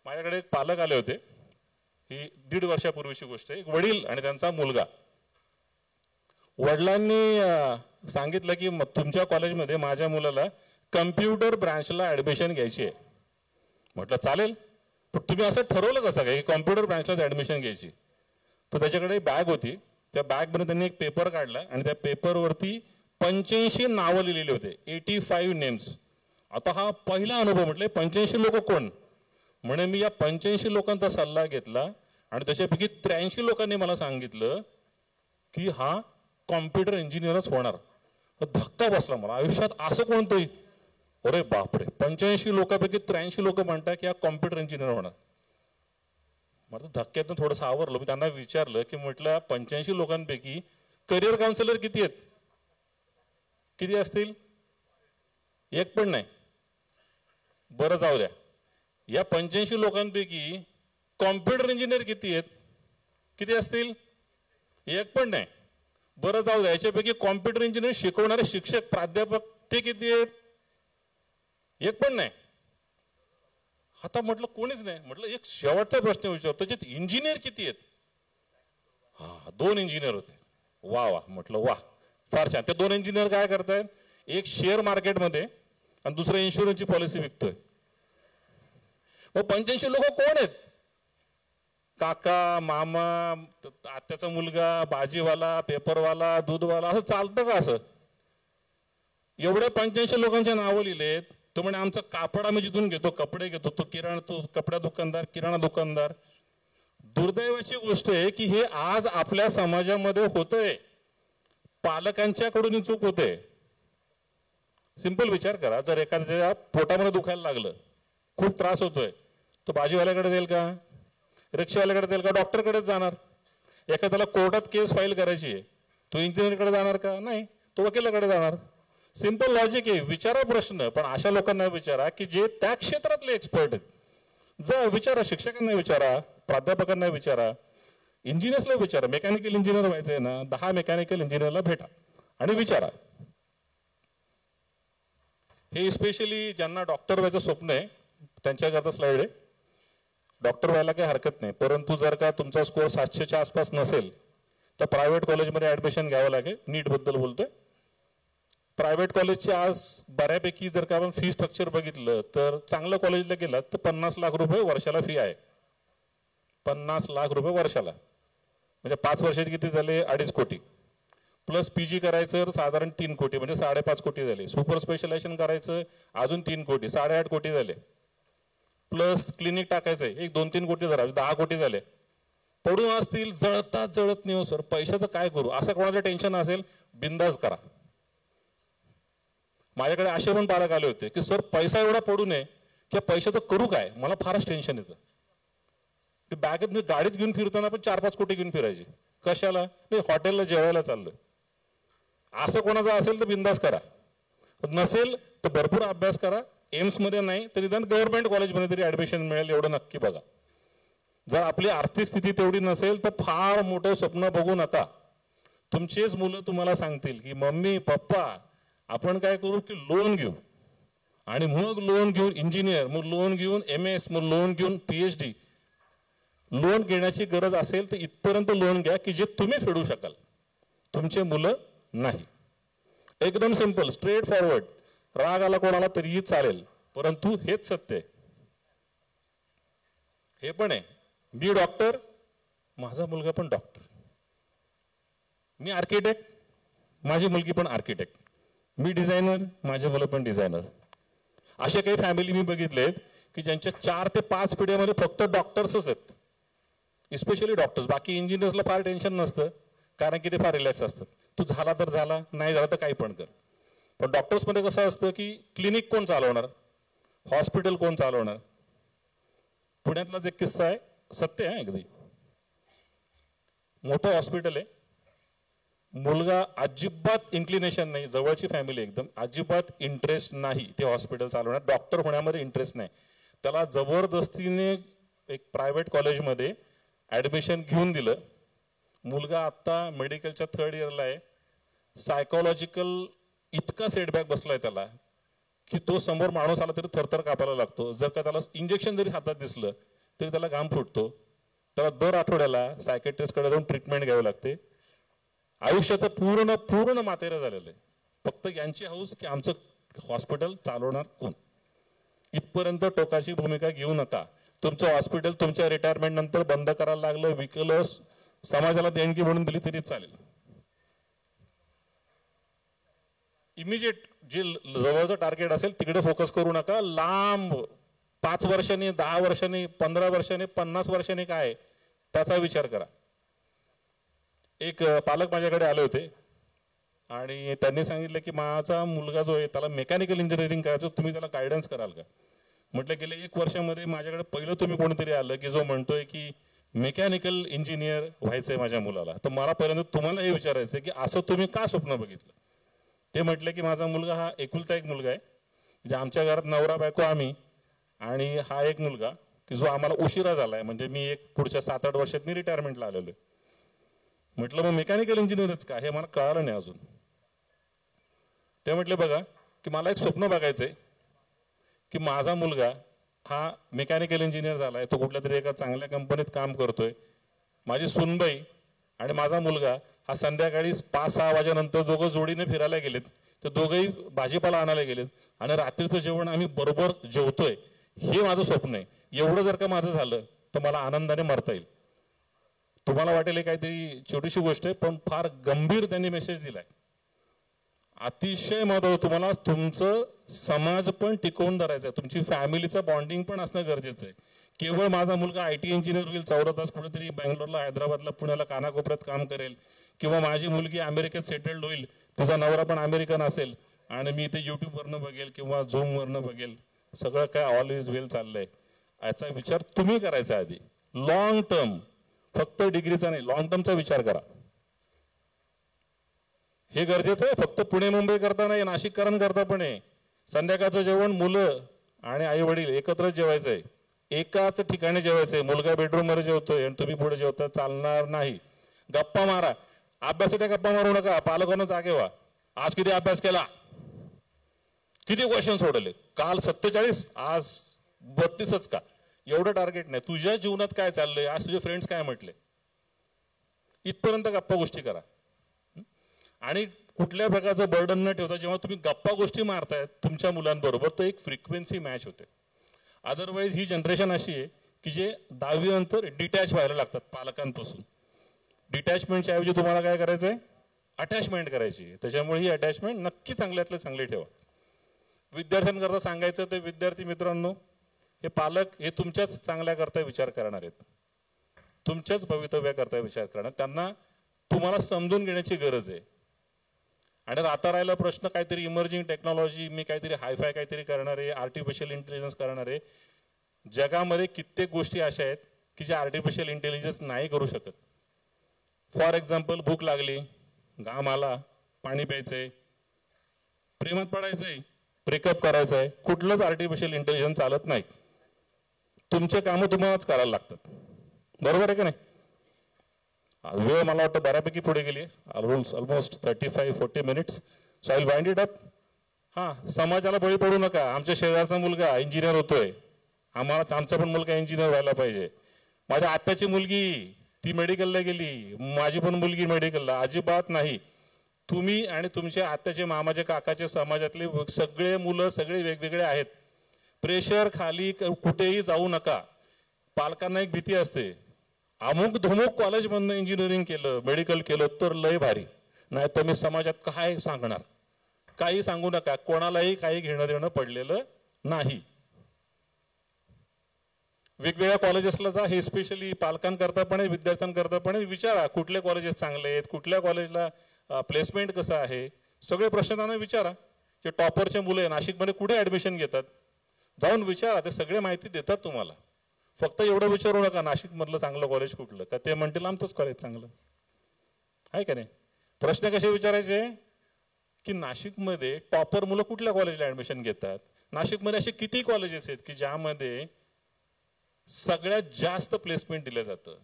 माझ्याकडे एक पालक आले होते, ही 1.5 वर्षापूर्वीची गोष्ट आहे. एक वडील आणि त्यांचा मुलगा. वडिलांनी सांगितलं की तुमच्या कॉलेजमध्ये माझ्या मुलाला कम्प्युटर ब्रांचला ऍडमिशन घ्यायची आहे. म्हटलं चालेल, पण तुम्ही असं ठरवलं कसं काय की कॉम्प्युटर ब्रांचलाच ऍडमिशन घ्यायची? तर त्याच्याकडे बॅग होती, त्या बॅगमध्ये त्यांनी एक पेपर काढला आणि त्या पेपरवरती 85 नावं लिहिलेली होते, 85 नेम्स. आता हा पहिला अनुभव. म्हटले 85 लोक कोण? म्हणे मी या 85 लोकांचा सल्ला घेतला आणि त्याच्यापैकी 83 लोकांनी मला सांगितलं की हा कॉम्प्युटर इंजिनियरच होणार. धक्का बसला मला, आयुष्यात असं कोणतंही. अरे बापरे, 85 लोकांपैकी 83 लोक म्हणतात की हा कॉम्प्युटर इंजिनियर होणार. मला धक्क्यातून थोडंसं आवरलं. मी त्यांना विचारलं की म्हटलं 85 लोकांपैकी करिअर काउन्सिलर किती आहेत? किती असतील? एक पण नाही. बरं जाऊ द्या, या 85 लोकांपैकी कॉम्प्युटर इंजिनियर किती आहेत? किती असतील? एक पण नाही. बरं जाऊ द्या, याच्यापैकी कॉम्प्युटर इंजिनियर शिकवणारे शिक्षक प्राध्यापक ते किती आहेत? एक पण नाही. आता म्हटलं कोणीच नाही. म्हटलं एक शेवटचा प्रश्न विचारतो, त्याच्यात इंजिनियर किती आहेत? 2 इंजिनियर होते. वा वा, म्हटलं वा, फार छान. ते 2 इंजिनियर काय करतायत? एक शेअर मार्केटमध्ये आणि दुसरं इन्शुरन्सची पॉलिसी विकतोय. मग 85 लोक कोण आहेत? काका, मामा, आत्याचा मुलगा, भाजीवाला, पेपरवाला, दूधवाला, असं चालतं का? असं एवढ्या 85 लोकांच्या नावं लिहिलेत. तो म्हणे आमचं कापड आम्ही जिथून घेतो, कपडे घेतो, तो कपडा दुकानदार, किराणा दुकानदार. दुर्दैवाची गोष्ट आहे की हे आज आपल्या समाजामध्ये होतंय. पालकांच्याकडून चूक होते. सिंपल विचार करा, जर एखाद्या पोटामध्ये दुखायला लागलं, खूप त्रास होतोय, तो भाजीवाल्याकडे देईल का? रिक्षावाल्याकडे देईल का? डॉक्टरकडेच जाणार. एखाद्याला कोर्टात केस फाईल करायची आहे, तो इंजिनियरकडे जाणार का? नाही, तो वकिलाकडे जाणार. सिंपल लॉजिक आहे. विचारा प्रश्न, पण अशा लोकांना विचारा की जे त्या क्षेत्रातले एक्सपर्ट आहेत. जा विचारा, शिक्षकांना विचारा, प्राध्यापकांना विचारा, इंजिनियर्सला विचारा. मेकॅनिकल इंजिनियर व्हायचंय ना, 10 मेकॅनिकल इंजिनियरला भेटा आणि विचारा. हे स्पेशली ज्यांना डॉक्टर व्हायचं स्वप्न आहे त्यांच्याकरता स्लाइड आहे. डॉक्टर व्हायला काही हरकत नाही, परंतु जर का तुमचा स्कोअर 700च्या आसपास नसेल तर प्रायव्हेट कॉलेजमध्ये ऍडमिशन घ्यावं लागेल. नीट बद्दल बोलतोय. प्रायव्हेट कॉलेजचे आज बऱ्यापैकी जर का आपण फी स्ट्रक्चर बघितलं तर चांगल्या कॉलेजला गेलात तर 50 लाख रुपये वर्षाला फी आहे. 50 लाख रुपये वर्षाला, म्हणजे 5 वर्षाचे किती झाले? 2.5 कोटी. प्लस पीजी करायचं तर साधारण 3 कोटी, म्हणजे 5.5 कोटी झाले. सुपर स्पेशलायझेशन करायचं अजून 3 कोटी, 8.5 कोटी झाले. प्लस क्लिनिक टाकायचंय, एक 2-3 कोटी झाला, 10 कोटी झाले. पडून असतील जळतात जळत नाही. हो सर, पैशाचं काय करू? असं कोणाचं टेन्शन असेल, बिंदास करा. माझ्याकडे असे पण पालक आले होते की सर पैसा एवढा पडू नये की पैशाचं करू काय, मला फारच टेन्शन येतं. बॅगेत मी गाडीत घेऊन फिरताना पण 4-5 कोटी घेऊन फिरायची. कशाला? नाही, हॉटेलला जेवायला चाललोय. असं कोणाचं असेल तर बिंदास करा. नसेल तर भरपूर अभ्यास करा. एम्समध्ये नाही तरी गव्हर्नमेंट कॉलेजमध्ये तरी ऍडमिशन मिळेल एवढं नक्की बघा. जर आपली आर्थिक स्थिती तेवढी नसेल तर फार मोठं स्वप्न बघू नका. तुमचेच मुलं तुम्हाला सांगतील की मम्मी पप्पा आपण काय करू की लोन घेऊ, आणि मग लोन घेऊन इंजिनियर, मग लोन घेऊन MS, मग लोन घेऊन PhD. लोन घेण्याची गरज असेल तर इथपर्यंत लोन घ्या की जे तुम्ही फेडू शकाल, तुमचे मुलं नाही. एकदम सिंपल, स्ट्रेट फॉरवर्ड. राग आला कोणाला तरीही चालेल, परंतु हेच सत्य आहे. हे पण आहे, मी डॉक्टर, माझा मुलगा पण डॉक्टर. मी आर्किटेक्ट, माझी मुलगी पण आर्किटेक्ट. मी डिझायनर, माझे मुलं पण डिझायनर. असे काही फॅमिली मी बघितलेत की ज्यांच्या 4 ते 5 पिढ्यामध्ये फक्त डॉक्टर्सच आहेत. Specially doctors. बाकी इंजिनियर्सला फार टेन्शन नसतं, कारण की ते फार रिलॅक्स असतात. तू झाला तर झाला, नाही झाला तर काही पण कर. पण डॉक्टर्समध्ये कसं असतं की क्लिनिक कोण चालवणार, हॉस्पिटल कोण चालवणार. पुण्यातलाच एक किस्सा आहे, सत्य आहे अगदी. मोठं हॉस्पिटल आहे, मुलगा अजिबात इन्क्लिनेशन नाही, जवळची फॅमिली एकदम, अजिबात इंटरेस्ट नाही ते हॉस्पिटल चालवण्यात, डॉक्टर होण्यामध्ये इंटरेस्ट नाही. त्याला जबरदस्तीने एक प्रायव्हेट कॉलेजमध्ये ऍडमिशन घेऊन दिलं. मुलगा आता मेडिकलच्या 3rd इयरला आहे. सायकोलॉजिकल इतका सेटबॅक बसलाय त्याला की तो समोर माणूस आला तरी थरथर कापायला लागतो. जर का त्याला इंजेक्शन जरी हातात दिसलं तरी त्याला घाम फुटतो, त्याला दर आठवड्याला सायकेट्रिस्टकडे जाऊन ट्रीटमेंट घ्यावी लागते. आयुष्याचं पूर्ण पूर्ण मातेरं झालेलं आहे. फक्त यांची हौस की आमचं हॉस्पिटल चालवणार कोण. इथपर्यंत टोकाची भूमिका घेऊ नका. तुमचं हॉस्पिटल तुमच्या रिटायरमेंट नंतर बंद करायला लागलं, विकलं, समाजाला देणगी म्हणून दिली तरी चालेल. इमिजिएट जे जवळचं टार्गेट असेल तिकडे फोकस करू नका. लांब 5 वर्षांनी, 10 वर्षांनी, 15 वर्षांनी, 50 वर्षांनी काय त्याचा विचार करा. एक पालक माझ्याकडे आले होते आणि त्यांनी सांगितलं की माझा मुलगा जो आहे त्याला मेकॅनिकल इंजिनिअरिंग करायचं, तुम्ही त्याला गायडन्स कराल का. म्हटलं गेले 1 वर्षामध्ये माझ्याकडे पहिलं तुम्ही कोणीतरी आलं की जो म्हणतोय की मेकॅनिकल इंजिनियर व्हायचंय माझ्या मुलाला. तर मला पहिल्यांदा तुम्हाला हे विचारायचं की असं तुम्ही का स्वप्न बघितलं. ते म्हटलं की माझा मुलगा हा एकुलता एक मुलगा आहे, म्हणजे आमच्या घरात नवरा बायको आम्ही आणि हा एक मुलगा की जो आम्हाला उशिरा झालाय, म्हणजे मी पुढच्या 7-8 वर्षात मी रिटायरमेंटला आलेलो आहे. म्हटलं मग मेकॅनिकल इंजिनियरच का, हे मला कळालं नाही अजून. ते म्हटले बघा की मला एक स्वप्न बघायचंय की माझा मुलगा हा मेकॅनिकल इंजिनियर झालाय, तो कुठल्या तरी एका चांगल्या कंपनीत काम करतोय. माझी सुनबाई आणि माझा मुलगा हा संध्याकाळी 5-6 वाजेनंतर दोघं जोडीने फिरायला गेलेत, तर दोघंही भाजीपाला आणायला गेलेत आणि रात्रीचं जेवण आम्ही बरोबर जेवतोय. हे माझं स्वप्न आहे. एवढं जर का माझं झालं तर मला आनंदाने मरता येईल. तुम्हाला वाटेल काहीतरी छोटीशी गोष्ट आहे, पण फार गंभीर त्यांनी मेसेज दिलाय. अतिशय महत्त्वाचं. तुम्हाला तुमचं समाज पण टिकवून धरायचं आहे, तुमची फॅमिलीचं बॉन्डिंग पण असणं गरजेचं आहे. केवळ माझा मुलगा IT इंजिनियर होईल, 14 तास कुठेतरी बेंगलोरला, हैदराबादला, पुण्याला, कानाकोपऱ्यात काम करेल, किंवा माझी मुलगी अमेरिकेत सेटल्ड होईल, तिचा नवरा पण अमेरिकन असेल आणि मी इथे युट्यूबवरनं बघेल किंवा झूमवरनं बघेल, सगळं काय ऑल इज वेल चाललंय, याचा विचार तुम्ही करायचा आधी. लॉंग टर्म, फक्त डिग्रीचा नाही, लॉंग टर्मचा विचार करा. हे गरजेचं आहे. फक्त पुणे मुंबई करता नाही, नाशिककरण करता पण आहे. संध्याकाळचं जेवण मुलं आणि आई वडील एकत्र जेवायचंय, एकाच ठिकाणी जेवायचंय. मुलगा बेडरूम मध्ये जेवतोय आणि तुम्ही पुढे जेवता, चालणार नाही. गप्पा मारा, अभ्यासाच्या गप्पा मारू नका. पालकांना जागे व्हा. आज किती अभ्यास केला, किती क्वेश्चन सोडवले, काल 47, आज 32च का, एवढं टार्गेट नाही. तुझ्या जीवनात काय चाललंय, आज तुझे फ्रेंड्स काय म्हटले, इथपर्यंत गप्पा गोष्टी करा. आणि कुठल्या प्रकारचं बर्डन न ठेवता जेव्हा तुम्ही गप्पा गोष्टी मारताय तुमच्या मुलांबरोबर, तर एक फ्रिक्वेन्सी मॅच होते. अदरवाईज ही जनरेशन अशी आहे की जे 10वी नंतर डिटॅच व्हायला लागतात पालकांपासून. डिटॅचमेंटच्या ऐवजी तुम्हाला काय करायचंय, अटॅचमेंट करायची. त्याच्यामुळे ही अटॅचमेंट नक्की चांगल्यातलं चांगली ठेवा. विद्यार्थ्यांकरता सांगायचं ते विद्यार्थी मित्रांनो, हे पालक हे तुमच्याच चांगल्याकरता विचार करणार आहेत, तुमच्याच भवितव्याकरता विचार करणार. त्यांना तुम्हाला समजून घेण्याची गरज आहे. आणि आता राहिला प्रश्न काहीतरी इमर्जिंग टेक्नॉलॉजी, मी काहीतरी हायफाय काहीतरी करणार आहे, आर्टिफिशियल इंटेलिजन्स करणार आहे. जगामध्ये कित्येक गोष्टी अशा आहेत की ज्या आर्टिफिशियल इंटेलिजन्स नाही करू शकत. फॉर एक्झाम्पल, भूक लागली, घाम आला, पाणी प्यायचंय, प्रेमात पडायचंय, ब्रेकअप करायचंय, कुठलंच आर्टिफिशियल इंटेलिजन्स चालत नाही. तुमचे कामं तुम्हालाच करायला लागतात. बरोबर आहे का नाही. वेळ मला वाटतं बऱ्यापैकी पुढे गेली, almost 35-40 minutes. So I wind it up. समाजाला बळी पडू नका. आमच्या शेजारचा मुलगा इंजिनियर होतोय, आमचा पण मुलगा इंजिनियर व्हायला पाहिजे. माझ्या आत्याची मुलगी ती मेडिकलला गेली, माझी पण मुलगी मेडिकलला. अजिबात नाही. तुम्ही आणि तुमच्या आत्याचे, मामाचे, काकाचे, समाजातले सगळे मुलं सगळे वेगवेगळे आहेत. प्रेशर खाली कुठेही जाऊ नका. पालकांना एक भीती असते, अमुक धुमुक कॉलेजमधनं इंजिनिअरिंग केलं, मेडिकल केलं तर लय भारी, नाही तर मी समाजात काय सांगणार. काही सांगू नका, कोणालाही काही घेणं देणं पडलेलं नाही. वेगवेगळ्या कॉलेजेसला जा, हे स्पेशली पालकांकरता पण आहे, विद्यार्थ्यांकरता पण आहे. विचारा कुठले कॉलेजेस चांगले आहेत, कुठल्या कॉलेजला प्लेसमेंट कसं आहे, सगळे प्रश्न त्यांना विचारा. जे टॉपरचे मुलं आहे नाशिकमध्ये कुठे ऍडमिशन घेतात, जाऊन विचारा, ते सगळे माहिती देतात तुम्हाला. फक्त एवढं विचारू नका नाशिकमधलं चांगलं कॉलेज कुठलं, का ते म्हणतील आमचंच कॉलेज चांगलं आहे का नाही. प्रश्न कसे विचारायचे की नाशिकमध्ये टॉपर मुलं कुठल्या कॉलेजला ऍडमिशन घेतात, नाशिकमध्ये असे किती कॉलेजेस आहेत की ज्यामध्ये सगळ्यात जास्त प्लेसमेंट दिलं जातं,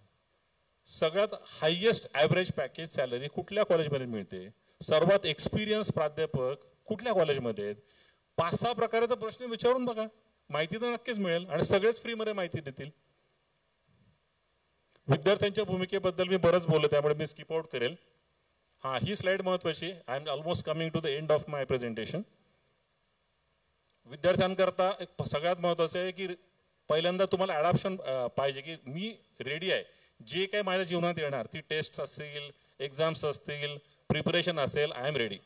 सगळ्यात हायएस्ट ॲव्हरेज पॅकेज सॅलरी कुठल्या कॉलेजमध्ये मिळते, सर्वात एक्सपिरियन्स प्राध्यापक कुठल्या कॉलेजमध्ये आहेत. 5-6 प्रकारे तर प्रश्न विचारून बघा, माहिती तर नक्कीच मिळेल आणि सगळेच फ्रीमध्ये माहिती देतील. विद्यार्थ्यांच्या भूमिकेबद्दल मी बरंच बोललो, त्यामुळे मी स्किप आउट करेल. ही स्लाइड महत्वाची. I am almost coming to the end of my presentation. विद्यार्थ्यांकरता एक सगळ्यात महत्वाचं आहे की पहिल्यांदा तुम्हाला अडॅप्शन पाहिजे, की मी रेडी आहे. जे काही माझ्या जीवनात येणार, ती टेस्ट असतील, एक्झाम्स असतील, प्रिपरेशन असेल, आय एम रेडी.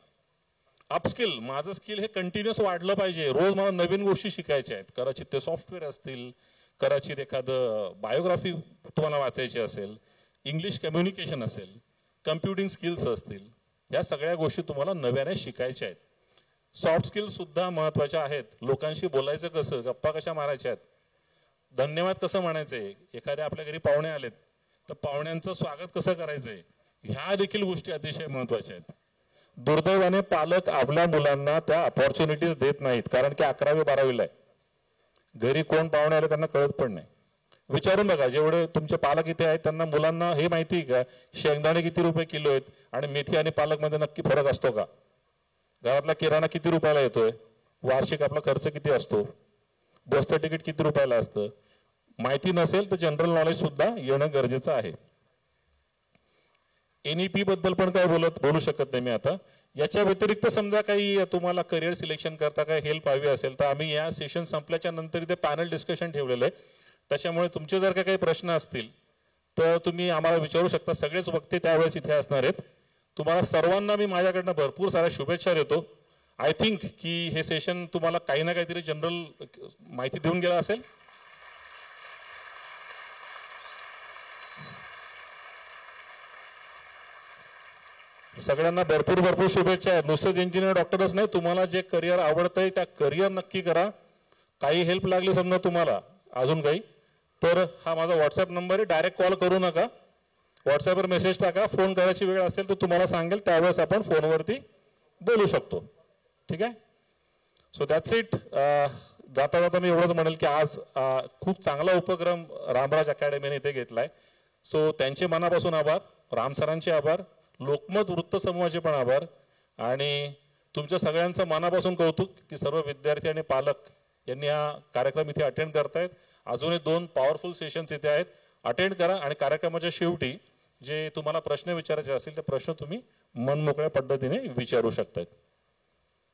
अपस्किल, माझं स्किल हे कंटिन्युअस वाढलं पाहिजे. रोज मला नवीन गोष्टी शिकायच्या आहेत. कदाचित ते सॉफ्टवेअर असतील, कदाचित एखादं बायोग्राफी तुम्हाला वाचायची असेल, इंग्लिश कम्युनिकेशन असेल, कम्प्युटिंग स्किल्स असतील, या सगळ्या गोष्टी तुम्हाला नव्याने शिकायच्या आहेत. सॉफ्ट स्किल्स सुद्धा महत्वाच्या आहेत. लोकांशी बोलायचं कसं, गप्पा कशा मारायच्या आहेत, धन्यवाद कसं म्हणायचंय, एखाद्या आपल्या घरी पाहुणे आलेत तर पाहुण्यांचं स्वागत कसं करायचंय, ह्या देखील गोष्टी अतिशय महत्वाच्या आहेत. दुर्दैवाने पालक आपल्या मुलांना त्या अपॉर्च्युनिटीज देत नाहीत, कारण की 11वी-12वीला आहे. घरी कोण पाहुणे आले त्यांना कळत पण नाही. विचारून बघा, जेवढे तुमचे पालक इथे आहेत त्यांना मुलांना हे माहिती आहे का, शेंगदाणे किती रुपये किलो आहेत आणि मेथी आणि पालकमध्ये नक्की फरक असतो का, घरातला किराणा किती रुपयाला येतोय, वार्षिक आपला खर्च किती असतो, बसचं तिकीट किती रुपयाला असतं. माहिती नसेल तर जनरल नॉलेज सुद्धा येणं गरजेचं आहे. NEP बद्दल पण काय बोलू शकत नाही मी आता. याच्या व्यतिरिक्त समजा काही तुम्हाला करिअर सिलेक्शन करता काही हेल्प हवी असेल तर आम्ही या सेशन संपल्याच्या नंतर इथे पॅनल डिस्कशन ठेवलेलं आहे. त्याच्यामुळे तुमचे जर काही प्रश्न असतील तर तुम्ही आम्हाला विचारू शकता. सगळेच वक्ते त्यावेळेस इथे असणार आहेत. तुम्हाला सर्वांना मी माझ्याकडनं भरपूर साऱ्या शुभेच्छा देतो. आय थिंक की हे सेशन तुम्हाला काही ना काहीतरी जनरल माहिती देऊन गेला असेल. सगळ्यांना भरपूर भरपूर शुभेच्छा आहेत. नुसतेच इंजिनियर डॉक्टरच नाही, तुम्हाला जे करिअर आवडतंय त्या करिअर नक्की करा. काही हेल्प लागली समजा तुम्हाला अजून काही, तर हा माझा व्हॉट्सअप नंबर आहे. डायरेक्ट कॉल करू नका, व्हॉट्सअपवर मेसेज टाका. फोन करायची वेळ असेल तर तुम्हाला सांगेल, त्यावेळेस आपण फोनवरती बोलू शकतो. ठीक आहे. So that's it. जाता जाता मी एवढंच म्हणेल की आज खूप चांगला उपक्रम रामराज अकॅडमीने इथे घेतलाय. सो त्यांचे मनापासून आभार, राम सरांचे आभार, लोकमत वृत्त समूहाचे पण आभार, आणि तुमच्या सगळ्यांचं मनापासून कौतुक की सर्व विद्यार्थी आणि पालक यांनी हा कार्यक्रम इथे अटेंड करतायत. अजूनही 2 पॉवरफुल सेशन्स इथे आहेत, अटेंड करा. आणि कार्यक्रमाच्या शेवटी जे तुम्हाला प्रश्न विचारायचे असतील ते प्रश्न तुम्ही मनमोकळ्या पद्धतीने विचारू शकतात.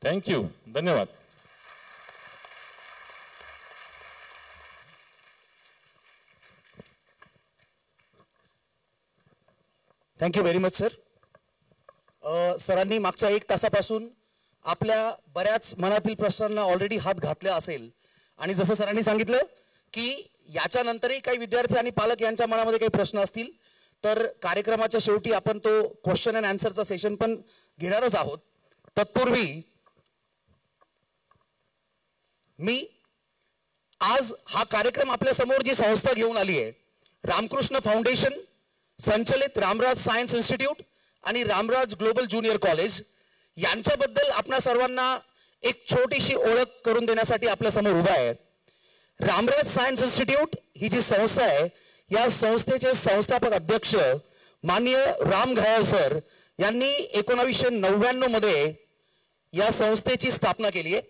थँक्यू, धन्यवाद. Thank you very much sir. सरांनी मागच्या 1 तासापासून आपल्या बऱ्याच मनातील प्रश्नांना ऑलरेडी हात घातला असेल, आणि जसं सरांनी सांगितलं की याच्यानंतरही काही विद्यार्थी आणि पालक यांच्या मनामध्ये काही प्रश्न असतील तर कार्यक्रमाच्या शेवटी आपण तो क्वेश्चन अँड आन्सरचा सेशन पण घेणारच आहोत. तत्पूर्वी मी आज हा कार्यक्रम आपल्या समोर जी संस्था घेऊन आली आहे, रामकृष्ण फाउंडेशन संचलित रामराज सायन्स इन्स्टिट्यूट आणि रामराज ग्लोबल ज्युनियर कॉलेज, यांच्याबद्दल आपल्या सर्वांना एक छोटीशी ओळख करून देण्यासाठी आपल्या समोर उभा आहे. रामराज सायन्स इन्स्टिट्यूट ही जी संस्था आहे, या संस्थेचे संस्थापक अध्यक्ष माननीय राम घायल सर यांनी 1999 मध्ये या संस्थेची स्थापना केली आहे.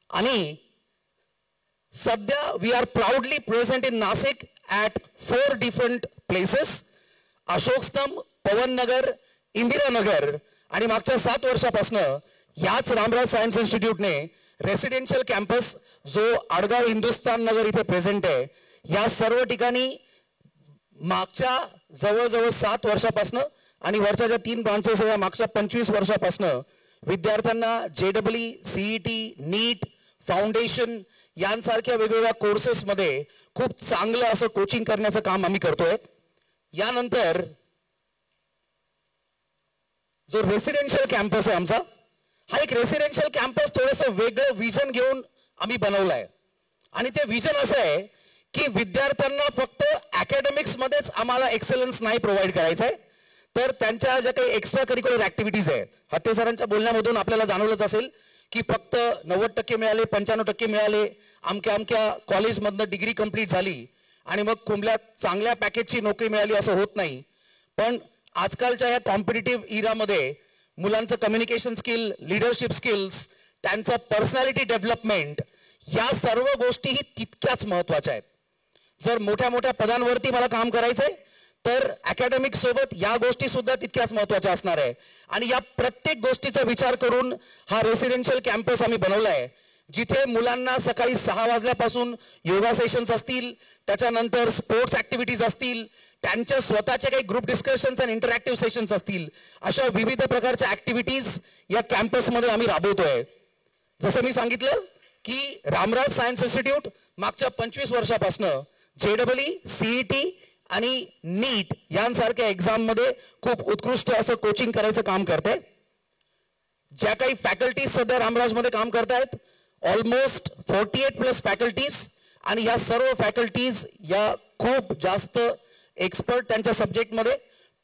आणि सध्या we are proudly present in Nashik at 4 different places, Ashok Stambh, Pawan नगर, इंदिरा नगर, आणि मागच्या 7 वर्षापासून याच रामराज सायन्स इन्स्टिट्यूटने रेसिडेन्शियल कॅम्पस जो आडगाव हिंदुस्थान नगर इथे प्रेझेंट आहे, या सर्व ठिकाणी मागच्या जवळजवळ 7 वर्षापासून आणि वरच्या ज्या 3 ब्रांचेस या मागच्या 25 वर्षापासून विद्यार्थ्यांना JEE, CET, नीट, फाउंडेशन यांसारख्या वेगवेगळ्या कोर्सेसमध्ये खूप चांगलं असं कोचिंग करण्याचं काम आम्ही करतोय. यानंतर जो रेसिडेन्शियल कॅम्पस आहे आमचा, हा एक रेसिडेन्शियल कॅम्पस थोडंसं वेगळं विजन घेऊन आम्ही बनवलाय. आणि ते विजन असं आहे की विद्यार्थ्यांना फक्त अकॅडमिक्स मध्येच आम्हाला एक्सलन्स नाही प्रोव्हाइड करायचं आहे, तर त्यांच्या ज्या काही एक्स्ट्रा करिक्युलर ऍक्टिव्हिटीज आहेत, हत्ते सरांच्या बोलण्यामधून आपल्याला जाणवलंच असेल की फक्त 90% मिळाले, 95% मिळाले, अमक्या कॉलेजमधनं डिग्री कंप्लीट झाली आणि मग कुठल्या चांगल्या पॅकेजची नोकरी मिळाली असं होत नाही. पण आजकालच्या या कॉम्पिटिटिव्ह इरामध्ये मुलांचं कम्युनिकेशन स्किल, लिडरशिप स्किल्स, त्यांचं पर्सनॅलिटी डेव्हलपमेंट, या सर्व गोष्टीही तितक्याच महत्त्वाच्या आहेत. जर मोठ्या मोठ्या पदांवरती मला काम करायचंय तर अकॅडमिक सोबत या गोष्टी सुद्धा तितक्याच महत्वाच्या असणार आहे. आणि या प्रत्येक गोष्टीचा विचार करून हा रेसिडेन्शियल कॅम्पस आम्ही बनवलाय, जिथे मुलांना सकाळी 6 वाजल्यापासून योगा सेशन्स असतील, त्याच्यानंतर स्पोर्ट्स ऍक्टिव्हिटीज असतील, त्यांच्या स्वतःचे काही ग्रुप डिस्कशन्स आणि इंटरॅक्टिव्ह सेशन्स असतील, अशा विविध प्रकारच्या ऍक्टिव्हिटीज या कॅम्पसमध्ये आम्ही राबवतोय. जसं मी सांगितलं की रामराज सायन्स इन्स्टिट्यूट मागच्या 25 वर्षापासून JEE, CET आणि नीट यांसारख्या एक्झाम मध्ये खूप उत्कृष्ट असं कोचिंग करायचं काम करते. ज्या काही फॅकल्टीज सध्या रामराजमध्ये काम करतायत, ऑलमोस्ट 48+ फॅकल्टीज, आणि या सर्व फॅकल्टीज या खूप जास्त एक्सपर्ट त्यांच्या सब्जेक्टमध्ये,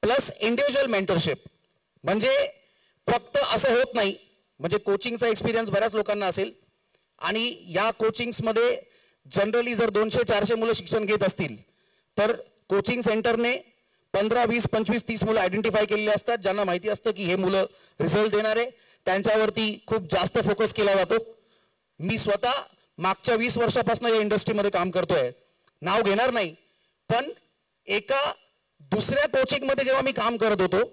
प्लस इंडिव्हिज्युअल मेंटरशिप. म्हणजे फक्त असं होत नाही, म्हणजे कोचिंगचा एक्सपिरियन्स बऱ्याच लोकांना असेल आणि या कोचिंग्समध्ये जनरली जर 200-400 मुलं शिक्षण घेत असतील तर कोचिंग सेंटरने 15, 20, 25, 30 मुलं आयडेंटिफाय केलेली असतात, ज्यांना माहिती असतं की हे मुलं रिझल्ट देणार आहे, त्यांच्यावरती खूप जास्त फोकस केला जातो. मी स्वतः मागच्या 20 वर्षापासून या इंडस्ट्रीमध्ये काम करतोय, नाव घेणार नाही, पण एका दुसऱ्या कोचिंगमध्ये जेव्हा मी काम करत होतो,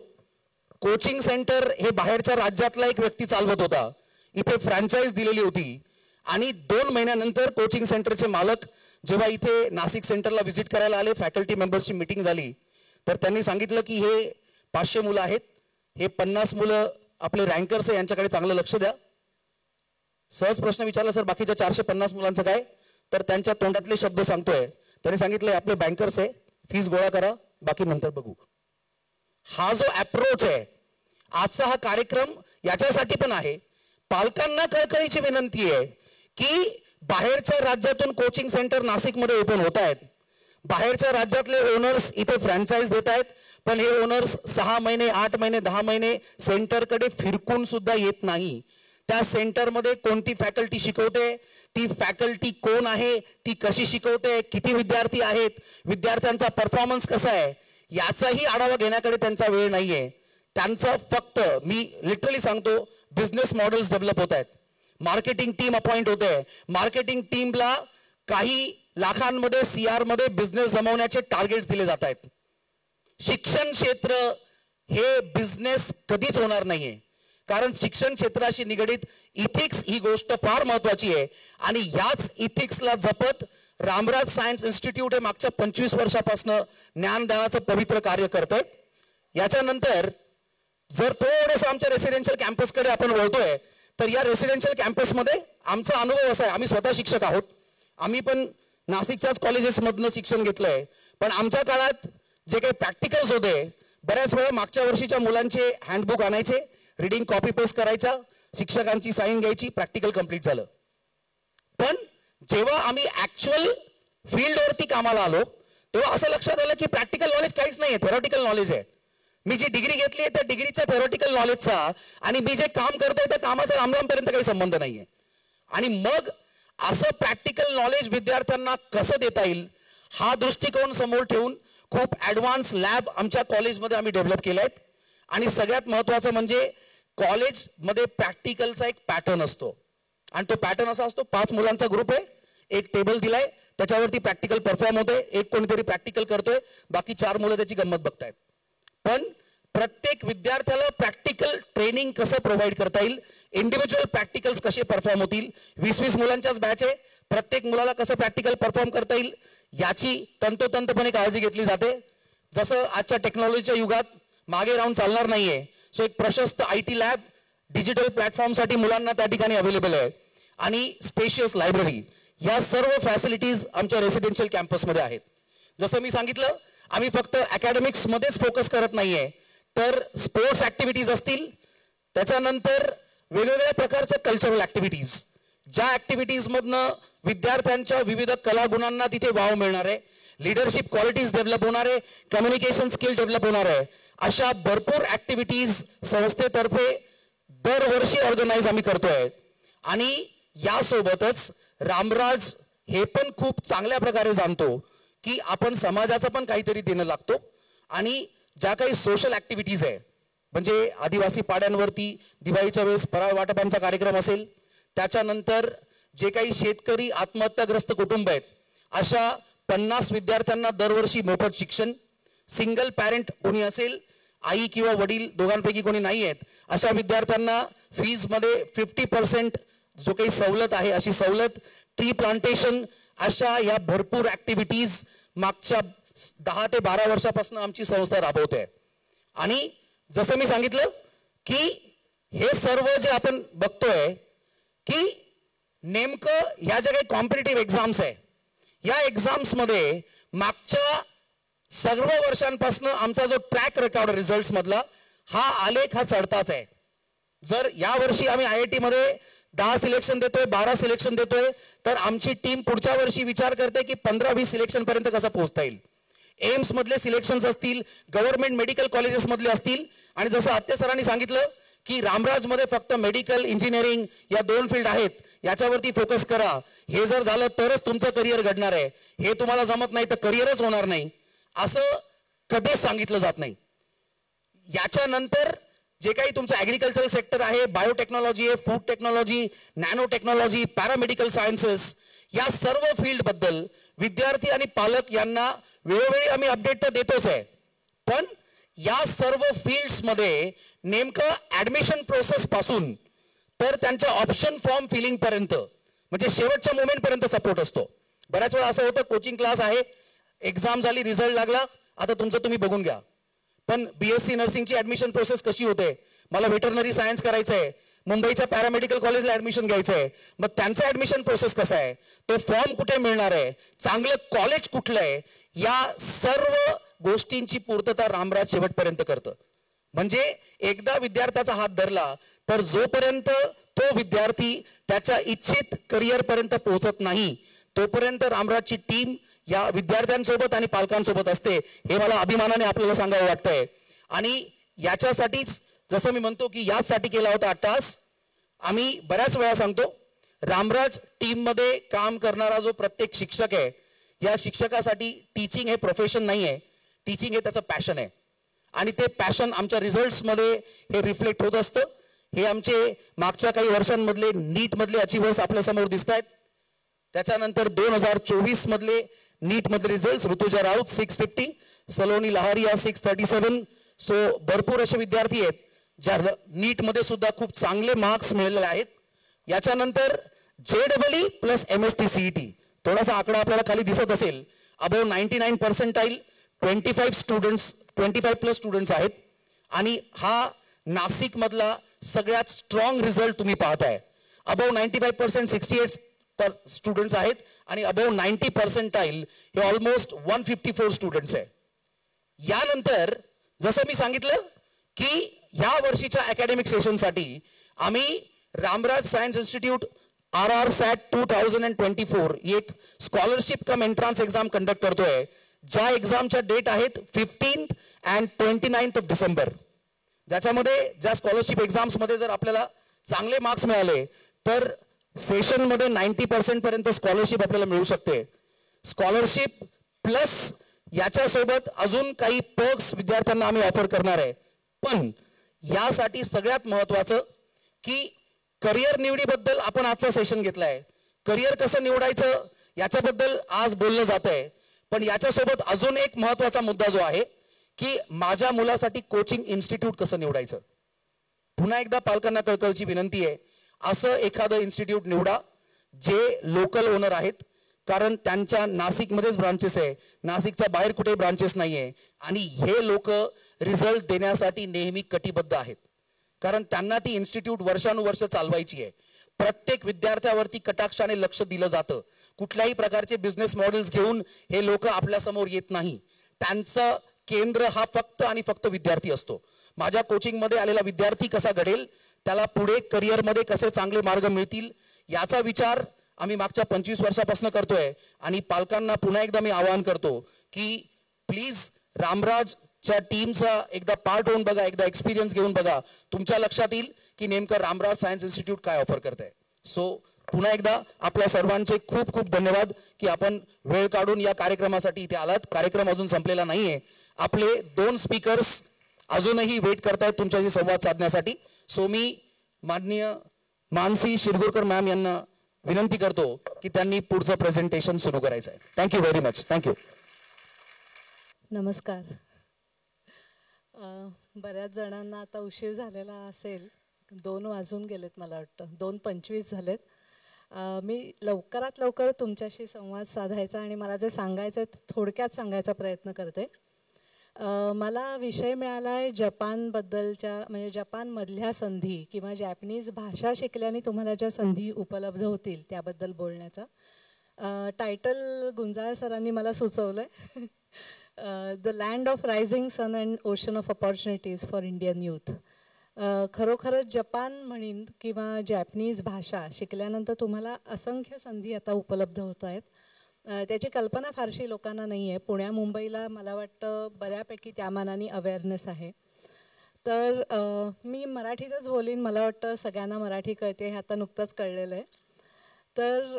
कोचिंग सेंटर हे बाहेरच्या राज्यातला एक व्यक्ती चालवत होता, इथे फ्रँचाईज दिलेली होती, आणि 2 महिन्यानंतर कोचिंग सेंटरचे मालक जेव्हा इथे नाशिक सेंटरला व्हिजिट करायला आले, फॅकल्टी मेंबर्सची मीटिंग झाली, तर त्यांनी सांगितलं की हे 500 मुलं आहेत, हे 50 मुलं आपले रँकर्स आहे, यांच्याकडे चांगलं लक्ष द्या. सहज प्रश्न विचारला, सर बाकीच्या 450 मुलांचं काय? तर त्यांच्या तोंडातले शब्द सांगतोय, त्यांनी सांगितलं आपले बँकर्स आहे, फीस गोळा करा, बाकी नंतर बघू. हा जो अप्रोच आहे, आजचा हा कार्यक्रम याच्यासाठी पण आहे. पालकांना कळकळीची विनंती आहे की बाहेरच्या राज्यातून कोचिंग सेंटर नाशिकमध्ये ओपन होत आहेत, बाहेरच्या राज्यातले ओनर्स इथे फ्रँचाईज देत आहेत, पण हे ओनर्स 6 महिने, 8 महिने, 10 महिने सेंटरकडे फिरकून सुद्धा येत नाही. त्या सेंटरमध्ये कोणती फॅकल्टी शिकवते, ती फॅकल्टी कोण आहे, ती कशी शिकवते, किती विद्यार्थी आहेत, विद्यार्थ्यांचा परफॉर्मन्स कसा आहे, याचाही आढावा घेण्याकडे त्यांचा वेळ नाहीये. त्यांचं फक्त, मी लिटरली सांगतो, बिझनेस मॉडेल्स डेव्हलप होत आहेत, मार्केटिंग टीम अपॉइंट होते, मार्केटिंग टीमला काही लाखांमध्ये, CR मध्ये बिझनेस जमवण्याचे टार्गेट्स दिले जात आहेत. शिक्षण क्षेत्र हे बिझनेस कधीच होणार नाहीये, कारण शिक्षण क्षेत्राशी निगडीत इथिक्स ही गोष्ट फार महत्वाची आहे, आणि याच इथिक्सला जपत रामराज सायन्स इन्स्टिट्यूट हे मागच्या 25 वर्षापासून ज्ञानदानाचं पवित्र कार्य करतंय. याच्यानंतर जर थोडंसं आमच्या रेसिडेन्शियल कॅम्पसकडे आपण वळतोय, तर या रेसिडेन्शियल कॅम्पसमध्ये आमचा अनुभव असा आहे, आम्ही स्वतः शिक्षक आहोत, आम्ही पण नाशिकच्याच कॉलेजेसमधनं शिक्षण घेतलंय, पण आमच्या काळात जे काही प्रॅक्टिकल्स होते, बऱ्याच वेळा मागच्या वर्षीच्या मुलांचे हँडबुक आणायचे, रिडिंग कॉपी पेस्ट करायच्या, शिक्षकांची साईन घ्यायची, प्रॅक्टिकल कंप्लीट झालं. पण जेव्हा आम्ही ऍक्च्युअल फील्डवरती कामाला आलो, तेव्हा असं लक्षात आलं की प्रॅक्टिकल नॉलेज काहीच नाहीये, थेरॉटिकल नॉलेज आहे. मी जी डिग्री घेतली आहे त्या डिग्रीच्या थेरॉटिकल नॉलेजचा आणि मी जे काम करतोय त्या कामाचा लांब-लांबपर्यंत काही संबंध नाहीये. आणि मग असं प्रॅक्टिकल नॉलेज विद्यार्थ्यांना कसं देता येईल, हा दृष्टिकोन समोर ठेवून खूप ऍडव्हान्स लॅब आमच्या कॉलेजमध्ये आम्ही डेव्हलप केले आहेत. आणि सगळ्यात महत्वाचं म्हणजे कॉलेजमध्ये प्रॅक्टिकलचा एक पॅटर्न असतो, आणि तो पॅटर्न असा असतो, 5 मुलांचा ग्रुप आहे, एक टेबल दिलाय, त्याच्यावरती प्रॅक्टिकल परफॉर्म होते, एक कोणीतरी प्रॅक्टिकल करतोय, बाकी 4 मुलं त्याची गंमत बघतायत. पण प्रत्येक विद्यार्थ्याला प्रॅक्टिकल ट्रेनिंग कसं प्रोव्हाइड करता येईल, इंडिव्हिज्युअल प्रॅक्टिकल्स कसे परफॉर्म होतील, 20-20 मुलांच्याच बॅच आहे, प्रत्येक मुलाला कसं प्रॅक्टिकल परफॉर्म करता येईल याची तंतोतंतपणे काळजी घेतली जाते. जसं आजच्या टेक्नॉलॉजीच्या युगात मागे राहून चालणार नाहीये, सो एक प्रशस्त IT लॅब डिजिटल प्लॅटफॉर्मसाठी मुलांना त्या ठिकाणी अवेलेबल आहे, आणि स्पेशियस लायब्ररी, या सर्व फॅसिलिटीज आमच्या रेसिडेन्शियल कॅम्पसमध्ये आहेत. जसं मी सांगितलं, आम्ही फक्त अकॅडमिक्स मध्येच फोकस करत नाहीये, तर स्पोर्ट्स ऍक्टिव्हिटीज असतील, त्याच्यानंतर वेगवेगळ्या प्रकारच्या कल्चरल ऍक्टिव्हिटीज, ज्या ऍक्टिव्हिटीज मधनं विद्यार्थ्यांच्या विविध कलागुणांना तिथे वाव मिळणार आहे, लिडरशिप क्वालिटीज डेव्हलप होणार आहे, कम्युनिकेशन स्किल डेव्हलप होणार आहे, अशा भरपूर ऍक्टिव्हिटीज संस्थेतर्फे दरवर्षी ऑर्गनाईज आम्ही करतोय. आणि यासोबतच रामराज हे पण खूप चांगल्या प्रकारे जाणतो की आपण समाजाचं पण काहीतरी देणं लागतो, आणि ज्या काही सोशल ऍक्टिव्हिटीज आहे, म्हणजे आदिवासी पाड्यांवरती दिवाळीच्या वेळेस फराळ वाटपांचा कार्यक्रम असेल, त्याच्यानंतर जे काही शेतकरी आत्महत्याग्रस्त कुटुंब आहेत, अशा 50 विद्यार्थ्यांना दरवर्षी मोफत शिक्षण, सिंगल पॅरेंट कोणी असेल, आई किंवा वडील दोघांपैकी कोणी नाही आहेत, अशा विद्यार्थ्यांना फीजमध्ये 50% जो काही सवलत आहे अशी सवलत, ट्री प्लांटेशन, अशा या भरपूर ऍक्टिव्हिटीज मागच्या 10 ते 12 वर्षापासून आमची संस्था राबवते. आणि जसं मी सांगितलं की हे सर्व जे आपण बघतोय की नेमकं ह्या ज्या काही कॉम्पिटिटिव्ह एक्झाम्स आहे, या एक्झाम्स मध्ये मागच्या सर्व वर्षांपासून आमचा जो ट्रॅक रेकॉर्ड रिझल्ट्स मधला हा आलेख हा चढताच आहे. जर या वर्षी आम्ही IIT मध्ये 10 सिलेक्शन देतोय, 12 सिलेक्शन देतोय, तर आमची टीम पुढच्या वर्षी विचार करते की 15-20 सिलेक्शन पर्यंत कसं पोहोचता येईल. एम्स मधले सिलेक्शन्स असतील, गव्हर्नमेंट मेडिकल कॉलेजेस मधले असतील, आणि जसं आत्ते सरांनी सांगितलं की रामराज मध्ये फक्त मेडिकल, इंजिनिअरिंग या 2 फील्ड आहेत, याच्यावरती फोकस करा. हे जर झालं तरच तुमचं करिअर घडणार आहे. हे तुम्हाला जमत नाही तर करिअरच होणार नाही असं कधीच सांगितलं जात नाही. याच्यानंतर जे काही तुमचं ऍग्रिकल्चरल सेक्टर आहे, बायोटेक्नॉलॉजी आहे, food technology, nano technology, paramedical sciences, या सर्व फील्ड बद्दल विद्यार्थी आणि पालक यांना वेळोवेळी आम्ही अपडेट तर देतोच आहे. पण या सर्व फील्ड्स मध्ये नेमकं ऍडमिशन प्रोसेस पासून तर त्यांच्या ऑप्शन फॉर्म फिलिंग पर्यंत, म्हणजे शेवटच्या मोमेंट पर्यंत सपोर्ट असतो. बऱ्याच वेळा असं होतं, कोचिंग क्लास आहे, एक्झाम झाली, रिझल्ट लागला, आता तुमचं तुम्ही बघून घ्या. पण BSc नर्सिंगची ऍडमिशन प्रोसेस कशी होते, मला व्हेटरनरी सायन्स करायचं आहे, मुंबईच्या पॅरामेडिकल कॉलेजला ऍडमिशन घ्यायचं आहे, मग त्यांचा ऍडमिशन प्रोसेस कसा आहे, तो फॉर्म कुठे मिळणार आहे, चांगलं कॉलेज कुठलं आहे, या सर्व गोष्टींची पूर्तता रामराज शेवटपर्यंत करतं. म्हणजे एकदा विद्यार्थ्याचा हात धरला तर जोपर्यंत तो विद्यार्थी त्याच्या इच्छित करिअर पर्यंत पोहोचत नाही, तोपर्यंत रामराजची टीम या विद्यार्थ्यांसोबत आणि पालकांसोबत असते. हे मला अभिमानाने आपल्याला सांगावं वाटतंय. आणि याच्यासाठीच जसं मी म्हणतो की याचसाठी केला होता अट्टास. आम्ही बऱ्याच वेळा सांगतो, रामराज टीम मध्ये काम करणारा जो प्रत्येक शिक्षक आहे, या शिक्षकासाठी टीचिंग हे प्रोफेशन नाही आहे, टीचिंग हे त्याचं पॅशन आहे. आणि ते पॅशन आमच्या रिझल्ट्स मध्ये हे रिफ्लेक्ट होत असतं. हे आमचे मागच्या काही वर्षांमधले नीट मधले अचिव्हर्स आपल्या समोर दिसत आहेत. त्याच्यानंतर 2024 मधले नीट मधले रिझल्ट, ऋतुजा राऊत 650, सलोनी लहारिया 637. सो भरपूर असे विद्यार्थी आहेत ज्या नीट मध्ये सुद्धा खूप चांगले मार्क्स मिळालेले आहेत. याच्यानंतर JEE प्लस MST CET, थोडासा आकडा आपल्याला खाली दिसत असेल, अबव 99 पर्सेंटाईल 25 प्लस स्टुडंट्स आहेत. आणि हा नाशिक मधला सगळ्यात स्ट्रॉंग रिझल्ट तुम्ही पाहताय. अबव 95% 68 स्टुडंट्स आहेत आणि अबव 90 पर्सेंटाईल हे ऑलमोस्ट 154 स्टुडंट्स आहे. यानंतर जसं मी सांगितलं की या वर्षीच्या अकॅडमिक सेशनसाठी आम्ही Ramraj science institute RR SAT 2024 एक स्कॉलरशिप कम एंट्रान्स एक्झाम कंडक्ट करतोय, ज्या एक्झामच्या डेट आहेत 15th and 29th of December. ज्याच्यामध्ये ज्या स्कॉलरशिप एक्झाम्स मध्ये जर आपल्याला चांगले मार्क्स मिळाले तर सेशन मध्ये 90% पर्यंत स्कॉलरशिप आपल्याला मिळू शकते. स्कॉलरशिप प्लस याच्यासोबत अजून काही पर्क्स विद्यार्थ्यांना आम्ही ऑफर करणार आहे. पण यासाठी सगळ्यात महत्वाचं की करिअर निवडीबद्दल आपण आजचा सेशन घेतलाय. करिअर कसं निवडायचं याच्याबद्दल आज बोललं जात आहे. पण याच्यासोबत अजून एक महत्वाचा मुद्दा जो आहे की माझ्या मुलासाठी कोचिंग इन्स्टिट्यूट कसं निवडायचं. पुन्हा एकदा पालकांना कळकळीची विनंती आहे, असं एखादं इन्स्टिट्यूट निवडा जे लोकल ओनर आहेत, कारण त्यांच्या नाशिकमध्येच ब्रांचेस आहे, नाशिकच्या बाहेर कुठे ब्रांचेस नाहीये. आणि हे लोक रिझल्ट देण्यासाठी नेहमी कटिबद्ध आहेत, कारण त्यांना ती इन्स्टिट्यूट वर्षानुवर्ष चालवायची आहे. प्रत्येक विद्यार्थ्यावरती कटाक्षाने लक्ष दिलं जातं. कुठल्याही प्रकारचे बिझनेस मॉडेल्स घेऊन हे लोक आपल्या समोर येत नाही. त्यांचं केंद्र हा फक्त आणि फक्त विद्यार्थी असतो. माझ्या कोचिंग मध्ये आलेला विद्यार्थी कसा घडेल, त्याला पुढे करिअर मध्ये कसे चांगले मार्ग मिळतील, याचा विचार आम्ही मागच्या 25 वर्षापासून करतोय. आणि पालकांना पुन्हा एकदा मी आवाहन करतो की प्लीज रामराजच्या टीमचा एकदा पार्ट होऊन बघा, एकदा एक्सपिरियन्स घेऊन बघा, तुमच्या लक्षात येईल की नेमकं रामराज सायन्स इन्स्टिट्यूट काय ऑफर करत आहे. सो पुन्हा एकदा आपल्या सर्वांचे खूप खूप धन्यवाद की आपण वेळ काढून या कार्यक्रमासाठी इथे आलात. कार्यक्रम अजून संपलेला नाहीये. आपले 2 स्पीकर्स अजूनही वेट करतायत तुमच्याशी संवाद साधण्यासाठी. सो मी माननीय मानसी शिरगुरकर मॅम यांना विनंती करतो की त्यांनी पुढचं प्रेझेंटेशन सुरू करायचं आहे. Thank you very much. थँक्यू. नमस्कार. बऱ्याच जणांना आता उशीर झालेला असेल. 2 वाजून गेलेत मला वाटतं, 2:25 झालेत. मी लवकरात लवकर तुमच्याशी संवाद साधायचा आणि मला जे सांगायचं आहे थोडक्यात सांगायचा प्रयत्न करते. मला विषय मिळाला आहे जपानबद्दलच्या, म्हणजे जपानमधल्या संधी किंवा जॅपनीज भाषा शिकल्याने तुम्हाला ज्या संधी उपलब्ध होतील त्याबद्दल बोलण्याचा. टायटल गुंजाळ सरांनी मला सुचवलं आहे, the land of rising sun and ocean of opportunities for Indian youth. खरोखरच जपान म्हणीन किंवा जॅपनीज भाषा शिकल्यानंतर तुम्हाला असंख्य संधी आता उपलब्ध होत आहेत. त्याची कल्पना फारशी लोकांना नाही आहे. पुण्या मुंबईला मला वाटतं बऱ्यापैकी त्या मानाने अवेअरनेस आहे. तर मी मराठीतच बोलीन. मला वाटतं सगळ्यांना मराठी कळते हे आता नुकतंच कळलेलं आहे. तर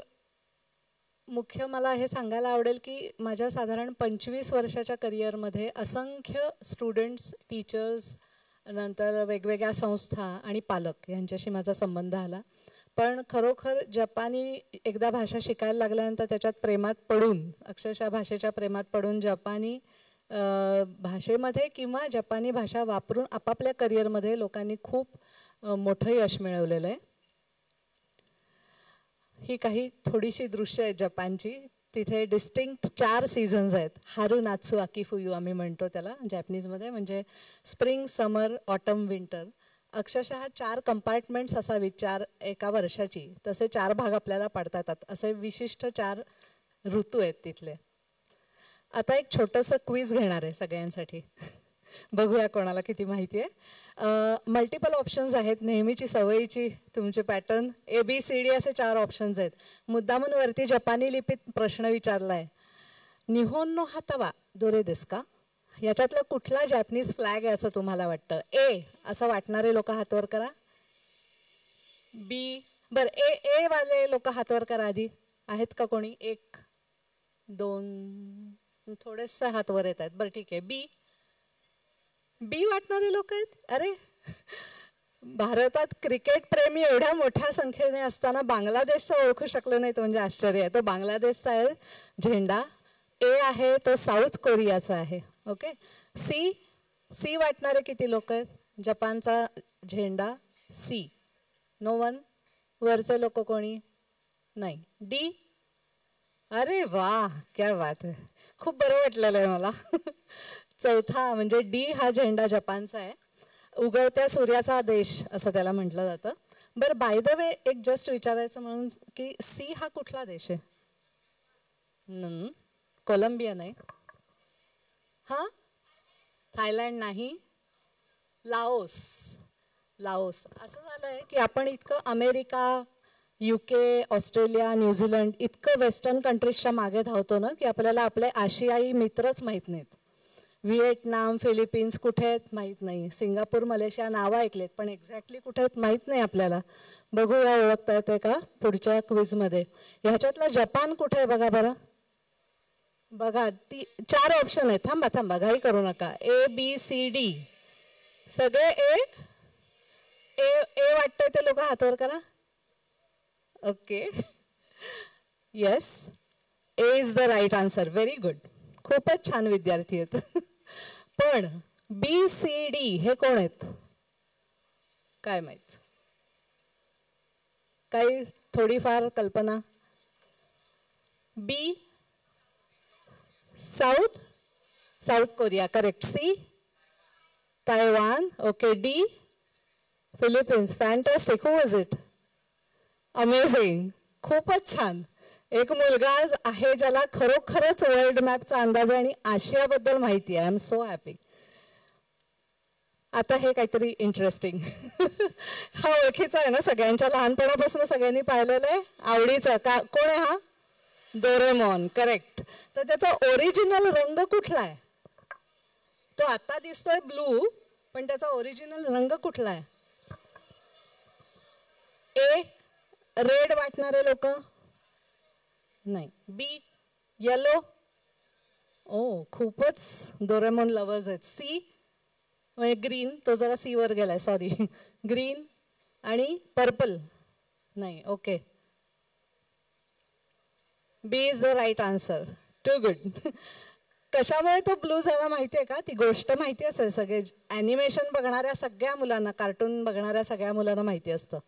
मुख्य मला हे सांगायला आवडेल की माझ्या साधारण 25 वर्षाच्या करिअरमध्ये असंख्य स्टुडंट्स, टीचर्स, नंतर वेगवेगळ्या संस्था आणि पालक यांच्याशी माझा संबंध आला. पण खरोखर जपानी एकदा भाषा शिकायला लागल्यानंतर त्याच्यात प्रेमात पडून, अक्षरशः भाषेच्या प्रेमात पडून जपानी भाषेमध्ये किंवा जपानी भाषा वापरून आपापल्या करिअरमध्ये लोकांनी खूप मोठं यश मिळवलेलं आहे. ही काही थोडीशी दृश्य आहेत जपानची. तिथे डिस्टिंक्ट 4 सीझन्स आहेत. हारू, नात्सू, आकिफुयू आम्ही म्हणतो त्याला जॅपनीजमध्ये, म्हणजे स्प्रिंग, समर, ऑटम, विंटर. अक्षरशः 4 कंपार्टमेंट्स असा विचार एका वर्षाची, तसे 4 भाग आपल्याला पाडता येतात. असे विशिष्ट 4 ऋतू आहेत तिथले. आता एक छोटंसं क्विज घेणार आहे सगळ्यांसाठी. बघूया कोणाला किती माहिती आहे. मल्टिपल ऑप्शन्स आहेत, नेहमीची सवयीची तुमचे पॅटर्न. ABCD असे 4 ऑप्शन्स आहेत. मुद्दामून वरती जपानी लिपीत प्रश्न विचारला आहे, निहोन नो हातावा दोरे देस का? याच्यातला कुठला जॅपनीज फ्लॅग आहे असं तुम्हाला वाटतं? ए असं वाटणारे लोक हातवर करा. बी, बरं ए वाले लोक हातवर करा आधी. आहेत का कोणी? 1 2, थोडेसे हातवर येत आहेत. बरं ठीक आहे. बी वाटणारे लोक आहेत. अरे, भारतात क्रिकेट प्रेमी एवढ्या मोठ्या संख्येने असताना बांगलादेशचं ओळखू शकलं नाही, तो म्हणजे आश्चर्य आहे. तो बांगलादेशचा आहे झेंडा. ए आहे तो साऊथ कोरियाचा आहे. ओके. सी वाटणारे किती लोक आहेत? जपानचा झेंडा सी. No one. वरचे लोक कोणी नाही. डी. अरे वा, क्या बात आहे. खूप बरं वाटलेलं आहे मला. चौथा म्हणजे डी हा झेंडा जपानचा आहे. उगवत्या सूर्याचा देश असं त्याला म्हटलं जातं. बरं, बाय द वे एक जस्ट विचारायचं म्हणून की सी हा कुठला देश आहे? कोलंबिया नाही. हां, थायलंड नाही. लाओस. असं झालं आहे की आपण इतकं अमेरिका, UK, ऑस्ट्रेलिया, न्यूझीलंड इतकं वेस्टर्न कंट्रीजच्या मागे धावतो ना की आपल्याला आपले आशियाई मित्रच माहीत नाहीत. व्हिएटनाम, फिलिपिन्स कुठे आहेत माहीत नाही. सिंगापूर, मलेशिया नावं ऐकलेत पण एक्झॅक्टली कुठे आहेत माहीत नाही आपल्याला. बघूया ओळखता येते का पुढच्या क्विजमध्ये. ह्याच्यातला जपान कुठे आहे बघा बरं. बघा, 4 ऑप्शन आहेत. थांबा, घाई करू नका. ABCD सगळे ए वाटतंय ते लोक हातवर करा. Okay, yes, A is the right answer. Very good. खूपच छान विद्यार्थी आहेत. पण BCD हे कोण आहेत काय माहित? काही थोडीफार कल्पना? B South Korea, correct. C Taiwan. Okay. D Philippines. Fantastic. Who was it? Amazing. खूपच छान. एक मुलगा आहे ज्याला खरोखरच वर्ल्ड मॅपचा अंदाज आहे आणि आशियाबद्दल माहिती आहे. I am so happy. आता हे काहीतरी इंटरेस्टिंग. हा ओळखीचा आहे ना सगळ्यांच्या, लहानपणापासून सगळ्यांनी पाहिलेलं आहे, आवडीचा का? कोण आहे हा? डोरेमॉन. करेक्ट. तर त्याचा ओरिजिनल रंग कुठला आहे? तो आता दिसतोय ब्लू, पण त्याचा ओरिजिनल रंग कुठला आहे? ए रेड वाटणारे लोक नाही. बी येलो. ओ, खूपच डोरेमॉन लवर्स आहेत. सी म्हणजे ग्रीन, तो जरा सी वर गेलाय, सॉरी. ग्रीन आणि पर्पल नाही. Okay. B is the right answer. Too good. कशामुळे तो ब्लू झाला माहिती आहे का? ती गोष्ट माहिती असेल सगळे ॲनिमेशन बघणाऱ्या सगळ्या मुलांना, कार्टून बघणाऱ्या सगळ्या मुलांना माहिती असतं.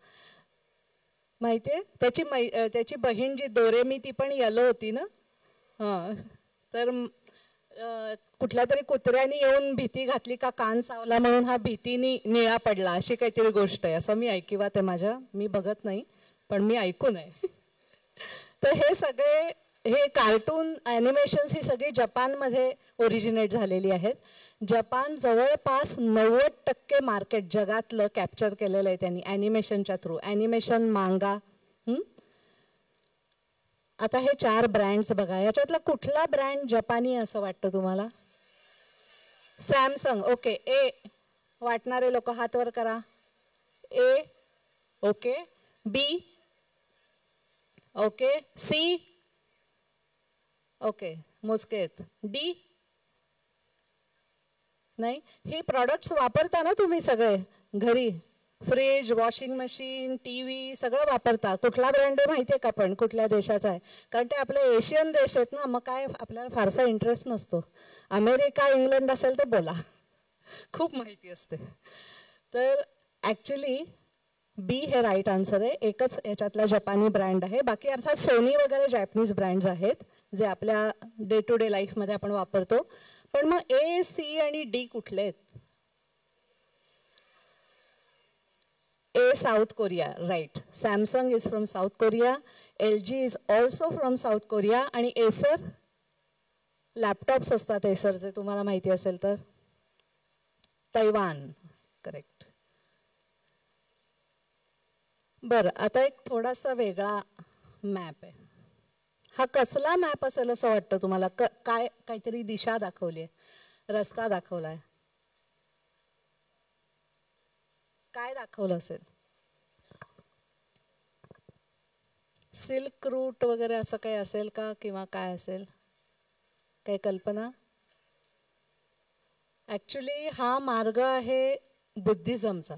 माहिती आहे त्याची बहीण जी दोरेमी ती पण येलो होती ना. हां, तर कुठल्या तरी कुत्र्याने येऊन भीती घातली का कान चावला म्हणून हा भीतीने निळा पडला, अशी काहीतरी गोष्ट आहे. असं मी ऐकिवात आहे माझ्या, मी बघत नाही पण मी ऐकून आहे. तर हे कार्टून ॲनिमेशन्स ही सगळी जपानमध्ये ओरिजिनेट झालेली आहेत. जपान जवळपास 90% मार्केट जगातलं कॅप्चर केलेलं आहे त्यांनी ॲनिमेशनच्या थ्रू. ॲनिमेशन, मांगा. आता हे 4 ब्रँड्स बघा, याच्यातला कुठला ब्रँड जपानी असं वाटतं तुम्हाला? सॅमसंग. ओके. ए वाटणारे लोक हात वर करा. ए. ओके. बी. ओके. सी. ओके, मोजके आहेत. डी नाही. ही प्रॉडक्ट्स वापरता ना तुम्ही सगळे घरी? फ्रीज, वॉशिंग मशीन, TV सगळं वापरता. कुठला ब्रँड आहे माहिती आहे का? पण कुठल्या देशाचा आहे? कारण ते आपले एशियन देश आहेत ना, मग काय आपल्याला फारसा इंटरेस्ट नसतो. अमेरिका, इंग्लंड असेल तर बोला, खूप माहिती असते. तर ॲक्च्युली बी हे राईट आन्सर आहे. एकच याच्यातला जपानी ब्रँड आहे. बाकी अर्थात सोनी वगैरे जॅपनीज ब्रँड्स आहेत जे आपल्या डे टू डे लाईफमध्ये आपण वापरतो. पण मग ए, सी आणि डी कुठले आहेत? A, South Korea. Right. Samsung is from South Korea. LG is also from South Korea. आणि एसर, लॅपटॉप्स असतात एसरचे, तुम्हाला माहिती असेल तर, तैवान. करेक्ट. बरं, आता एक थोडासा वेगळा मॅप आहे. हा कसला मॅप असेल असं वाटतं तुम्हाला? काहीतरी दिशा दाखवली आहे, रस्ता दाखवलाय. काय दाखवलं असेल? सिल्क रूट वगैरे असं काही असेल का, किंवा काय असेल? काही कल्पना? ॲक्च्युली हा मार्ग आहे बुद्धिझमचा.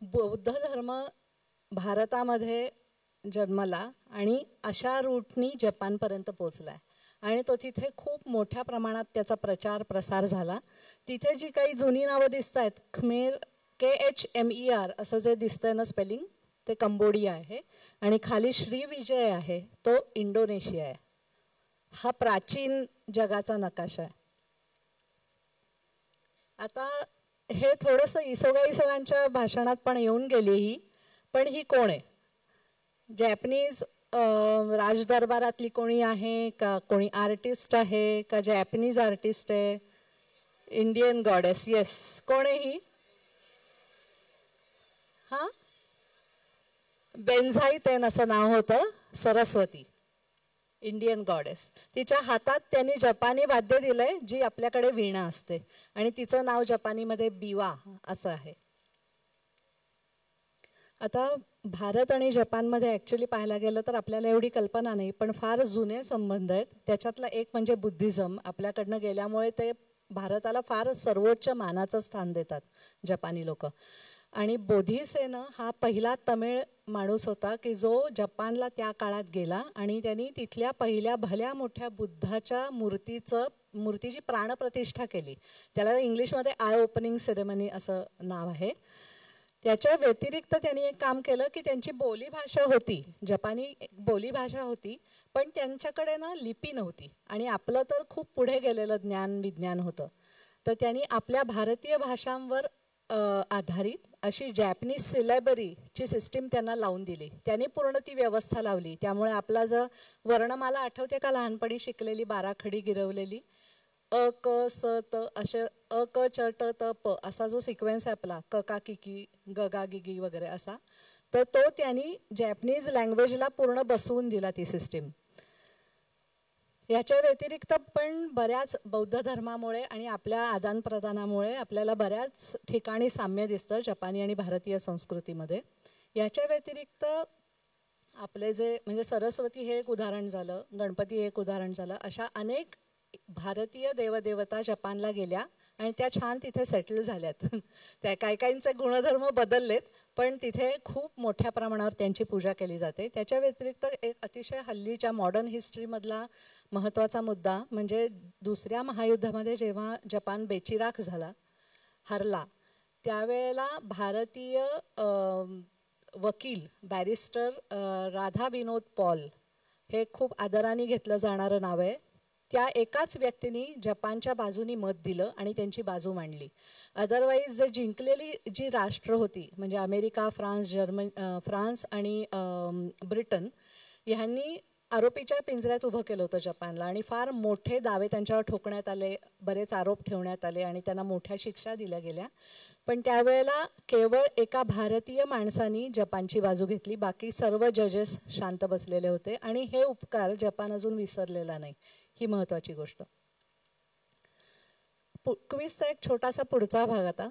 बौद्ध धर्म भारतामध्ये जन्मला आणि अशा रूटनी जपानपर्यंत पोचलाय आणि तो तिथे खूप मोठ्या प्रमाणात त्याचा प्रचार प्रसार झाला. तिथे जी काही जुनी नावं दिसत आहेत, खमेर, KHMER असं जे दिसतंय ना स्पेलिंग, ते कंबोडिया आहे. आणि खाली श्रीविजय आहे, तो इंडोनेशिया आहे. हा प्राचीन जगाचा नकाशा आहे. आता हे थोडंसं इसोगाई सरांच्या भाषणात पण येऊन गेली ही, पण ही कोण आहे? जॅपनीज राजदरबारातली कोणी आहे का? कोणी आर्टिस्ट आहे का? जॅपनीज आर्टिस्ट आहे? Indian goddess. येस. कोण आहे ही? हां, बेन्झाई तेन असं नाव होतं. Saraswati, Indian goddess. तिच्या हातात त्यांनी जपानी वाद्य दिलंय जी आपल्याकडे वीणा असते आणि तिचं नाव जपानीमध्ये बिवा असं आहे. आता भारत आणि जपानमध्ये ॲक्च्युली पाहायला गेलं तर आपल्याला एवढी कल्पना नाही, पण फार जुने संबंध आहेत. त्याच्यातला एक म्हणजे बुद्धिझम आपल्याकडनं गेल्यामुळे ते भारताला फार सर्वोच्च मानाचं स्थान देतात जपानी लोक. आणि बोधिसेन हा पहिला तमिळ माणूस होता की जो जपानला त्या काळात गेला आणि त्यांनी तिथल्या पहिल्या भल्या मोठ्या बुद्धाच्या मूर्तीची प्राणप्रतिष्ठा केली. त्याला इंग्लिशमध्ये आय ओपनिंग सेरेमनी असं नाव आहे. त्याच्या व्यतिरिक्त त्यांनी एक काम केलं की त्यांची बोलीभाषा होती, जपानी बोलीभाषा होती, पण त्यांच्याकडे ना लिपी नव्हती आणि आपलं तर खूप पुढे गेलेलं ज्ञान विज्ञान होतं. तर त्यांनी आपल्या भारतीय भाषांवर आधारित अशी जॅपनीज सिलेबरीची सिस्टीम त्यांना लावून दिली. त्यांनी पूर्ण ती व्यवस्था लावली. त्यामुळे आपला जर वर्णमाला आठवते का लहानपणी शिकलेली 12 खडी गिरवलेली, अ क स त असे अ क च ट त प असा जो सिक्वेन्स आहे आपला, क का कि की ग गा गी गी वगैरे असा, तर तो त्यांनी जॅपनीज लँग्वेजला पूर्ण बसवून दिला ती सिस्टीम. याच्या व्यतिरिक्त पण बऱ्याच बौद्ध धर्मामुळे आणि आपल्या आदानप्रदानामुळे आपल्याला बऱ्याच ठिकाणी साम्य दिसतं जपानी आणि भारतीय संस्कृतीमध्ये. याच्या व्यतिरिक्त आपले जे म्हणजे सरस्वती हे एक उदाहरण झालं, गणपती हे एक उदाहरण झालं, अशा अनेक भारतीय देवदेवता जपानला गेल्या आणि त्या छान तिथे सेटल झाल्यात. त्या काही काहींचे गुणधर्म बदललेत, पण तिथे खूप मोठ्या प्रमाणावर त्यांची पूजा केली जाते. त्याच्या व्यतिरिक्त एक अतिशय हल्लीच्या मॉडर्न हिस्ट्रीमधला महत्त्वाचा मुद्दा म्हणजे दुसऱ्या महायुद्धामध्ये जेव्हा जपान बेचिराख झाला, हरला, त्यावेळेला भारतीय वकील बॅरिस्टर राधा विनोद पॉल हे खूप आदराने घेतलं जाणारं नाव आहे. त्या एकाच व्यक्तीने जपानच्या बाजूनी मत दिलं आणि त्यांची बाजू मांडली. अदरवाईज जे जिंकलेली जी राष्ट्र होती म्हणजे अमेरिका, फ्रान्स आणि ब्रिटन ह्यांनी आरोपीच्या पिंजऱ्यात उभं केलं होतं जपानला आणि फार मोठे दावे त्यांच्यावर ठोकण्यात आले, बरेच आरोप ठेवण्यात आले आणि त्यांना मोठ्या शिक्षा दिल्या गेल्या. पण त्यावेळेला केवळ एका भारतीय माणसानी जपानची बाजू घेतली, बाकी सर्व जजेस शांत बसलेले होते आणि हे उपकार जपान अजून विसरलेला नाही, ही महत्त्वाची गोष्ट. क्विजचा एक छोटासा पुढचा भाग. आता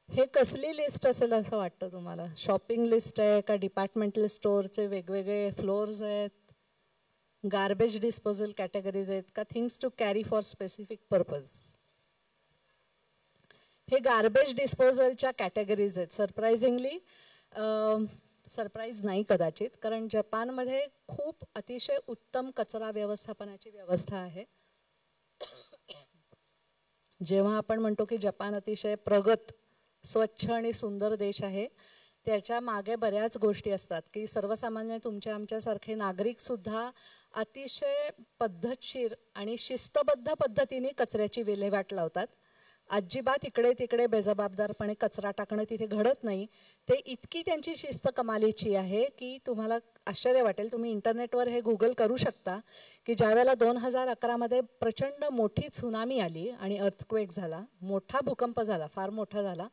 हे कसली लिस्ट असेल असं वाटतं तुम्हाला? शॉपिंग लिस्ट आहे का डिपार्टमेंटल स्टोअरचे वेगवेगळे फ्लोअर्स आहेत, गार्बेज डिस्पोजल कॅटेगरीज आहेत का things to carry for specific purpose? हे गार्बेज डिस्पोजलच्या कॅटेगरीज आहेत. सरप्राईज नाही कदाचित, कारण जपानमध्ये खूप अतिशय उत्तम कचरा व्यवस्थापनाची व्यवस्था आहे. जेव्हा आपण म्हणतो की जपान अतिशय प्रगत, स्वच्छ आणि सुंदर देश आहे, त्याच्या मागे बऱ्याच गोष्टी असतात की सर्वसामान्य तुमच्या आमच्यासारखे नागरिक सुद्धा अतिशय पद्धतशीर आणि शिस्तबद्ध पद्धतीने कचऱ्याची विल्हेवाट लावतात. अजिबात इकडे तिकडे बेजबाबदारपणे कचरा टाकणं तिथे घडत नाही. ते इतकी त्यांची शिस्त कमालीची आहे की तुम्हाला आश्चर्य वाटेल. तुम्ही इंटरनेटवर हे गुगल करू शकता की ज्यावेळेला 2011मध्ये प्रचंड मोठी त्सुनामी आली आणि अर्थक्वेक झाला, मोठा भूकंप झाला, फार मोठा झाला,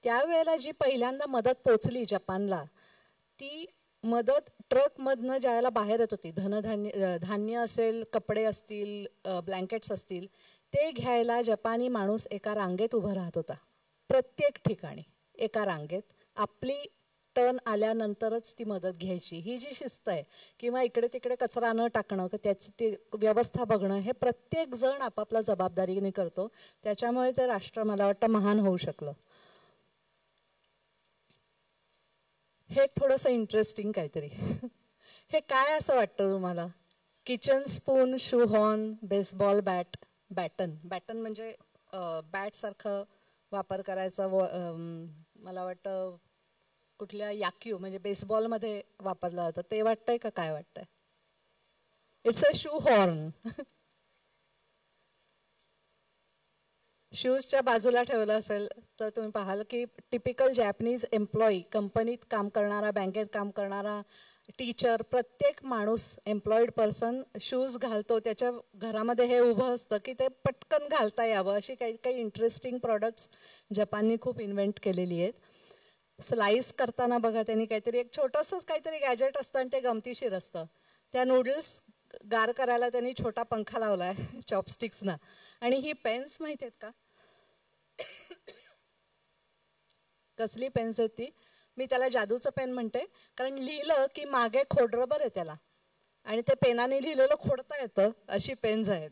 त्यावेळेला जी पहिल्यांदा मदत पोचली जपानला, ती मदत ट्रकमधनं ज्यावेळेला बाहेर येत होती, धान्य असेल, कपडे असतील, ब्लँकेट्स असतील, ते घ्यायला जपानी माणूस एका रांगेत उभं राहत होता. प्रत्येक ठिकाणी एका रांगेत आपली टर्न आल्यानंतरच ती मदत घ्यायची. ही जी शिस्त आहे किंवा इकडे तिकडे कचरा न टाकणं, त्याची ती व्यवस्था बघणं, हे प्रत्येक जण आपापल्या जबाबदारीने करतो. त्याच्यामुळे ते राष्ट्र मला वाटतं महान होऊ शकलं. हे थोडंसं इंटरेस्टिंग काहीतरी. हे काय असं वाटतं तुम्हाला? Kitchen spoon, shoe horn, baseball bat, baton म्हणजे बॅटसारखं वापर करायचा. मला वाटतं कुठल्या याक्यू म्हणजे बेसबॉलमध्ये वापरलं जातं, ते वाटतंय का काय वाटतंय? It's a shoehorn. शूजच्या बाजूला ठेवलं असेल तर तुम्ही पाहाल की टिपिकल जॅपनीज एम्प्लॉई, कंपनीत काम करणारा, बँकेत काम करणारा, टीचर, प्रत्येक माणूस, एम्प्लॉईड पर्सन शूज घालतो. त्याच्या घरामध्ये हे उभं असतं की ते पटकन घालता यावं. अशी काही काही इंटरेस्टिंग प्रॉडक्ट्स जपाननी खूप इन्व्हेंट केलेली आहेत. स्लाइस करताना बघा त्यांनी काहीतरी एक छोटंसंच काहीतरी गॅजेट असतं आणि ते गमतीशीर असतं. त्या नूडल्स गार करायला त्यांनी छोटा पंखा लावला आहे चॉपस्टिक्सना. आणि ही पेन्स माहिती आहेत का? कसली पेन्स आहेत ती? मी त्याला जादूचं पेन म्हणते, कारण लिहिलं की मागे खोडरबर आहे त्याला आणि ते पेनाने लिहिलेलं खोडता येतं, अशी पेन्स आहेत.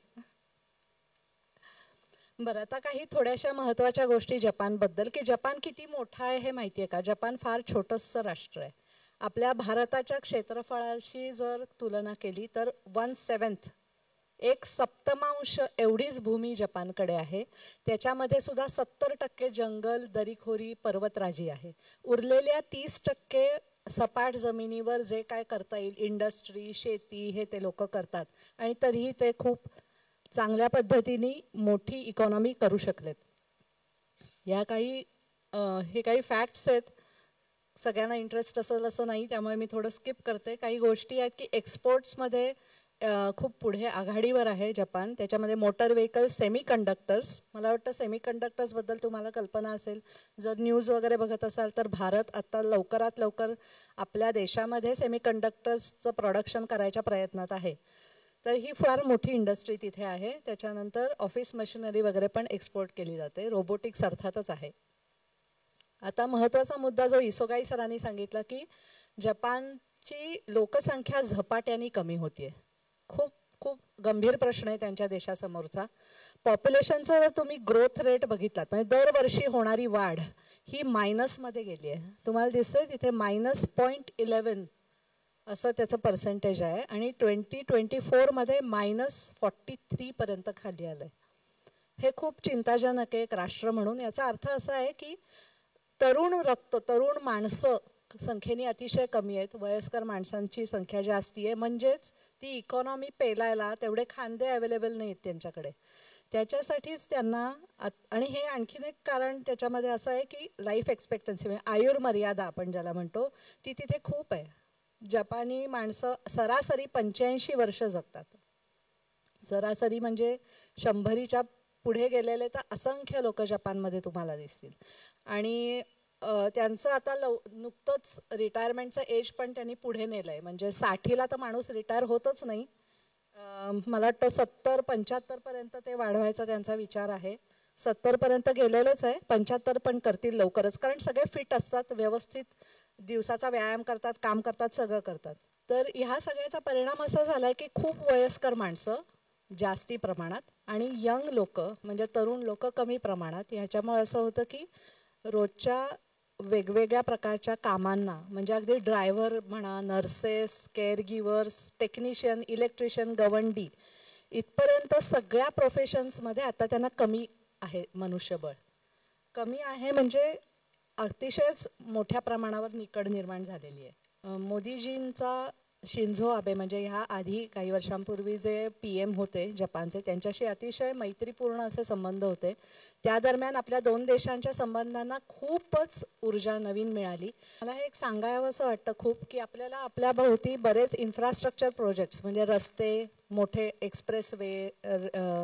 बरं, आता काही थोड्याशा महत्त्वाच्या गोष्टी जपानबद्दल, की जपान किती मोठा आहे हे माहिती आहे का? जपान फार छोटंसं राष्ट्र आहे. आपल्या भारताच्या क्षेत्रफळाशी जर तुलना केली तर 1/7, 1/7 एवढीच भूमी जपानकडे आहे. त्याच्यामध्ये सुद्धा 70% जंगल, दरीखोरी, पर्वतराजी आहे. उरलेल्या 30% सपाट जमिनीवर जे काय करता येईल, इंडस्ट्री, शेती, हे ते लोक करतात आणि तरीही ते खूप चांगल्या पद्धतीने मोठी इकॉनॉमी करू शकलेत. या काही हे काही फॅक्ट्स आहेत. सगळ्यांना इंटरेस्ट असेल असं नाही, त्यामुळे मी थोडं स्किप करते. काही गोष्टी आहेत की एक्सपोर्ट्समध्ये खूप पुढे आघाडीवर आहे जपान. त्याच्यामध्ये मोटर व्हेकल्स, सेमी कंडक्टर्स. मला वाटतं सेमी कंडक्टर्सबद्दल तुम्हाला कल्पना असेल. जर न्यूज वगैरे बघत असाल तर भारत आता लवकरात लवकर आपल्या देशामध्ये सेमी कंडक्टर्सचं प्रोडक्शन करायच्या प्रयत्नात आहे. तर ही फार मोठी इंडस्ट्री तिथे आहे. त्याच्यानंतर ऑफिस मशिनरी वगैरे पण एक्सपोर्ट केली जाते. रोबोटिक्स अर्थातच आहे. आता महत्त्वाचा मुद्दा जो इसोगाई सरांनी सांगितला की जपानची लोकसंख्या झपाट्याने कमी होतीये. खूप खूप गंभीर प्रश्न आहे त्यांच्या देशासमोरचा. पॉप्युलेशनचा जर तुम्ही ग्रोथ रेट बघितलात म्हणजे दरवर्षी होणारी वाढ ही मायनसमध्ये गेली आहे. तुम्हाला दिसतंय तिथे -0.11 असं त्याचं पर्सेंटेज आहे आणि 2024मध्ये -43 पर्यंत खाली आलंय. हे खूप चिंताजनक आहे एक राष्ट्र म्हणून. याचा अर्थ असा आहे की तरुण माणसं संख्येने अतिशय कमी आहेत, वयस्कर माणसांची संख्या जास्ती आहे, म्हणजेच ती इकॉनॉमी पेलायला तेवढे खांदे अवेलेबल नाहीत त्यांच्याकडे. त्याच्यासाठीच त्यांना आणि हे आणखीन एक कारण त्याच्यामध्ये असं आहे की लाईफ एक्सपेक्टन्सी म्हणजे आयुर्मर्यादा आपण ज्याला म्हणतो ती तिथे खूप आहे. जपानी माणसं सरासरी 85 वर्ष जगतात. सरासरी म्हणजे 100च्या पुढे गेलेले तर असंख्य लोक जपानमध्ये तुम्हाला दिसतील. आणि त्यांचं आता नुकतंच रिटायरमेंटचं एज पण त्यांनी पुढे नेलं आहे. म्हणजे 60ला तर माणूस रिटायर होतच नाही. मला वाटतं 70-75 पर्यंत ते वाढवायचा त्यांचा विचार आहे. 70 पर्यंत गेलेलंच आहे, 75 पण करतील लवकरच, कारण सगळे फिट असतात, व्यवस्थित दिवसाचा व्यायाम करतात, काम करतात, सगळं करतात. तर ह्या सगळ्याचा परिणाम असा झाला की खूप वयस्कर माणसं जास्ती प्रमाणात आणि यंग लोक म्हणजे तरुण लोक कमी प्रमाणात. ह्याच्यामुळे असं होतं की रोजच्या वेगवेगळ्या प्रकारच्या कामांना म्हणजे अगदी ड्रायव्हर म्हणा, nurses, care givers, technician, electrician, गवंडी इथपर्यंत सगळ्या प्रोफेशन्समध्ये आता त्यांना कमी आहे. मनुष्यबळ कमी आहे म्हणजे अतिशयच मोठ्या प्रमाणावर निकड निर्माण झालेली आहे. मोदीजींचा शिंझो आबे म्हणजे ह्या आधी काही वर्षांपूर्वी जे PM होते जपानचे, त्यांच्याशी अतिशय मैत्रीपूर्ण असे संबंध होते. त्या दरम्यान आपल्या दोन देशांच्या संबंधांना खूपच ऊर्जा नवीन मिळाली. मला हे एक सांगावं असं वाटतं खूप की आपल्याला आपल्या भोवती बरेच इन्फ्रास्ट्रक्चर प्रोजेक्ट्स म्हणजे रस्ते, मोठे एक्सप्रेसवे,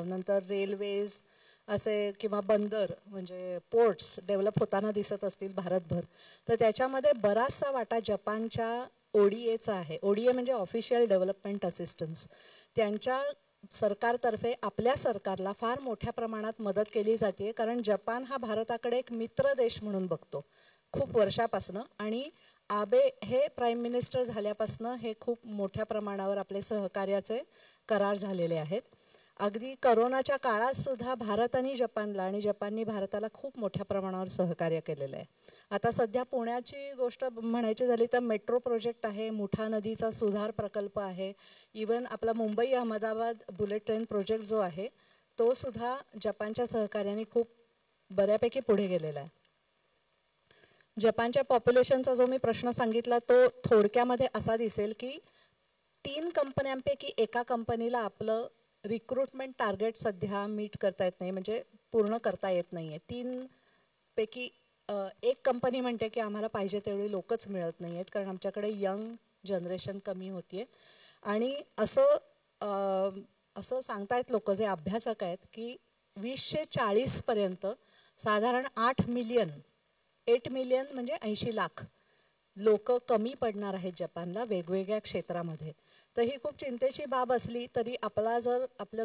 नंतर रेल्वेज असे किंवा बंदर म्हणजे पोर्ट्स डेव्हलप होताना दिसत असतील भारतभर. तर त्याच्यामध्ये बराचसा वाटा जपानच्या ODAचा आहे. ODA म्हणजे ऑफिशियल डेव्हलपमेंट असिस्टन्स. त्यांच्या सरकारतर्फे आपल्या सरकारला फार मोठ्या प्रमाणात मदत केली जाते, कारण जपान हा भारताकडे एक मित्र देश म्हणून बघतो खूप वर्षापासनं. आणि आबे हे प्राईम मिनिस्टर झाल्यापासनं हे खूप मोठ्या प्रमाणावर आपले सहकार्याचे करार झालेले आहेत. अगदी करोनाच्या काळात सुद्धा भारत आणि जपानला आणि जपाननी भारताला खूप मोठ्या प्रमाणावर सहकार्य केलेलं आहे. आता सध्या पुण्याची गोष्ट म्हणायची झाली तर मेट्रो प्रोजेक्ट आहे, मुठा नदीचा सुधार प्रकल्प आहे, इवन आपला Mumbai Ahmedabad bullet train project जो आहे तो सुद्धा जपानच्या सहकार्याने खूप बऱ्यापैकी पुढे गेलेला आहे. जपानच्या पॉप्युलेशनचा जो मी प्रश्न सांगितला तो थोडक्यामध्ये असा दिसेल की 3 कंपन्यांपैकी एका कंपनीला आपलं रिक्रुटमेंट टार्गेट सध्या मीट करता येत नाही, म्हणजे पूर्ण करता येत नाही आहे. 3 पैकी एक कंपनी म्हणते की आम्हाला पाहिजे तेवढी लोकच मिळत नाही आहेत, कारण आमच्याकडे यंग जनरेशन कमी होती आहे. आणि असं सांगतायत लोक जे अभ्यासक आहेत की 2040 पर्यंत साधारण 8 मिलियन म्हणजे 80 लाख लोक कमी पडणार आहेत जपानला वेगवेगळ्या क्षेत्रामध्ये. तर ही खूप चिंतेची बाब असली तरी आपला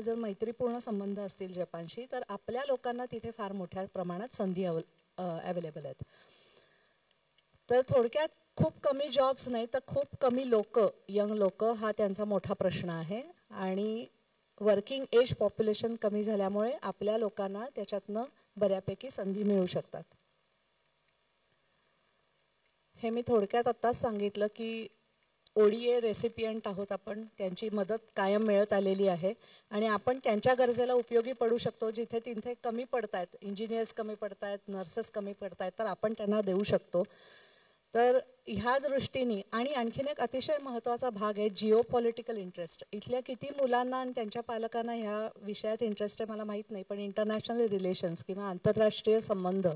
जर मैत्रीपूर्ण संबंध असतील जपानशी तर आपल्या लोकांना तिथे फार मोठ्या प्रमाणात संधी अवेलेबल आहेत. तर थोडक्यात खूप कमी जॉब्स नाही तर खूप कमी लोक, यंग लोक हा त्यांचा मोठा प्रश्न आहे. आणि वर्किंग एज पॉप्युलेशन कमी झाल्यामुळे आपल्या लोकांना त्याच्यातनं बऱ्यापैकी संधी मिळू शकतात. हे मी थोडक्यात आत्ताच सांगितलं की ODA रेसिपियंट आहोत आपण, त्यांची मदत कायम मिळत आलेली आहे आणि आपण त्यांच्या गरजेला उपयोगी पडू शकतो. जिथे तिथे कमी पडत आहेत, इंजिनियर्स कमी पडत आहेत, नर्सेस कमी पडत आहेत, तर आपण त्यांना देऊ शकतो. तर ह्या दृष्टीने आणि आणखीन एक अतिशय महत्त्वाचा भाग आहे जिओ पॉलिटिकल इंटरेस्ट. इथल्या किती मुलांना आणि त्यांच्या पालकांना ह्या विषयात इंटरेस्ट आहे मला माहीत नाही, पण इंटरनॅशनल रिलेशन्स किंवा आंतरराष्ट्रीय संबंध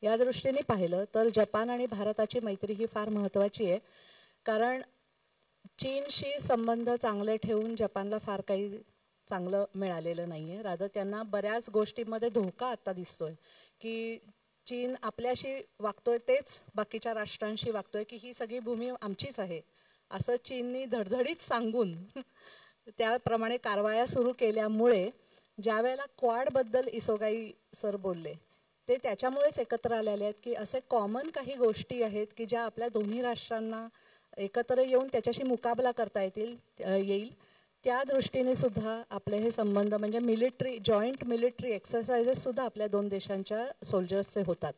या दृष्टीने पाहिलं तर जपान आणि भारताची मैत्री ही फार महत्त्वाची आहे. कारण चीनशी संबंध चांगले ठेवून जपानला फार काही चांगलं मिळालेलं नाही आहे. रादर त्यांना बऱ्याच गोष्टींमध्ये धोका आता दिसतोय की चीन आपल्याशी वागतोय तेच बाकीच्या राष्ट्रांशी वागतोय की ही सगळी भूमी आमचीच आहे असं चीननी धडधडीत सांगून त्याप्रमाणे कारवाया सुरू केल्यामुळे ज्या वेळेला क्वाडबद्दल इसोगाई सर बोलले ते त्याच्यामुळेच एकत्र आलेले आहेत की असे कॉमन काही गोष्टी आहेत की ज्या आपल्या दोन्ही राष्ट्रांना एकत्र येऊन त्याच्याशी मुकाबला करता येईल. त्या दृष्टीने सुद्धा आपले हे संबंध म्हणजे मिलिटरी जॉईंट मिलिटरी एक्सरसाइजेस सुद्धा आपल्या दोन देशांच्या सोल्जर्सचे होतात.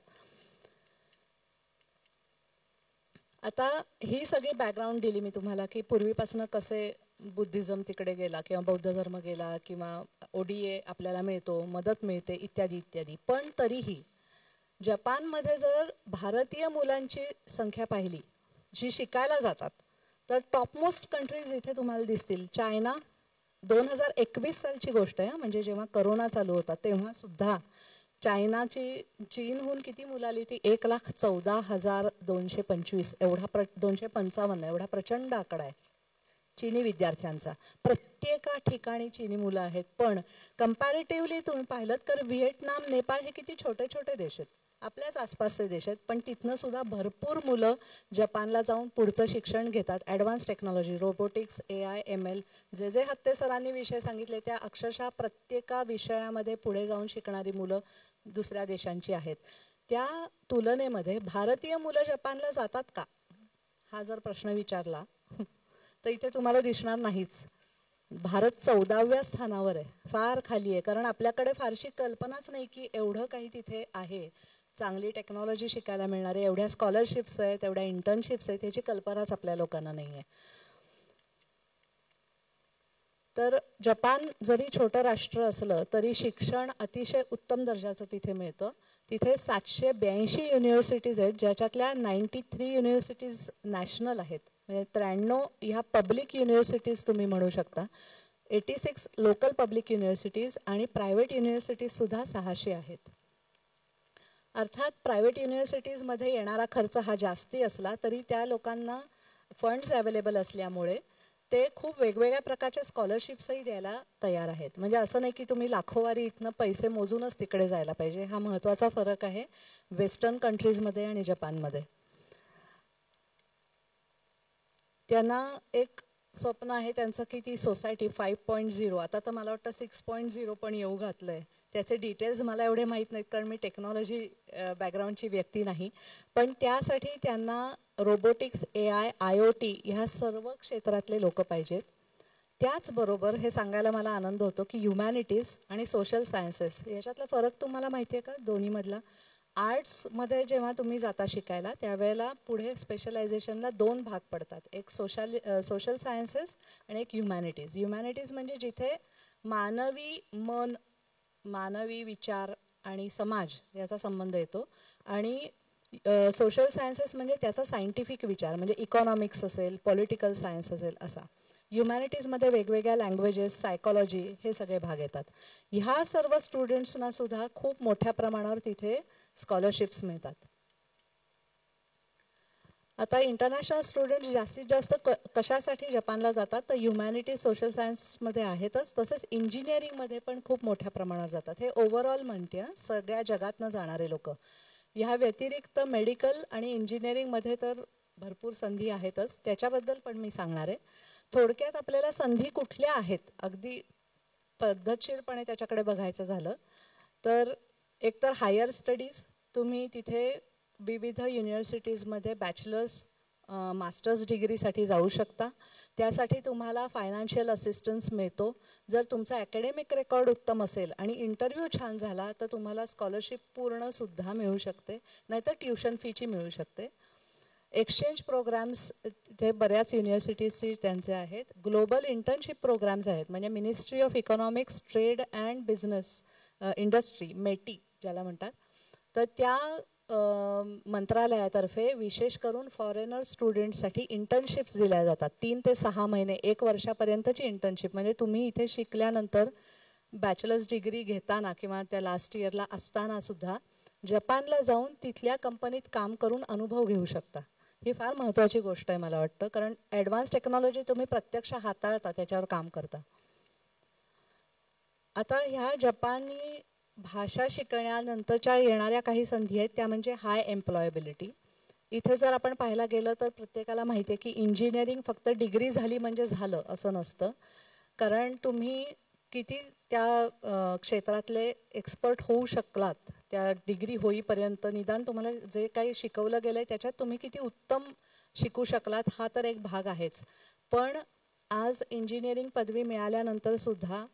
आता ही सगळी बॅकग्राऊंड दिली मी तुम्हाला की पूर्वीपासून कसे बुद्धिझम तिकडे गेला किंवा बौद्ध धर्म गेला किंवा ODA आपल्याला मिळतो, मदत मिळते इत्यादी इत्यादी. पण तरीही जपानमध्ये जर भारतीय मुलांची संख्या पाहिली जी शिकायला जातात तर टॉपमोस्ट कंट्रीज इथे तुम्हाला दिसतील. चायना 2021 सालची गोष्ट आहे, म्हणजे जेव्हा करोना चालू होता तेव्हा सुद्धा चायनाची चीनहून किती मुलं आली होती? 1,14,225 एवढा 255 एवढा प्रचंड आकडा आहे चीनी विद्यार्थ्यांचा. प्रत्येका ठिकाणी चीनी मुलं आहेत. पण कम्पॅरेटिव्हली तुम्ही पाहिलं तर व्हिएटनाम, नेपाळ हे किती छोटे छोटे देश आहेत, आपल्याच आसपासचे देश आहेत. पण तिथनं सुद्धा भरपूर मुलं जपानला जाऊन पुढचं शिक्षण घेतात. Advance technology, robotics, AI, ML जे जे हत्ते सरांनी विषय सांगितले त्या अक्षरशः प्रत्येका विषयामध्ये पुढे जाऊन शिकणारी मुलं दुसऱ्या देशांची आहेत. त्या तुलनेमध्ये भारतीय मुलं जपानला जातात का हा जर प्रश्न विचारला तर इथे तुम्हाला दिसणार नाहीच. भारत 14व्या स्थानावर आहे, फार खाली आहे. कारण आपल्याकडे फारशी कल्पनाच नाही की एवढं काही तिथे आहे, चांगली टेक्नॉलॉजी शिकायला मिळणारे, एवढ्या स्कॉलरशिप्स आहेत, एवढ्या इंटर्नशिप्स आहेत, याची कल्पनाच आपल्या लोकांना नाही आहे. तर जपान जरी छोटं राष्ट्र असलं तरी शिक्षण अतिशय उत्तम दर्जाचं तिथे मिळतं. तिथे 782 युनिव्हर्सिटीज आहेत, ज्याच्यातल्या 93 युनिव्हर्सिटीज नॅशनल आहेत, म्हणजे 93 ह्या पब्लिक युनिव्हर्सिटीज तुम्ही म्हणू शकता. 86 लोकल पब्लिक युनिव्हर्सिटीज आणि प्रायव्हेट युनिव्हर्सिटीजसुद्धा 600 आहेत. अर्थात प्रायव्हेट युनिव्हर्सिटीजमध्ये येणारा खर्च हा जास्ती असला तरी त्या लोकांना फंड्स अवेलेबल असल्यामुळे ते खूप वेगवेगळ्या प्रकारच्या स्कॉलरशिप्सही द्यायला तयार आहेत. म्हणजे असं नाही की तुम्ही लाखोवारी इथनं पैसे मोजूनच तिकडे जायला पाहिजे. हा महत्त्वाचा फरक आहे वेस्टर्न कंट्रीजमध्ये आणि जपानमध्ये. त्यांना एक स्वप्न आहे त्यांचं की ती सोसायटी 5.0, आता तर मला वाटतं 6.0 पण येऊ घातलं आहे. त्याचे डिटेल्स मला एवढे माहीत नाहीत कारण मी टेक्नॉलॉजी बॅकग्राऊंडची व्यक्ती नाही. पण त्यासाठी त्यांना रोबोटिक्स, AI, IoT ह्या सर्व क्षेत्रातले लोक पाहिजेत. त्याचबरोबर हे सांगायला मला आनंद होतो की ह्युमॅनिटीज आणि सोशल सायन्सेस याच्यातला फरक तुम्हाला माहिती आहे का दोन्हीमधला? आर्ट्समध्ये जेव्हा तुम्ही जाता शिकायला त्यावेळेला पुढे स्पेशलायझेशनला 2 भाग पडतात, एक सोशल सायन्सेस आणि एक ह्युमॅनिटीज. ह्युमॅनिटीज म्हणजे जिथे मानवी मन, मानवी विचार आणि समाज याचा संबंध येतो. आणि सोशल सायन्सेस म्हणजे त्याचा सायंटिफिक विचार, म्हणजे इकॉनॉमिक्स असेल, पॉलिटिकल सायन्स असेल असा. ह्युमॅनिटीजमध्ये वेगवेगळ्या लँग्वेजेस, सायकॉलॉजी हे सगळे भाग येतात. ह्या सर्व स्टुडंट्सना सुद्धा खूप मोठ्या प्रमाणावर तिथे स्कॉलरशिप्स मिळतात. आता इंटरनॅशनल स्टुडंट्स जास्तीत जास्त कशासाठी जपानला जातात तर ह्युमॅनिटीज, सोशल सायन्समध्ये आहेतच, तसेच इंजिनिअरिंगमध्ये पण खूप मोठ्या प्रमाणावर जातात. हे ओव्हरऑल म्हणते सगळ्या जगातनं जाणारे लोक. ह्या व्यतिरिक्त मेडिकल आणि इंजिनिअरिंगमध्ये तर भरपूर संधी आहेतच, त्याच्याबद्दल पण मी सांगणार आहे. थोडक्यात आपल्याला संधी कुठल्या आहेत अगदी पद्धतशीरपणे त्याच्याकडे बघायचं झालं तर एकतर हायर स्टडीज, तुम्ही तिथे विविध युनिव्हर्सिटीजमध्ये बॅचलर्स, मास्टर्स डिग्रीसाठी जाऊ शकता. त्यासाठी तुम्हाला फायनान्शियल असिस्टन्स मिळतो. जर तुमचा अकॅडमिक रेकॉर्ड उत्तम असेल आणि इंटरव्ह्यू छान झाला तर तुम्हाला स्कॉलरशिप पूर्णसुद्धा मिळू शकते, नाहीतर ट्युशन फीची मिळू शकते. एक्सचेंज प्रोग्राम्स तिथे बऱ्याच युनिव्हर्सिटीजची त्यांचे आहेत. ग्लोबल इंटर्नशिप प्रोग्राम्स आहेत, म्हणजे ministry of economics, trade and business industry, METI ज्याला म्हणतात, तर त्या मंत्रालयातर्फे विशेष करून फॉरेनर स्टुडंट्ससाठी इंटर्नशिप्स दिल्या जातात. 3 ते 6 महिने, 1 वर्षापर्यंतची इंटर्नशिप. म्हणजे तुम्ही इथे शिकल्यानंतर बॅचलर्स डिग्री घेताना किंवा त्या लास्ट इयरला असताना सुद्धा जपानला जाऊन तिथल्या कंपनीत काम करून अनुभव घेऊ शकता. ही फार महत्त्वाची गोष्ट आहे मला वाटतं, कारण ॲडव्हान्स टेक्नॉलॉजी तुम्ही प्रत्यक्ष हाताळता, त्याच्यावर काम करता. आता ह्या जपानी भाषा शिकण्यानंतरच्या येणाऱ्या काही संधी आहेत त्या म्हणजे हाय एम्प्लॉयबिलिटी. इथे जर आपण पाहायला गेलं तर प्रत्येकाला माहिती आहे की इंजिनिअरिंग फक्त डिग्री झाली म्हणजे झालं असं नसतं, कारण तुम्ही किती त्या क्षेत्रातले एक्सपर्ट होऊ शकलात त्या डिग्री होईपर्यंत, निदान तुम्हाला जे काही शिकवलं गेलं आहे त्याच्यात तुम्ही किती उत्तम शिकू शकलात हा तर एक भाग आहेच. पण आज इंजिनिअरिंग पदवी मिळाल्यानंतर सुद्धा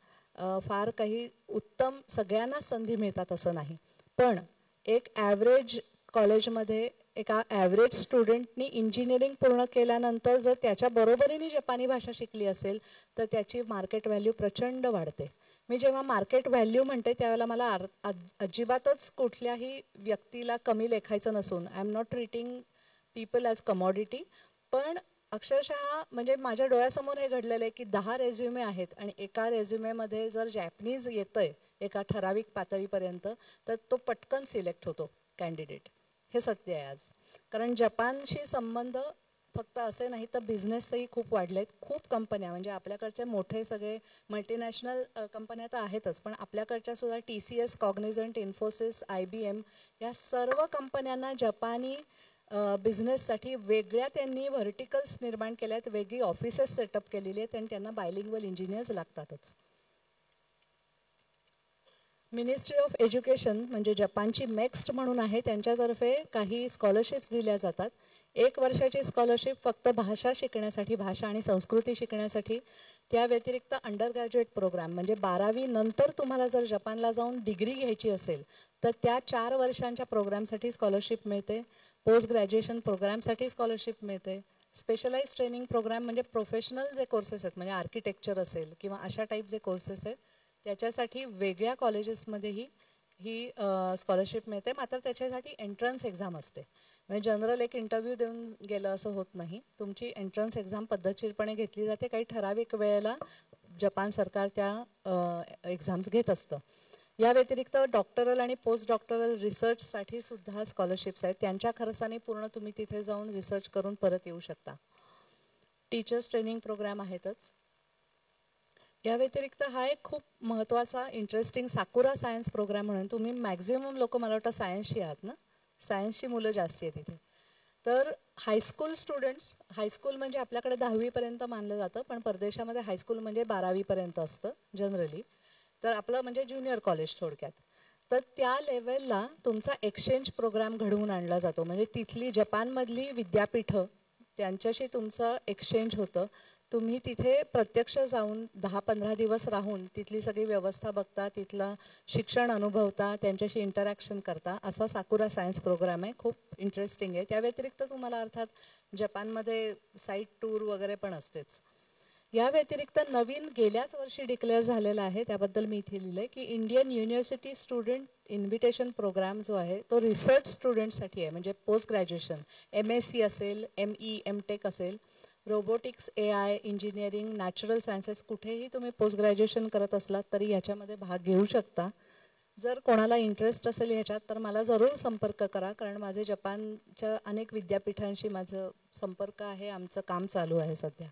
फार काही उत्तम सगळ्यांना संधी मिळतात असं नाही. पण एक ॲव्हरेज कॉलेजमध्ये एका ॲव्हरेज स्टुडंटनी इंजिनिअरिंग पूर्ण केल्यानंतर जर त्याच्या बरोबरीने जपानी भाषा शिकली असेल तर त्याची मार्केट व्हॅल्यू प्रचंड वाढते. मी जेव्हा मार्केट व्हॅल्यू म्हणते त्यावेळेला मला अजिबातच कुठल्याही व्यक्तीला कमी लेखायचं नसून I am not treating people as commodity. पण अक्षरशः म्हणजे माझ्या डोळ्यासमोर हे घडलेलं आहे की 10 रेझ्युमे आहेत आणि एका रेझ्युमेमध्ये जर जॅपनीज येतंय एका ठराविक पातळीपर्यंत तर तो पटकन सिलेक्ट होतो कॅन्डिडेट. हे सत्य आहे आज. कारण जपानशी संबंध फक्त असे नाही तर बिझनेसही खूप वाढलेत. खूप कंपन्या म्हणजे आपल्याकडचे मोठे सगळे मल्टीनॅशनल कंपन्या तर आहेतच, पण आपल्याकडच्या सुद्धा TCS, कॉग्निझंट, इन्फोसिस, IBM या सर्व कंपन्यांना जपानी बिझनेससाठी वेगळ्या त्यांनी व्हर्टिकल्स निर्माण केल्या आहेत, वेगळी ऑफिसेस सेटअप केलेली आहेत आणि त्यांना बायलिंग्वल इंजिनियर्स लागतातच. मिनिस्ट्री ऑफ एज्युकेशन म्हणजे जपानची MEXT म्हणून आहे, त्यांच्यातर्फे काही स्कॉलरशिप्स दिल्या जातात. 1 वर्षाची स्कॉलरशिप फक्त भाषा शिकण्यासाठी, भाषा आणि संस्कृती शिकण्यासाठी. त्या व्यतिरिक्त अंडर ग्रॅज्युएट प्रोग्राम म्हणजे 12वी नंतर तुम्हाला जर जपानला जाऊन डिग्री घ्यायची असेल तर त्या 4 वर्षांच्या प्रोग्रामसाठी स्कॉलरशिप मिळते. पोस्ट ग्रॅज्युएशन प्रोग्रामसाठी स्कॉलरशिप मिळते. स्पेशलाइज ट्रेनिंग प्रोग्राम म्हणजे प्रोफेशनल जे कोर्सेस आहेत म्हणजे आर्किटेक्चर असेल किंवा अशा टाईप जे कोर्सेस आहेत त्याच्यासाठी वेगळ्या कॉलेजेसमध्येही ही स्कॉलरशिप मिळते. मात्र त्याच्यासाठी एंट्रन्स एक्झाम असते. म्हणजे जनरल एक इंटरव्ह्यू देऊन गेलं असं होत नाही. तुमची एंट्रन्स एक्झाम पद्धतशीरपणे घेतली जाते. काही ठराविक वेळेला जपान सरकार त्या एक्झाम्स घेत असतं. या व्यतिरिक्त डॉक्टरल आणि पोस्ट डॉक्टरल रिसर्चसाठी सुद्धा स्कॉलरशिप्स आहेत. त्यांच्या खर्चाने पूर्ण तुम्ही तिथे जाऊन रिसर्च करून परत येऊ शकता. टीचर्स ट्रेनिंग प्रोग्राम आहेतच. या व्यतिरिक्त हा एक खूप महत्त्वाचा इंटरेस्टिंग साकुरा सायन्स प्रोग्राम म्हणून, तुम्ही मॅक्झिमम लोक मला वाटतं सायन्सशी आहात ना, सायन्सची मुलं जास्ती आहेत तिथे. तर हायस्कूल स्टुडंट्स, हायस्कूल म्हणजे आपल्याकडे 10वीपर्यंत मानलं जातं पण परदेशामध्ये हायस्कूल म्हणजे 12वीपर्यंत असतं जनरली. तर आपलं म्हणजे ज्युनियर कॉलेज थोडक्यात. तर त्या लेवलला तुमचा एक्सचेंज प्रोग्राम घडवून आणला जातो. म्हणजे तिथली जपानमधली विद्यापीठं त्यांच्याशी तुमचं एक्सचेंज होतं. तुम्ही तिथे प्रत्यक्ष जाऊन 10-15 दिवस राहून तिथली सगळी व्यवस्था बघता, तिथलं शिक्षण अनुभवता, त्यांच्याशी इंटरॅक्शन करता. असा साकुरा सायन्स प्रोग्राम आहे. खूप इंटरेस्टिंग आहे. त्या व्यतिरिक्त तुम्हाला अर्थात जपानमध्ये साईट टूर वगैरे पण असतेच. या व्यतिरिक्त नवीन गेल्याच वर्षी डिक्लेअर झालेला आहे, त्याबद्दल मी इथे लिहिलं आहे की Indian university student invitation program जो आहे तो रिसर्च स्टुडंटसाठी आहे. म्हणजे पोस्ट ग्रॅज्युएशन MSc असेल, ME, MTech असेल, robotics, AI, engineering, natural sciences कुठेही तुम्ही पोस्ट ग्रॅज्युएशन करत असलात तरी ह्याच्यामध्ये भाग घेऊ शकता. जर कोणाला इंटरेस्ट असेल ह्याच्यात तर मला जरूर संपर्क करा, कारण माझे जपानच्या अनेक विद्यापीठांशी माझं संपर्क आहे, आमचं काम चालू आहे सध्या.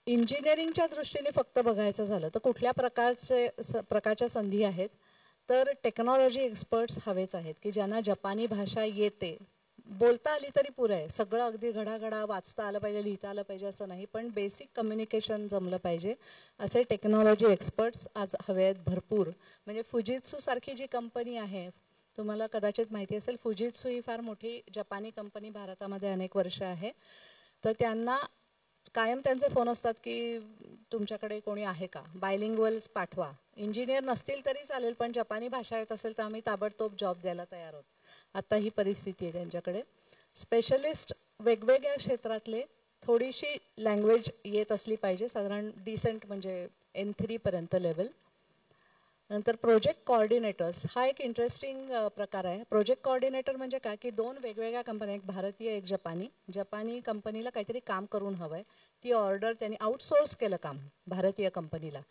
इंजिनिअरिंगच्या दृष्टीने फक्त बघायचं झालं तर कुठल्या प्रकारच्या संधी आहेत तर टेक्नॉलॉजी एक्सपर्ट्स हवेच आहेत की ज्यांना जपानी भाषा येते, बोलता आली तरी पुरं आहे. सगळं अगदी घडाघडा वाचता आलं पाहिजे, लिहिता आलं पाहिजे असं नाही, पण बेसिक कम्युनिकेशन जमलं पाहिजे असे टेक्नॉलॉजी एक्सपर्ट्स आज हवे आहेत भरपूर. म्हणजे फुजित्सू सारखी जी कंपनी आहे, तुम्हाला कदाचित माहिती असेल, फुजित्सू ही फार मोठी जपानी कंपनी भारतामध्ये अनेक वर्ष आहे. तर त्यांना कायम त्यांचे फोन असतात की तुमच्याकडे कोणी आहे का, बायलिंग्वल्स पाठवा. इंजिनियर नसतील तरी चालेल पण जपानी भाषा येत असेल तर आम्ही ताबडतोब जॉब द्यायला तयार आहोत. आता ही परिस्थिती आहे त्यांच्याकडे. स्पेशलिस्ट वेगवेगळ्या क्षेत्रातले, थोडीशी लँग्वेज येत असली पाहिजे, साधारण डिसेंट म्हणजे N3 पर्यंत लेवल. नंतर प्रोजेक्ट कोऑर्डिनेटर्स हा एक इंटरेस्टिंग प्रकार आहे. प्रोजेक्ट कोऑर्डिनेटर म्हणजे काय की 2 वेगवेगळ्या कंपन्या, एक भारतीय एक जपानी, जपानी कंपनीला काहीतरी काम करून हवं आहे, ती ऑर्डर त्यांनी आउटसोर्स केलं काम भारतीय कंपनीला.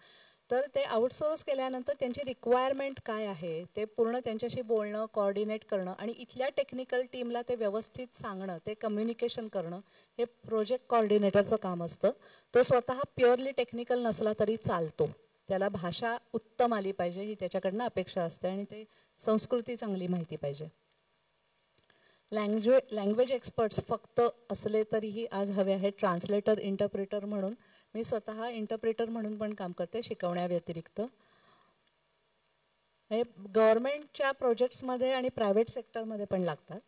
तर ते आउटसोर्स केल्यानंतर त्यांची रिक्वायरमेंट काय आहे ते पूर्ण त्यांच्याशी बोलणं, कोऑर्डिनेट करणं आणि इथल्या टेक्निकल टीमला ते व्यवस्थित सांगणं, ते कम्युनिकेशन करणं, हे प्रोजेक्ट कोऑर्डिनेटरचं काम असतं. तो स्वतः प्युअरली टेक्निकल नसला तरी चालतो, त्याला भाषा उत्तम आली पाहिजे ही त्याच्याकडनं अपेक्षा असते आणि ते संस्कृती चांगली माहिती पाहिजे. लँग्वेज एक्सपर्ट्स फक्त असले तरीही आज हवे आहेत. ट्रान्सलेटर, इंटरप्रेटर म्हणून. मी स्वतः इंटरप्रेटर म्हणून पण काम करते शिकवण्याव्यतिरिक्त. हे गव्हर्नमेंटच्या प्रोजेक्ट्समध्ये आणि प्रायव्हेट सेक्टरमध्ये पण लागतात.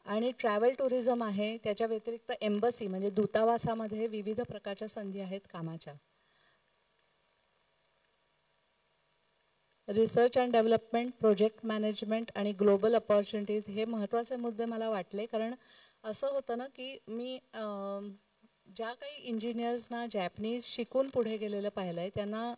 आणि ट्रॅव्हल टुरिझम आहे. त्याच्या व्यतिरिक्त एम्बसी म्हणजे दूतावासामध्ये विविध प्रकारच्या संधी आहेत कामाच्या. Research and development, project management आणि ग्लोबल अपॉर्च्युनिटीज हे महत्त्वाचे मुद्दे मला वाटले. कारण असं होतं ना की मी ज्या काही इंजिनियर्सना जॅपनीज शिकून पुढे गेलेलं पाहिलं आहे त्यांना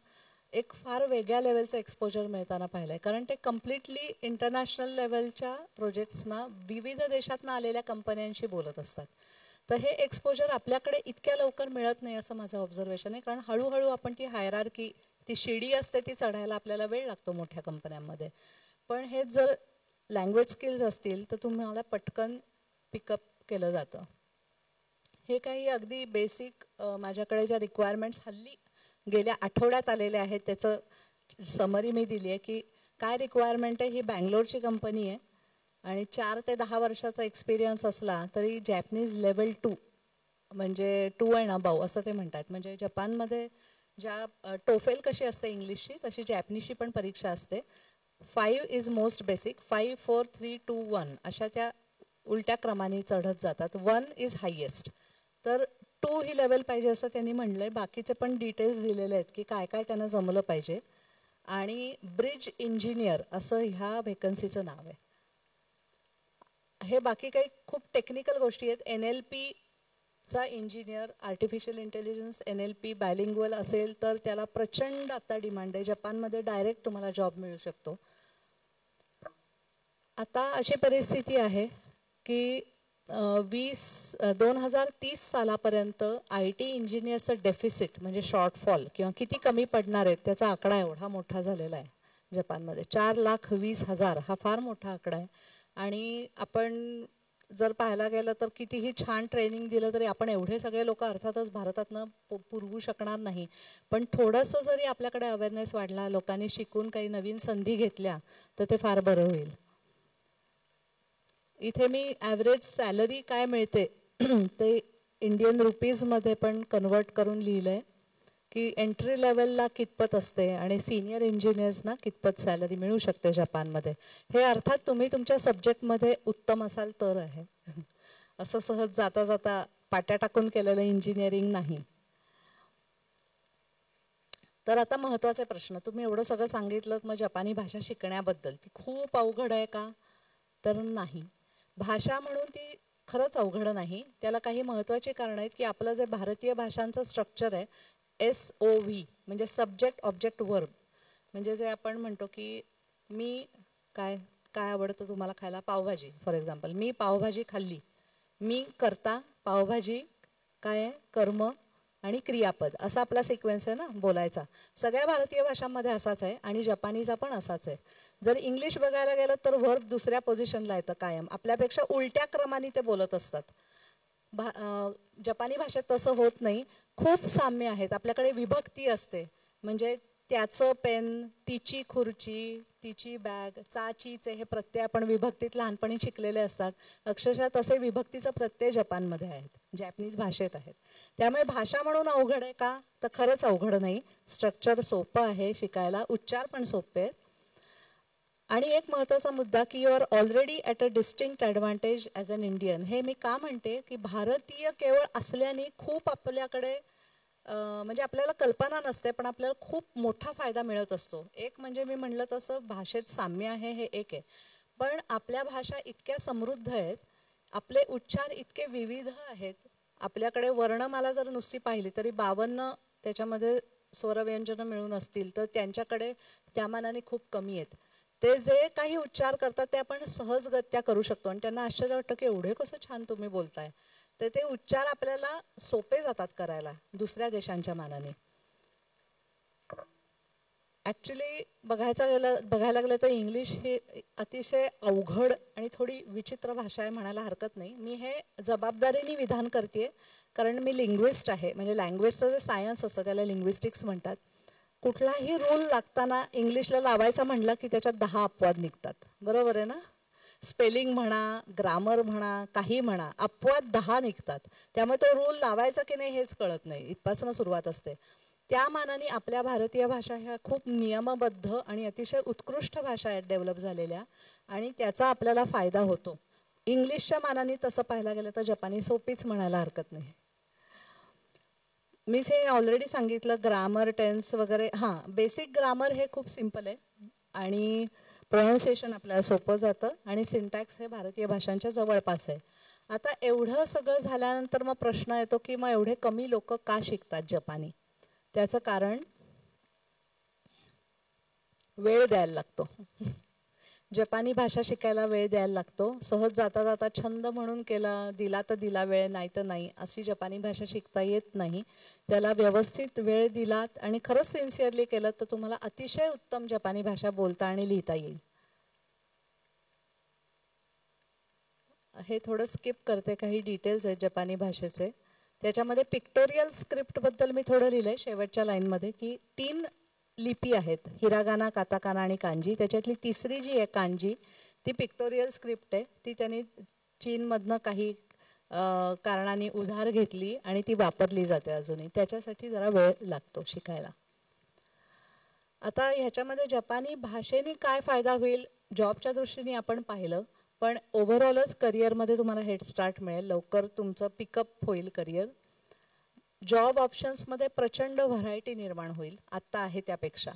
एक फार वेगळ्या लेवलचं एक्सपोजर मिळताना पाहिलं आहे. कारण ते कम्प्लिटली इंटरनॅशनल लेवलच्या प्रोजेक्ट्सना विविध देशातनं आलेल्या कंपन्यांशी बोलत असतात. तर हे एक्सपोजर आपल्याकडे इतक्या लवकर मिळत नाही असं माझं ऑब्झर्वेशन आहे. कारण हळूहळू आपण ती हायरार्की, ती शिडी असते ती चढायला आपल्याला वेळ लागतो मोठ्या कंपन्यांमध्ये. पण हे जर लँग्वेज स्किल्स असतील तर तुम्हाला पटकन पिकअप केलं जातं. हे काही अगदी बेसिक माझ्याकडे ज्या रिक्वायरमेंट्स हल्ली गेल्या आठवड्यात आलेल्या आहेत त्याचं समरी मी दिली आहे की काय रिक्वायरमेंट आहे. ही बँगलोरची कंपनी आहे आणि 4 ते 10 वर्षाचा एक्सपिरियन्स असला तरी जॅपनीज लेवल 2 म्हणजे 2 अँड अबाव असं ते म्हणतात. म्हणजे जपानमध्ये ज्या टोफेल कशी असते इंग्लिशची तशी जॅपनीजची पण परीक्षा असते. 5 इज मोस्ट बेसिक, 5, 4, 3, 2, 1 अशा त्या उलट्या क्रमाने चढत जातात. 1 इज हायेस्ट. तर 2 ही लेवल पाहिजे असं त्यांनी म्हणलंय. बाकीचे पण डिटेल्स दिलेले आहेत की काय काय त्यांना जमलं पाहिजे. आणि ब्रिज इंजिनियर असं ह्या व्हेकन्सीचं नाव आहे. हे बाकी काही खूप टेक्निकल गोष्टी आहेत. NLP चा engineer, artificial intelligence NLP bilingual असेल तर त्याला प्रचंड आता डिमांड आहे. जपानमध्ये डायरेक्ट तुम्हाला जॉब मिळू शकतो. आता अशी परिस्थिती आहे की 2030 सालापर्यंत IT इंजिनियर्सचं डेफिसिट म्हणजे शॉर्टफॉल किंवा किती कमी पडणार आहेत त्याचा आकडा एवढा मोठा झालेला आहे जपानमध्ये. 4,20,000 हा फार मोठा आकडा आहे. आणि आपण जर पाहायला गेलं तर कितीही छान ट्रेनिंग दिलं तरी आपण एवढे सगळे लोक अर्थातच भारतातनं पुरवू शकणार नाही. पण थोडंसं जरी आपल्याकडे अवेअरनेस वाढला, लोकांनी शिकून काही नवीन संधी घेतल्या तर ते फार बरं होईल. इथे मी ॲव्हरेज सॅलरी काय मिळते ते इंडियन रुपीजमध्ये पण कन्वर्ट करून लिहिलं आहे की एंट्री लेवलला कितपत असते आणि सिनियर इंजिनियर्सना कितपत सॅलरी मिळू शकते जपानमध्ये. हे अर्थात तुम्ही तुमच्या सब्जेक्टमध्ये उत्तम असाल तर आहे. असं सहज जाता जाता पाट्या टाकून केलेलं इंजिनिअरिंग नाही. तर आता महत्त्वाचे प्रश्न. तुम्ही एवढं सगळं सांगितलं मग जपानी भाषा शिकण्याबद्दल ती खूप अवघड आहे का? तर नाही. भाषा म्हणून ती खरंच अवघड नाही. त्याला काही महत्त्वाची कारणं आहेत की आपलं जे भारतीय भाषांचं स्ट्रक्चर आहे SOV म्हणजे सब्जेक्ट ऑब्जेक्ट वर्ब. म्हणजे जे आपण म्हणतो की मी काय आवडतं तुम्हाला खायला? Pav bhaji for example. मी पावभाजी खाल्ली. मी करता पावभाजी काय आहे? कर्म आणि क्रियापद असा आपला सिक्वेन्स आहे ना बोलायचा. सगळ्या भारतीय भाषांमध्ये असाच आहे आणि जपानीचा पण असाच आहे. जर इंग्लिश बघायला गेलं तर वर्ब दुसऱ्या पोझिशनला येतं कायम. आपल्यापेक्षा उलट्या क्रमाने ते बोलत असतात. जपानी भाषेत तसं होत नाही. खूप साम्य आहेत. आपल्याकडे विभक्ती असते. म्हणजे त्याचं पेन, तिची खुर्ची, तिची बॅग, चाचीचे हे प्रत्यय आपण विभक्तीत लहानपणी शिकलेले असतात. अक्षरशः तसे विभक्तीचं प्रत्यय जपानमध्ये आहेत, जॅपनीज भाषेत आहेत. त्यामुळे भाषा म्हणून अवघड आहे का? तर खरंच अवघड नाही. स्ट्रक्चर सोपं आहे शिकायला, उच्चार पण सोपे आहेत. आणि एक महत्त्वाचा मुद्दा की you are already at a distinct advantage as an Indian. हे मी का म्हणते की भारतीय केवळ असल्याने खूप आपल्याकडे म्हणजे आपल्याला कल्पना नसते पण आपल्याला खूप मोठा फायदा मिळत असतो. एक म्हणजे मी म्हणलं तसं भाषेत साम्य आहे हे एक आहे. पण आपल्या भाषा इतक्या समृद्ध आहेत, आपले उच्चार इतके विविध आहेत. आपल्याकडे वर्णमाला जर नुसती पाहिली तरी 52 त्याच्यामध्ये स्वरव्यंजनं मिळून असतील तर त्यांच्याकडे त्या मानाने खूप कमी आहेत. ते जे काही उच्चार करतात ते आपण सहजगत्या करू शकतो आणि त्यांना आश्चर्य वाटतं की एवढे कसं छान तुम्ही बोलताय. तर ते उच्चार आपल्याला सोपे जातात करायला दुसऱ्या देशांच्या मानाने. ॲक्च्युली बघायला गेलं तर इंग्लिश ही अतिशय अवघड आणि थोडी विचित्र भाषा आहे म्हणायला हरकत नाही. मी हे जबाबदारीने विधान करते कारण मी लिंग्विस्ट आहे. म्हणजे लँग्वेजचं जे सायन्स असतं त्याला लिंग्विस्टिक्स म्हणतात. कुठलाही रूल लागताना इंग्लिशला लावायचा म्हणलं की त्याच्यात 10 अपवाद निघतात. बरोबर आहे ना? स्पेलिंग म्हणा, ग्रामर म्हणा, काही म्हणा, अपवाद 10 निघतात. त्यामुळे तो रूल लावायचा की नाही हेच कळत नाही. इथपासून सुरुवात असते. त्या मानाने आपल्या भारतीय भाषा ह्या खूप नियमबद्ध आणि अतिशय उत्कृष्ट भाषा आहेत डेव्हलप झालेल्या आणि त्याचा आपल्याला फायदा होतो. इंग्लिशच्या मानाने तसं पाहायला गेलं तर जपानी सोपीच म्हणायला हरकत नाही. मीच हे ऑलरेडी सांगितलं, ग्रामर, टेन्स वगैरे. हां, बेसिक ग्रामर हे खूप सिम्पल आहे आणि प्रोनाऊन्सिएशन आपल्याला सोपं जातं आणि सिंटॅक्स हे भारतीय भाषांच्या जवळपास आहे. आता एवढं सगळं झाल्यानंतर मग प्रश्न येतो की मग एवढे कमी लोक का शिकतात जपानी? त्याचं कारण वेळ द्यायला लागतो. जपानी भाषा शिकायला वेळ द्यायला लागतो. सहज जाता जाता छंद म्हणून केला, दिला तर दिला वेळ, नाही तर नाही, अशी जपानी भाषा शिकता येत नाही. त्याला व्यवस्थित वेळ दिलात आणि खरंच सिन्सिअरली केलं तर तुम्हाला अतिशय उत्तम जपानी भाषा बोलता आणि लिहिता येईल. हे थोडं स्किप करते, काही डिटेल्स आहेत जपानी भाषेचे. त्याच्यामध्ये पिक्टोरियल स्क्रिप्टबद्दल मी थोडं लिहिलंय शेवटच्या लाईनमध्ये, की 3 लिपी आहेत, हिरागाना, काताकाना आणि कांजी. त्याच्यातली तिसरी जी आहे कांजी, ती पिक्टोरियल स्क्रिप्ट आहे. ती त्यांनी चीनमधनं काही कारणाने उधार घेतली आणि ती वापरली जाते अजूनही. त्याच्यासाठी जरा वेळ लागतो शिकायला. आता ह्याच्यामध्ये जपानी भाषेने काय फायदा होईल जॉबच्या दृष्टीने आपण पाहिलं, पण ओव्हरऑलच करिअरमध्ये तुम्हाला हेड स्टार्ट मिळेल, लवकर तुमचं पिकअप होईल करिअर. जॉब ऑप्शन्समध्ये प्रचंड व्हरायटी निर्माण होईल आत्ता आहे त्यापेक्षा.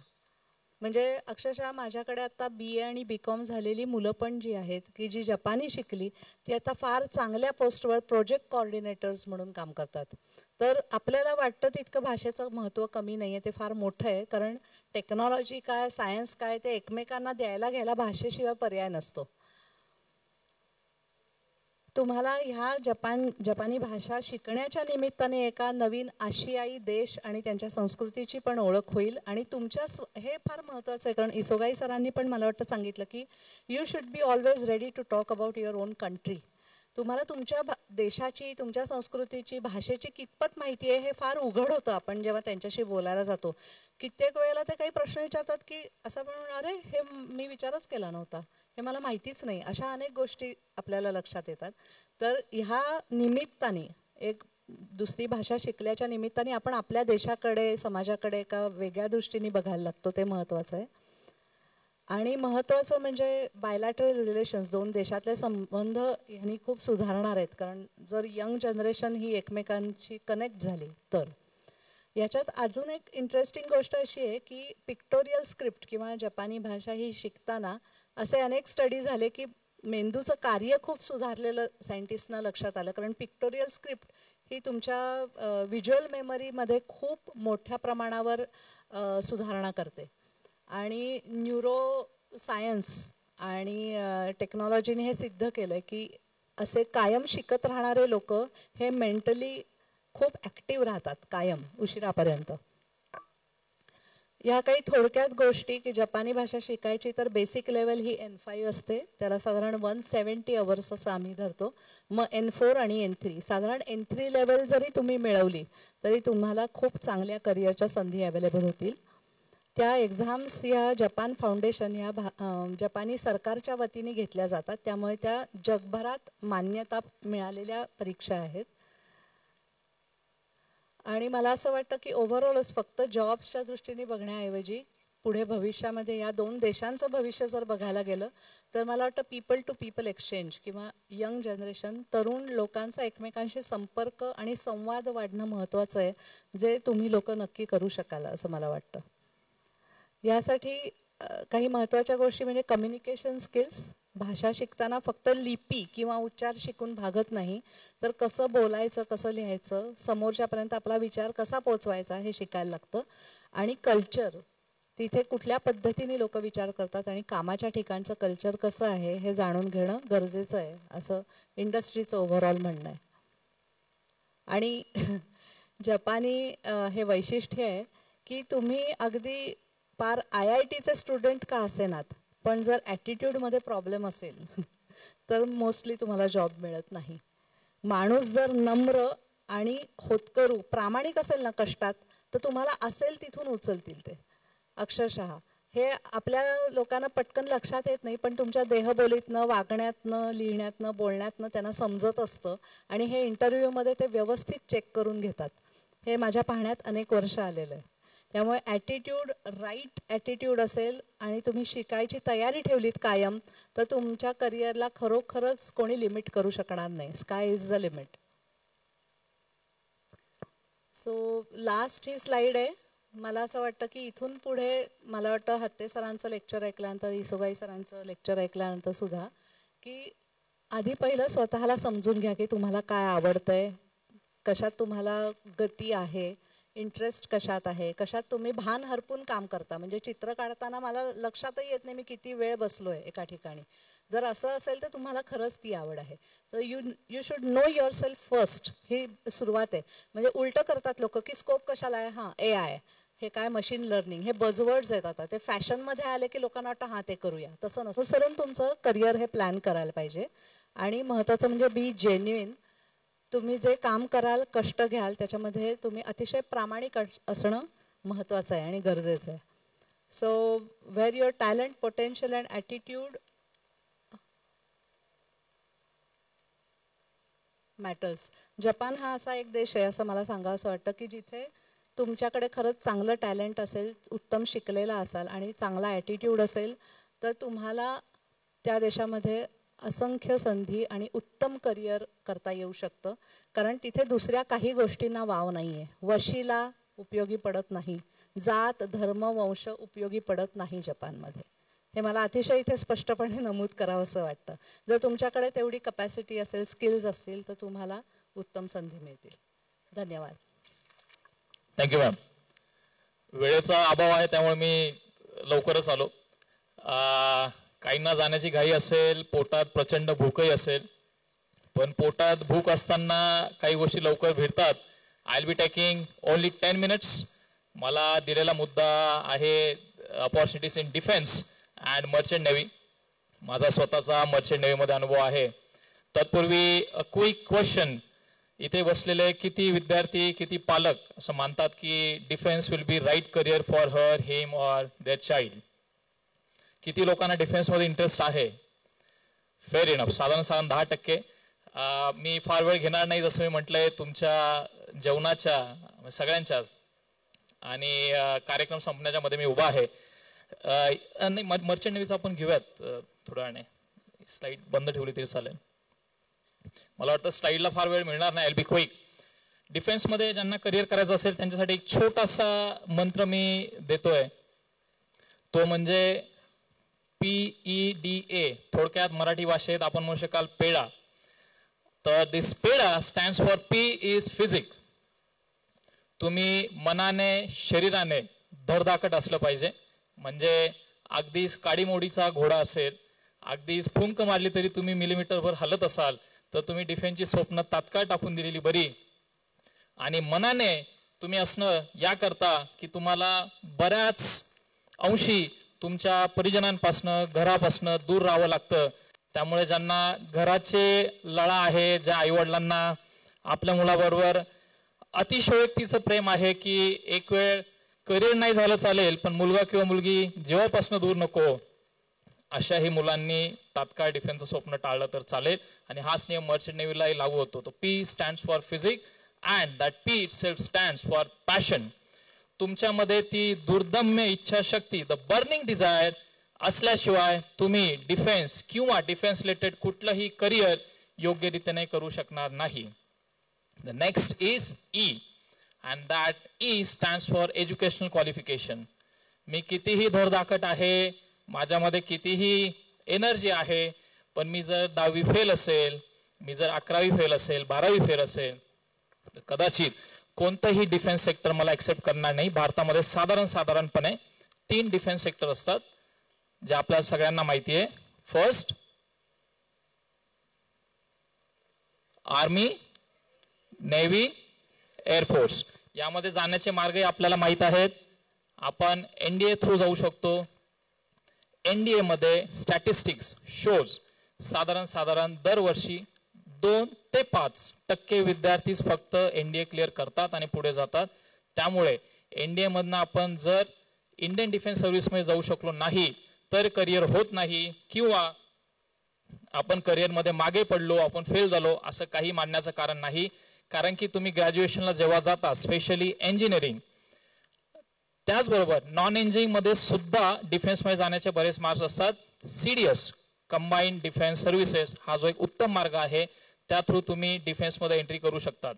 म्हणजे अक्षरशः माझ्याकडे आता BA आणि BCom झालेली मुलं पण जी आहेत की जी जपानी शिकली, ती आता फार चांगल्या पोस्टवर प्रोजेक्ट कोऑर्डिनेटर्स म्हणून काम करतात. तर आपल्याला वाटतं तितकं भाषेचं महत्त्व कमी नाही आहे, ते फार मोठं आहे. कारण टेक्नॉलॉजी काय, सायन्स काय, ते एकमेकांना द्यायला घ्यायला भाषेशिवाय पर्याय नसतो. तुम्हाला ह्या जपानी भाषा शिकण्याच्या निमित्ताने एका नवीन आशियाई देश आणि त्यांच्या संस्कृतीची पण ओळख होईल. आणि तुमच्या हे फार महत्त्वाचं आहे, कारण इसोगाई सरांनी पण मला वाटतं सांगितलं की you should be always ready to talk about your own country. तुम्हाला तुमच्या देशाची, तुमच्या संस्कृतीची, भाषेची कितपत माहिती आहे हे फार उघड होतं आपण जेव्हा त्यांच्याशी बोलायला जातो. कित्येक वेळेला ते काही प्रश्न विचारतात की असं म्हणून, अरे हे मी विचारच केला नव्हता, हे मला माहितीच नाही, अशा अनेक गोष्टी आपल्याला लक्षात येतात. तर ह्या निमित्ताने, एक दुसरी भाषा शिकल्याच्या निमित्ताने आपण आपल्या देशाकडे, समाजाकडे एका वेगळ्या दृष्टीने बघायला लागतो, ते महत्त्वाचं आहे. आणि महत्त्वाचं म्हणजे बायलॅटरल रिलेशन्स, 2 देशातले संबंध ह्यांनी खूप सुधारणार आहेत. कारण जर यंग जनरेशन ही एकमेकांशी कनेक्ट झाली तर. याच्यात अजून एक इंटरेस्टिंग गोष्ट अशी आहे की पिक्टोरियल स्क्रिप्ट किंवा जपानी भाषा ही शिकताना असे अनेक स्टडी झाले की मेंदूचं कार्य खूप सुधारलेलं सायंटिस्टना लक्षात आलं. कारण पिक्टोरियल स्क्रिप्ट ही तुमच्या व्हिज्युअल मेमरीमध्ये खूप मोठ्या प्रमाणावर सुधारणा करते. आणि न्यूरो सायन्स आणि टेक्नॉलॉजीने हे सिद्ध केलं की असे कायम शिकत राहणारे लोक हे मेंटली खूप ॲक्टिव्ह राहतात कायम उशिरापर्यंत. या काही थोडक्यात गोष्टी की जपानी भाषा शिकायची तर बेसिक लेवल ही N5 असते, त्याला साधारण 170 अवर्स असं आम्ही धरतो. मग N4 आणि N3, साधारण N3 लेवल जरी तुम्ही मिळवली तरी तुम्हाला खूप चांगल्या करिअरच्या संधी अवेलेबल होतील. त्या एक्झाम्स ह्या जपान फाउंडेशन ह्या जपानी सरकारच्या वतीने घेतल्या जातात, त्यामुळे त्या जगभरात मान्यता मिळालेल्या परीक्षा आहेत. आणि मला असं वाटतं की ओव्हरऑलच फक्त जॉब्सच्या दृष्टीने बघण्याऐवजी पुढे भविष्यामध्ये या 2 देशांचं भविष्य जर बघायला गेलं तर मला वाटतं पीपल टू पीपल एक्सचेंज किंवा यंग जनरेशन, तरुण लोकांचा एकमेकांशी संपर्क आणि संवाद वाढणं महत्त्वाचं आहे, जे तुम्ही लोक नक्की करू शकाल असं मला वाटतं. यासाठी काही महत्त्वाच्या गोष्टी म्हणजे कम्युनिकेशन स्किल्स. भाषा शिकताना फक्त लिपी किंवा उच्चार शिकून भागत नाही, तर कसं बोलायचं, कसं लिहायचं, समोरच्यापर्यंत आपला विचार कसा पोचवायचा हे शिकायला लागतं. आणि कल्चर, तिथे कुठल्या पद्धतीने लोक विचार करतात आणि कामाच्या ठिकाणचं कल्चर कसं आहे हे जाणून घेणं गरजेचं आहे, असं इंडस्ट्रीचं ओव्हरऑल म्हणणं आहे. आणि जपानी हे वैशिष्ट्य आहे की तुम्ही अगदी पार IITचे स्टुडंट का असेनात, पण जर ॲटिट्यूडमध्ये प्रॉब्लेम असेल तर मोस्टली तुम्हाला जॉब मिळत नाही. माणूस जर नम्र आणि होतकरू, प्रामाणिक असेल ना कष्टात, तर तुम्हाला असेल तिथून उचलतील ते अक्षरशः. हे आपल्या लोकांना पटकन लक्षात येत नाही, पण तुमच्या देहबोलीतनं, वागण्यातनं, लिहिण्यातनं, बोलण्यातनं त्यांना समजत असतं आणि हे इंटरव्ह्यूमध्ये ते व्यवस्थित चेक करून घेतात. हे माझ्या पाहण्यात अनेक वर्ष आलेलं आहे. त्यामुळे ॲटिट्यूड, राईट ॲटिट्यूड असेल आणि तुम्ही शिकायची तयारी ठेवलीत कायम, तर तुमच्या करिअरला खरोखरच कोणी लिमिट करू शकणार नाही. Sky is the limit. So last he slide आहे. मला असं वाटतं की इथून पुढे मला वाटतं हत्ते सरांचं लेक्चर ऐकल्यानंतर, इसोबाई सरांचं लेक्चर ऐकल्यानंतर सुद्धा, की आधी पहिलं स्वतःला समजून घ्या की तुम्हाला काय आवडतंय, कशात तुम्हाला गती आहे, इंटरेस्ट कशात आहे, कशात तुम्ही भान हरपून काम करता. म्हणजे चित्र काढताना मला लक्षातही येत नाही मी किती वेळ बसलोय एका ठिकाणी. जर असं असेल तर तुम्हाला खरंच ती आवड आहे. तर you should know yourself first. ही सुरुवात आहे. म्हणजे उलटं करतात लोक की स्कोप कशाला आहे, हां AI, हे काय मशीन लर्निंग, हे बझवर्ड्स आहेत. आता ते फॅशनमध्ये आले की लोकांना वाटतं हां ते करूया. तसं नसतं. सरून तुमचं करिअर हे प्लॅन करायला पाहिजे. आणि महत्त्वाचं म्हणजे बी जेन्युइन. तुम्ही जे काम कराल, कष्ट घ्याल, त्याच्यामध्ये तुम्ही अतिशय प्रामाणिक असणं महत्त्वाचं आहे आणि गरजेचं आहे. So wear your talent, potential and attitude matters. Japan हा असा एक देश आहे, असं मला सांगावं असं वाटतं, की जिथे तुमच्याकडे खरंच चांगलं टॅलेंट असेल, उत्तम शिकलेला असाल आणि चांगला ॲटिट्यूड असेल, तर तुम्हाला त्या देशामध्ये असंख्य संधी आणि उत्तम करिअर करता येऊ शकतं. कारण तिथे दुसऱ्या काही गोष्टींना वाव नाही आहे. वशिला उपयोगी पडत नाही, जात, धर्म, वंश उपयोगी पडत नाही जपानमध्ये. हे मला अतिशय इथे स्पष्टपणे नमूद करावं असं वाटतं. जर तुमच्याकडे तेवढी कपॅसिटी असेल, स्किल्स असतील, तर तुम्हाला उत्तम संधी मिळतील. धन्यवाद. Thank you ma'am. वेळेचा अभाव आहे त्यामुळे मी लवकरच आलो. काहींना जाण्याची घाई असेल, पोटात प्रचंड भूकही असेल, पण पोटात भूक असताना काही गोष्टी लवकर भेटतात. I will be taking only 10 minutes. मला दिलेला मुद्दा आहे opportunities in defence and merchant navy. माझा स्वतःचा मर्चंट नेव्हीमध्ये अनुभव आहे. तत्पूर्वी क्विक क्वेश्चन. इथे बसलेले किती विद्यार्थी, किती पालक असं मानतात की defence will be right career for her, him or their child? किती लोकांना डिफेन्समध्ये इंटरेस्ट आहे? Fair enough. साधारण 10%. मी फार वेळ घेणार नाही. जसं मी म्हटलंय, तुमच्या जेवणाच्या सगळ्यांच्याच आणि कार्यक्रम संपण्याच्या मध्ये मी उभा आहे. नाही, मर्चंट नेव्हीचं आपण घेऊयात थोड्या वेळाने. स्लाईड बंद ठेवली तरी चालेल. मला वाटतं स्लाईडला फार वेळ मिळणार नाही. I will be quick. डिफेन्समध्ये ज्यांना करिअर करायचं असेल त्यांच्यासाठी एक छोटासा मंत्र मी देतोय. तो म्हणजे PEDA. थोडक्यात मराठी भाषेत आपण म्हणू शकाल पेडा. तर this PEDA stands for P is physique. तुम्ही मनाने, शरीराने धडधाकट असलं पाहिजे. म्हणजे अगदीच काडीमोडीचा घोडा असेल, अगदीच फुंक मारली तरी तुम्ही मिलीमीटरभर हलत असाल, तर तुम्ही डिफेन्सची स्वप्न तात्काळ टाकून दिलेली बरी. आणि मनाने तुम्ही असणं याकरता की तुम्हाला बऱ्याच अंशी तुमच्या परिजनांपासनं, घरापासनं दूर राहावं लागतं. त्यामुळे ज्यांना घराचे लळा आहे, ज्या आईवडिलांना आपल्या मुलाबरोबर अतिशयोक्तीचं प्रेम आहे की एक वेळ करिअर नाही झालं चालेल पण मुलगा किंवा मुलगी जेव्हापासनं दूर नको, अशाही मुलांनी तात्काळ डिफेन्सचं स्वप्न टाळलं तर चालेल. आणि हाच नियम मर्चंट नेव्हीलाही लागू होतो. तो P stands for physique and that P itself stands for passion. तुमच्यामध्ये ती दुर्दम्य इच्छाशक्ती, द बर्निंग डिझायर असल्याशिवाय तुम्ही डिफेन्स किंवा डिफेन्स रिलेटेड कुठलंही करिअर योग्यरीतीने करू शकणार नाही. The next is E and that E stands for educational qualification. मी कितीही धडधाकट आहे, माझ्यामध्ये कितीही एनर्जी आहे, पण मी जर 10वी फेल असेल, मी जर 11वी फेल असेल, 12वी फेल असेल, तर कदाचित कोणतंही डिफेन्स सेक्टर मला ऍक्सेप्ट करणार नाही. भारतामध्ये साधारणपणे 3 डिफेन्स सेक्टर असतात जे आपल्या सगळ्यांना माहिती आहे. First army, navy, air force. यामध्ये जाण्याचे मार्गही आपल्याला माहित आहेत. आपण NDA थ्रू जाऊ शकतो. NDA मध्ये स्टॅटिस्टिक्स शोज साधारण दरवर्षी 2 ते 5% विद्यार्थीच फक्त NDA क्लिअर करतात आणि पुढे जातात. त्यामुळे NDA मधनं आपण जर इंडियन डिफेन्स सर्व्हिसमध्ये जाऊ शकलो नाही तर करिअर होत नाही, किंवा आपण करिअरमध्ये मागे पडलो, आपण फेल झालो असं काही मानण्याचं कारण नाही. कारण की तुम्ही ग्रॅज्युएशनला जेव्हा जाता, स्पेशली इंजिनिअरिंग, त्याचबरोबर नॉन इंजिनिअरिंग मध्ये सुद्धा डिफेन्समध्ये जाण्याचे बरेच मार्ग असतात. CDS कंबाईन्ड डिफेन्स सर्व्हिसेस हा जो एक उत्तम मार्ग आहे, त्या थ्रू तुम्ही डिफेन्समध्ये एंट्री करू शकतात.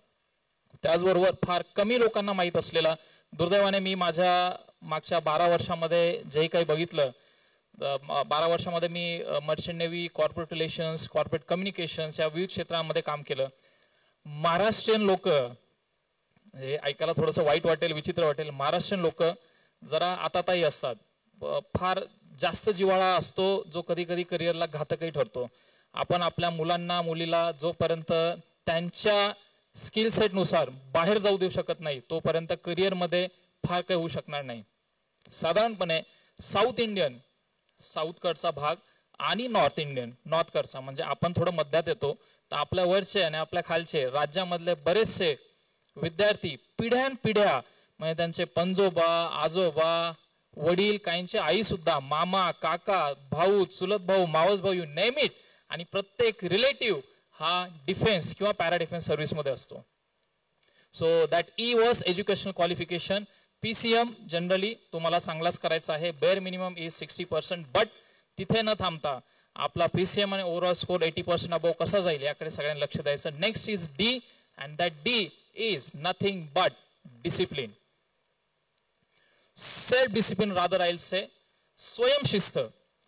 त्याचबरोबर फार कमी लोकांना माहीत असलेला, दुर्दैवाने मी माझ्या मागच्या 12 वर्षामध्ये जे काही बघितलं, 12 वर्षामध्ये मी merchant navy, corporate relations, corporate communications या विविध क्षेत्रांमध्ये काम केलं. महाराष्ट्रीयन लोक, हे ऐकायला थोडंसं वाईट वाटेल, विचित्र वाटेल, महाराष्ट्रीयन लोक जरा आताताई असतात. फार जास्त जिव्हाळा असतो, जो कधी कधी करिअरला घातकही ठरतो. आपण आपल्या मुलांना मुलीला जोपर्यंत त्यांच्या स्किल सेटनुसार बाहेर जाऊ देऊ शकत नाही, तोपर्यंत करिअरमध्ये फार काही होऊ शकणार नाही. साधारणपणे साऊथ इंडियन, साऊथकडचा भाग आणि नॉर्थ इंडियन, नॉर्थकडचा म्हणजे आपण थोडं मध्यात येतो, तर आपल्या वरचे आणि आपल्या खालचे राज्यामधले बरेचसे विद्यार्थी पिढ्यानपिढ्या म्हणजे त्यांचे पंजोबा, आजोबा, वडील, काहींचे आई सुद्धा, मामा, काका, भाऊ, चुलत भाऊ, मावस भाऊ, यू नेम इट, आणि प्रत्येक रिलेटिव्ह हा डिफेन्स किंवा पॅरा डिफेन्स सर्व्हिस मध्ये असतो. सो दॅट वर्स एज्युकेशनल क्वालिफिकेशन. PCM जनरली तुम्हाला चांगलाच करायचा आहे. Bare minimum is 60%. बट तिथे न थांबता आपला PCM आणि ओव्हरऑल स्कोर 80% अबव कसा जाईल याकडे सगळ्यांनी लक्ष द्यायचं. Next is D, and that D is nothing but discipline. Self discipline rather I will say. स्वयंशिस्त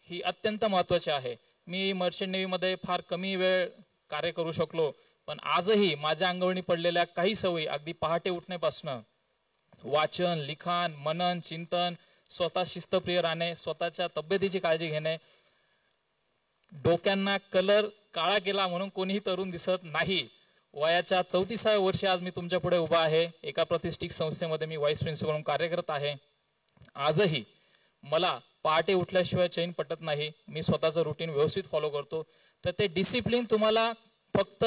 ही अत्यंत महत्वाची आहे. मी मर्चंट नेव्हीमध्ये फार कमी वेळ कार्य करू शकलो, पण आजही माझ्या अंगवळणी पडलेल्या काही सवयी, अगदी पहाटे उठण्यापासून वाचन, लिखाण, मनन, चिंतन, स्वतः शिस्तप्रिय राहणे, स्वतःच्या तब्येतीची काळजी घेणे, डोक्यांना कलर काळा केला म्हणून कोणीही तरुण दिसत नाही. वयाच्या 34व्या वर्षी आज मी तुमच्या पुढे उभा आहे. एका प्रतिष्ठित संस्थेमध्ये मी व्हाईस प्रिन्सिपल म्हणून कार्य करत आहे. आजही मला पहाटे उठल्याशिवाय चैन पटत नाही. मी स्वतःचं रुटीन व्यवस्थित फॉलो करतो. तर ते डिसिप्लिन तुम्हाला फक्त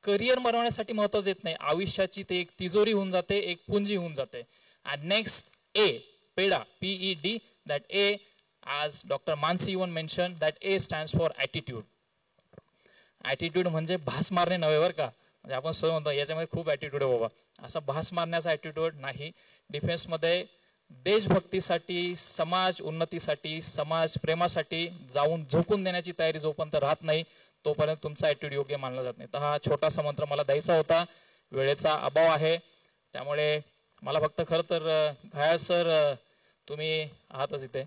करिअर बनवण्यासाठी महत्वाचं येत नाही, आयुष्याची ते एक तिजोरी होऊन जाते, एक पुंजी होऊन जाते. And next A, peda, PED, that A, as Dr. Mansi even mentioned, that A stands for attitude. Attitude म्हणजे भास मारणे नव्हे बरं का. म्हणजे आपण सहज म्हणतो याच्यामध्ये खूप ॲटिट्यूड आहे बाबा, असा भास मारण्याचा ॲटिट्यूड नाही. डिफेन्समध्ये देशभक्तीसाठी, समाज उन्नतीसाठी, समाज प्रेमासाठी जाऊन झोकून देण्याची तयारी जोपर्यंत राहत नाही, तोपर्यंत तुमचा ॲटिट्यूड योग्य मानला जात नाही. तर हा छोटासा मंत्र मला द्यायचा होता. वेळेचा अभाव आहे, त्यामुळे मला फक्त खरं तर घायाळ सर तुम्ही आहातच इथे.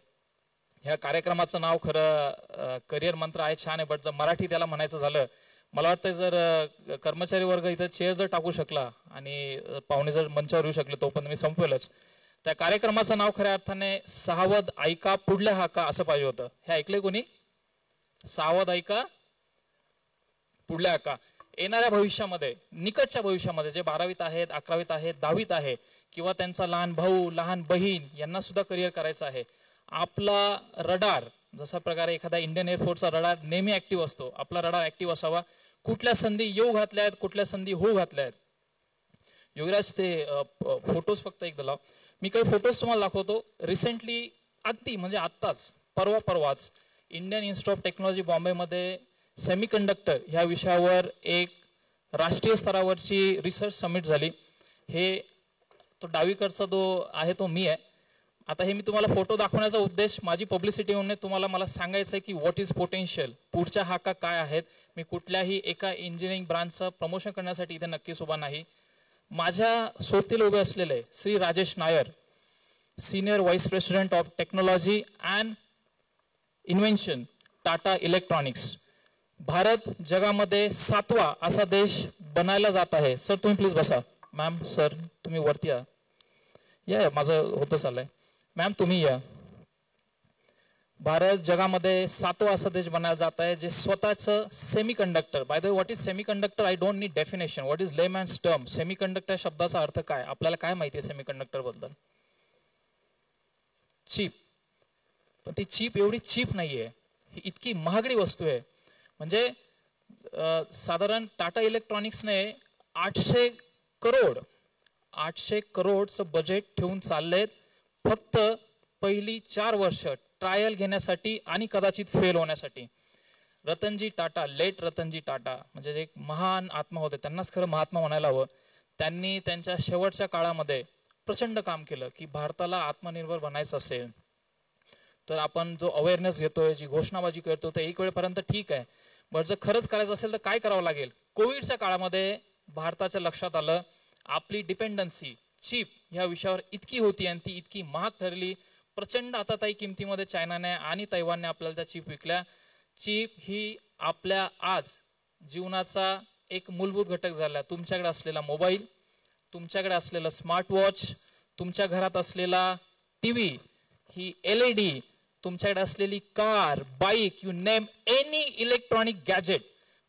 ह्या कार्यक्रमाचं नाव खरं करिअर मंत्र आहे, छान आहे, बट जर मराठी त्याला म्हणायचं झालं, मला वाटतं जर कर्मचारी वर्ग इथं चेअर जर टाकू शकला आणि पाहुणे जर मंचावर येऊ शकले, तोपर्यंत मी संपवेलच. त्या कार्यक्रमाचं नाव खऱ्या अर्थाने सावध ऐका पुढल्या हाका असं पाहिजे होतं. हे ऐकलंय कोणी? सावध ऐका पुढल्या हाका. येणाऱ्या भविष्यामध्ये, निकटच्या भविष्यामध्ये जे 12वीत आहेत, 11वीत आहेत, 10वीत आहे, किंवा त्यांचा लहान भाऊ, लहान बहीण यांना सुद्धा करिअर करायचं आहे, आपला रडार, जसा प्रकारे एखादा इंडियन एअरफोर्सचा रडार नेहमी ऍक्टिव्ह असतो, आपला रडार ऍक्टिव्ह असावा. कुठल्या संधी येऊ घातल्या आहेत, कुठल्या संधी होऊ घातल्या आहेत. योगराज ते फोटोज फक्त एकदा लाव. मी काही फोटोज तुम्हाला दाखवतो. रिसेंटली, अगदी म्हणजे आत्ताच, परवाच इंडियन इन्स्टिट्यूट ऑफ टेक्नॉलॉजी बॉम्बेमध्ये सेमीकंडक्टर ह्या विषयावर एक राष्ट्रीय स्तरावरची रिसर्च समिट झाली. हे तो डावीकडचा जो आहे तो मी आहे. आता हे मी तुम्हाला फोटो दाखवण्याचा उद्देश माझी पब्लिसिटी म्हणून तुम्हाला मला सांगायचं आहे की व्हॉट इज पोटेन्शियल, पुढच्या हाका काय आहेत. मी कुठल्याही एका इंजिनिअरिंग ब्रांचचं प्रमोशन करण्यासाठी इथे नक्कीच उभा नाही. माझ्या सोबतील उभे असलेले Shri Rajesh Nair, senior vice president of technology and invention, Tata electronics. Bharat जगामध्ये 7वा असा देश बनायला जात आहे. सर तुम्ही प्लीज बसा. मॅम, सर तुम्ही वरती या, माझं होतं चाललंय. मॅम तुम्ही या. भारत जगामध्ये 7वा असा देश बनायला जात आहे जे स्वतःचं semiconductor. By the way, what is semiconductor? I don't need definition. What is layman's term? Semiconductor शब्दाचा अर्थ काय? आपल्याला काय माहिती आहे सेमीकंडक्टर बद्दल? चीप. पण ती चीप एवढी चीप नाहीये, ही इतकी महागडी वस्तू आहे. म्हणजे साधारण टाटा इलेक्ट्रॉनिक्सने 800 करोडचं बजेट ठेवून चाललेत फक्त पहिली 4 वर्ष ट्रायल घेण्यासाठी आणि कदाचित फेल होण्यासाठी. रतनजी टाटा, लेट रतनजी टाटा, म्हणजे एक महान आत्मा होते, त्यांनाच खरं महात्मा म्हणायला हवं. त्यांनी त्यांच्या शेवटच्या काळामध्ये प्रचंड काम केलं की भारताला आत्मनिर्भर बनायचं असेल तर आपण जो अवेअरनेस घेतोय, जी घोषणाबाजी करतो ते एक वेळेपर्यंत ठीक आहे, बट जर खरंच करायचं असेल तर काय करावं लागेल. कोविडच्या काळामध्ये भारताच्या लक्षात आलं आपली डिपेंडन्सी चीप ह्या विषयावर इतकी होती आणि ती इतकी महाग ठरली. प्रचंड आता ताई किमतीमध्ये चायनाने आणि तैवानने आपल्याला त्या चीप विकल्या. चीप ही आपल्या आज जीवनाचा एक मूलभूत घटक झाला. तुमच्याकडे असलेला मोबाईल, तुमच्याकडे असलेलं स्मार्ट वॉच, तुमच्या घरात असलेला टीव्ही, ही LED, तुमच्याकडे असलेली car, bike, you name any electronic gadget,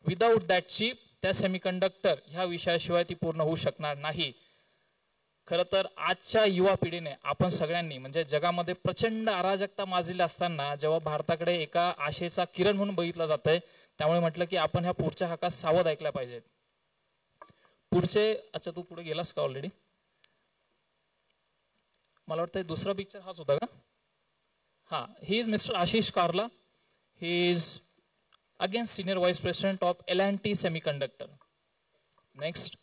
without that chip, त्या सेमीकंडक्टर ह्या विषयाशिवाय ती पूर्ण होऊ शकणार नाही. खरं तर आजच्या युवा पिढीने आपण सगळ्यांनी म्हणजे जगामध्ये प्रचंड अराजकता माजलेली असताना जेव्हा भारताकडे एका आशेचा किरण म्हणून बघितला जातंय, त्यामुळे म्हटलं की आपण ह्या पुढच्या हाका सावध ऐकल्या पाहिजेत. पुढचे, अच्छा तू पुढे गेलास का ऑलरेडी? मला वाटतं दुसरा पिक्चर हाच होता का? हा, he is mister Ashish Karla. He is again senior vice president of L&T semiconductor. Next,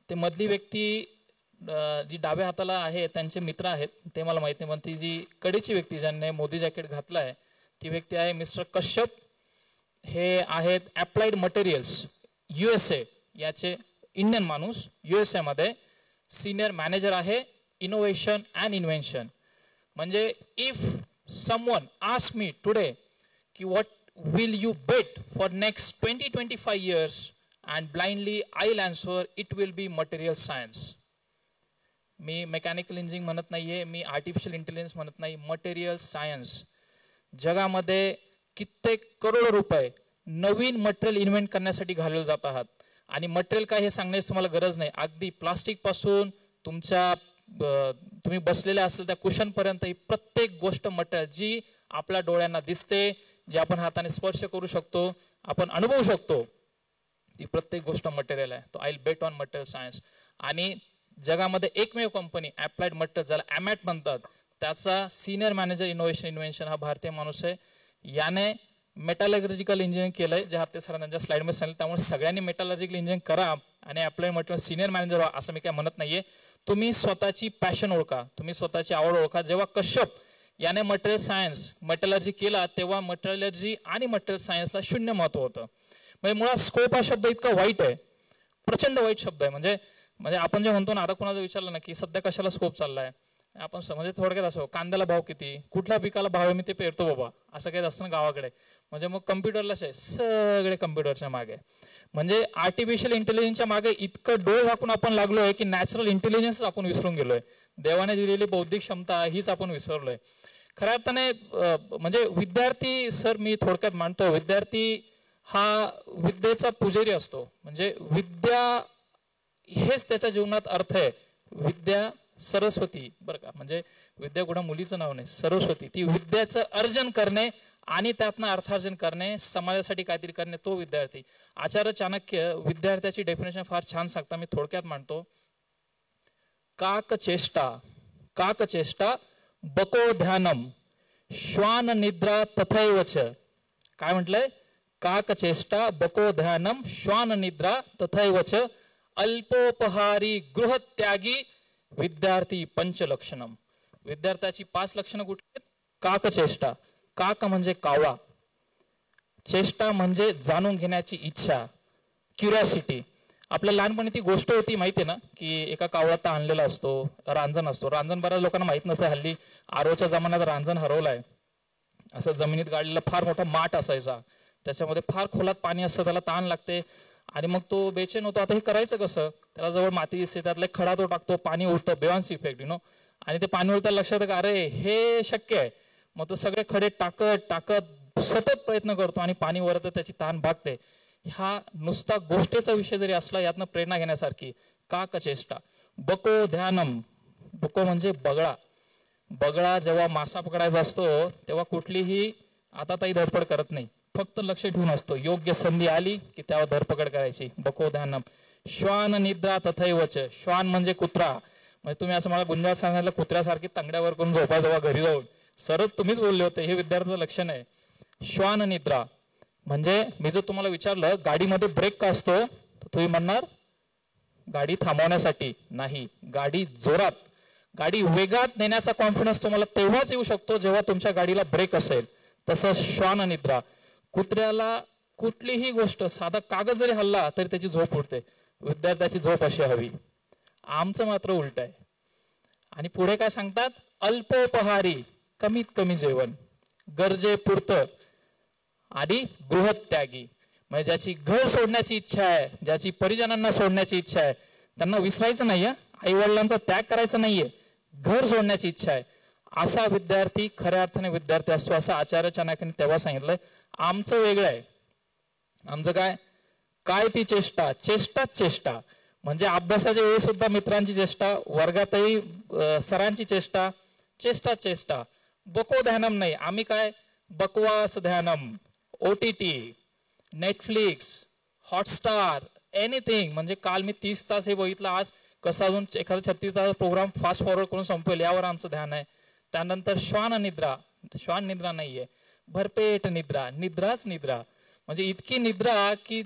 ते मधली व्यक्ती जी डाव्या हाताला आहे त्यांचे मित्र आहेत ते मला माहित नाही, पण ती जी कडेची व्यक्ती ज्यांनी मोदी जॅकेट घातलं आहे ती व्यक्ती आहे मिस्टर कश्यप. हे आहेत अप्लाइड मटेरियल्स USA याचे इंडियन माणूस. USA मध्ये सिनियर मॅनेजर आहे इनोव्हेशन अँड इन्व्हेन्शन. म्हणजे if someone ask me today की what will you bet for next 20-25 years and blindly I'll answer it will be material science. Me mechanical engineering म्हणत नाहीये, मी artificial intelligence म्हणत नाही, material science. जगामध्ये कित्येक करोड रुपये नवीन material invent करण्यासाठी घालवले जात आहात. आणि मटेरियल काय हे सांगण्याची तुम्हाला गरज नाही. अगदी प्लास्टिक पासून तुम्ही बसलेल्या असेल त्या कुशन पर्यंत ही प्रत्येक गोष्ट मटेरियल जी आपल्या डोळ्यांना दिसते, जी आपण हाताने स्पर्श करू शकतो, आपण अनुभवू शकतो, ती प्रत्येक गोष्ट मटेरियल आहे. तो I will bet on material science. आणि जगामध्ये एकमेव कंपनी अप्लाइड मटेरियल, ज्याला AMAT म्हणतात, त्याचा सिनियर मॅनेजर इनोव्हेशन इन्व्हेन्शन हा भारतीय माणूस आहे. याने मेटॅलर्जिकल इंजिनिअरिंग केलंय, जे हाते सर त्यांच्या स्लाइडमध्ये सांगितलं. त्यामुळे सगळ्यांनी मेटॅलर्जिकल इंजिनिअरिंग करा आणि अप्लाइड मटेरियल सिनियर मॅनेजर व्हा असं मी काय म्हणत नाहीये. तुम्ही स्वतःची पॅशन ओळखा, तुम्ही स्वतःची आवड ओळखा. जेव्हा कश्यप याने मटेरियल सायन्स मेटॅलर्जी केला तेव्हा मटेरियलर्जी आणि मटेरियल सायन्सला 0 महत्व होतं. म्हणजे मुळात स्कोप हा शब्द इतका वाईट आहे, प्रचंड वाईट शब्द आहे. म्हणजे आपण जे म्हणतो ना, आता कोणाचं विचारलं ना की सध्या कशाला स्कोप चाललाय, आपण म्हणजे थोडक्यात असो, कांद्याला भाव किती, कुठल्या पिकाला भाव आहे मी ते पेरतो बाबा, असं काही असतं ना गावाकडे. म्हणजे मग कम्प्युटरला सगळे कम्प्युटरच्या मागे. म्हणजे आर्टिफिशियल इंटेलिजन्सच्या मागे इतकं डोळे झाकून आपण लागलोय की नॅचरल इंटेलिजन्स आपण विसरून गेलोय. देवाने दिलेली बौद्धिक क्षमता हीच आपण विसरलोय. खऱ्या अर्थाने म्हणजे विद्यार्थी, सर मी थोडक्यात मांडतो, विद्यार्थी हा विद्येचा पुजारी असतो. म्हणजे विद्या हेच त्याच्या जीवनात अर्थ आहे. विद्या सरस्वती, बरं का, म्हणजे विद्या कुठं मुलीचं नाव नाही, सरस्वती. ती विद्याचं अर्जन करणे आणि त्यातनं अर्थार्जन करणे, समाजासाठी काहीतरी करणे, तो विद्यार्थी. आचार्य चाणक्य विद्यार्थ्याची डेफिनेशन फार छान सांगता, मी थोडक्यात मांडतो. काक चेष्टा बको ध्यानम श्वान निद्रा तथैवच. काय म्हटलंय? काक चेष्टा बको ध्यानम श्वान निद्रा तथैवच अल्पोपहारी गृहत्यागी विद्यार्थी पंचलक्षणम. विद्यार्थ्याची 5 लक्षणं कुठली आहेत? काक चेष्टा. काक म्हणजे कावळा, चेष्टा म्हणजे जाणून घेण्याची इच्छा, क्युरिओसिटी. आपल्या लहानपणी ती गोष्ट होती माहिती आहे ना, की एका कावळात आणलेला असतो, रांजण असतो. रांजण बऱ्याच लोकांना माहित नसतं, हल्ली आरोच्या जमान्यात रांजण हरवलाय. असं जमिनीत गाडलेला फार मोठा माठ असायचा, त्याच्यामध्ये फार खोलात पाणी असतं, त्याला ताण लागते आणि मग तो बेचैन होतो. आता हे करायचं कसं? त्याला जवळ माती दिसते, त्यातला खडा तो टाकतो, पाणी उडतं, बेवान्स इफेक्ट आणि ते पाणी उडताना लक्षात का अरे हे शक्य आहे. मग तो सगळे खडे टाकत सतत प्रयत्न करतो आणि पाणी वरत त्याची ताण भागते. हा नुसता गोष्टीचा विषय जरी असला, यातनं प्रेरणा घेण्यासारखी. काक चेष्टा. बको ध्यानम. बको म्हणजे बगळा. बगळा जेव्हा मासा पकडायचा असतो तेव्हा कुठलीही आता ताई धडपड करत नाही, फक्त लक्ष ठेवून असतो. योग्य संधी आली की त्यावर धरपकड करायची. बको ध्यानम. श्वान निद्रा तथैवच. श्वान म्हणजे कुत्रा. म्हणजे तुम्ही असं मला गुंजाळ सांगायला कुत्र्यासारखी तांगड्यावर करून झोपा जेव्हा घरी जाऊन, सरच तुम्हीच बोलले होते, हे विद्यार्थ्याचं लक्षण आहे. श्वान निद्रा म्हणजे मी जर तुम्हाला विचारलं गाडीमध्ये ब्रेक का असतो, तर तुम्ही म्हणणार गाडी थांबवण्यासाठी नाही, गाडी जोरात, गाडी वेगात नेण्याचा कॉन्फिडन्स तुम्हाला तेव्हाच येऊ शकतो जेव्हा तुमच्या गाडीला ब्रेक असेल. तसं श्वान निद्रा. कुत्र्याला कुठलीही गोष्ट, साधा कागद जरी हल्ला तरी त्याची झोप उडते. विद्यार्थ्याची झोप अशी हवी. आमचं मात्र उलट आहे. आणि पुढे काय सांगतात? अल्पोपहारी, कमीत कमी जेवण, गरजेपुरतं आणि गृहत्यागी. म्हणजे ज्याची घर सोडण्याची इच्छा आहे, ज्याची परिजनांना सोडण्याची इच्छा आहे, त्यांना विसरायचं नाहीये, आई वडिलांचा त्याग करायचा नाहीये, घर सोडण्याची इच्छा आहे, असा विद्यार्थी खऱ्या अर्थाने विद्यार्थी असतो, असं आचार्य चाणक्यांनी तेव्हा सांगितलंय. आमचं वेगळं आहे. आमचं काय ती चेष्टा, चेष्टाच चेष्टा. म्हणजे अभ्यासाच्या वेळी सुद्धा मित्रांची चेष्टा, वर्गातही सरांची चेष्टा, चेष्टाच चेष्टा. बको ध्यानम नाही. आम्ही काय बकवास ध्यानम, OTT, नेटफ्लिक्स, हॉटस्टार, एनिथिंग. म्हणजे काल मी 30 तास हे बघितलं, आज कसं अजून एखादा 36 तास प्रोग्राम फास्ट फॉरवर्ड करून संपवेल यावर आमचं ध्यान आहे. त्यानंतर श्वान निद्रा. श्वान निद्रा नाहीये, भरपेट निद्रा, निद्राच निद्रा. म्हणजे इतकी निद्रा की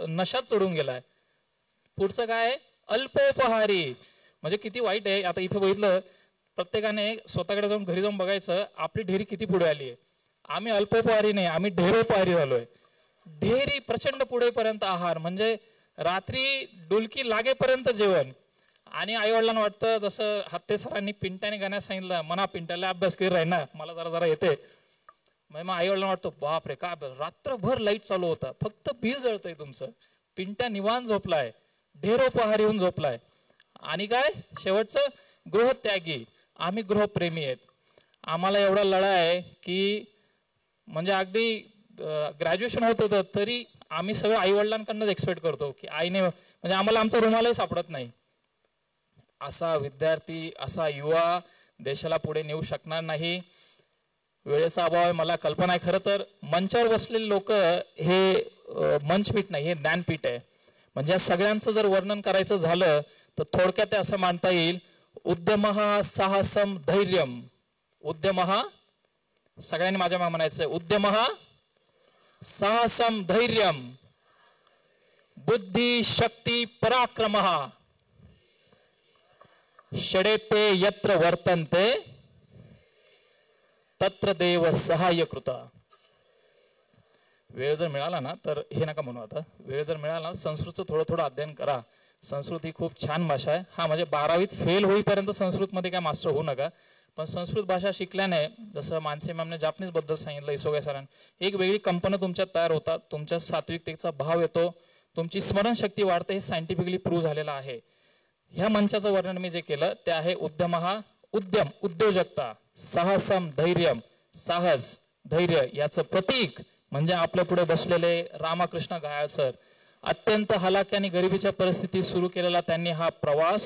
नशात चढून गेलाय. पुढचं काय? अल्पोपहारी. म्हणजे किती वाईट आहे. आता इथं बघितलं, प्रत्येकाने स्वतःकडे जाऊन घरी जाऊन बघायचं आपली ढेरी किती पुढे आली आहे. आम्ही अल्पोपहारी नाही, आम्ही ढेरोपहारी झालोय. ढेरी प्रचंड पुढेपर्यंत आहार, म्हणजे रात्री डुलकी लागेपर्यंत जेवण. आणि आई वडिलांना वाटतं, जसं हत्ते सरांनी पिंट्याने गाण्यात सांगितलं, मना पिंट्याला अभ्यास करी राही ना, मला जरा जरा येते. मग आई वडिलांना वाटतं, बापरे काय रात्रभर लाईट चालू होता, फक्त बीज जळतंय तुमचं. पिंट्या निवांत झोपलाय, ढेरोपहारी होऊन झोपलाय. आणि काय शेवटचं? गृहत्यागी. आम्ही गृहप्रेमी आहेत. आम्हाला एवढा लढा आहे की म्हणजे अगदी ग्रॅज्युएशन होत होतं तरी आम्ही सगळं आई वडिलांकडूनच एक्सपेक्ट करतो की आईने, म्हणजे आम्हाला आमचा रुमालही सापडत नाही. असा विद्यार्थी, असा युवा देशाला पुढे नेऊ शकणार नाही. वेळेचा अभाव आहे, मला कल्पना आहे. खरं तर मंचावर बसलेले लोक हे मंचपीठ नाही, हे ज्ञानपीठ आहे. म्हणजे या सगळ्यांचं जर वर्णन करायचं झालं तर थोडक्यात ते असं मांडता येईल: उद्यमः साहसम धैर्यम. उद्यमः, सगळ्यांनी माझ्या मागे म्हणायचं, उद्यमः साहसम धैर्यम बुद्धी शक्ती पराक्रमः षडेते यत्र वर्तन्ते तत्र देव सहाय्य कृता. वेळ जर मिळाला ना तर हे नका म्हणू, आता वेळ जर मिळाला ना संस्कृतचं थोडं थोडं अध्ययन करा. संस्कृत ही खूप छान भाषा आहे. हा, म्हणजे 12वीत फेल होईपर्यंत संस्कृतमध्ये काय मास्टर होऊ नका, पण संस्कृत भाषा शिकल्याने, जसं मानसी मॅमने जापनीज बद्दल सांगितलं, इसोगे सरांनी, एक वेगळी कंपनी तुमच्यात तयार होतात, तुमच्या सात्विकतेचा भाव येतो, तुमची स्मरणशक्ती वाढते. हे सायंटिफिकली प्रूव्ह झालेलं आहे. ह्या मंचाचं वर्णन मी जे केलं ते आहे उद्यमः, उद्यम, उद्योजकता, साहसम धैर्यम, साहस, धैर्य याचं प्रतीक म्हणजे आपल्या पुढे बसलेले रामकृष्ण घायाळ सर. अत्यंत हलाखी आणि गरिबीच्या परिस्थितीत सुरू केलेला त्यांनी हा प्रवास,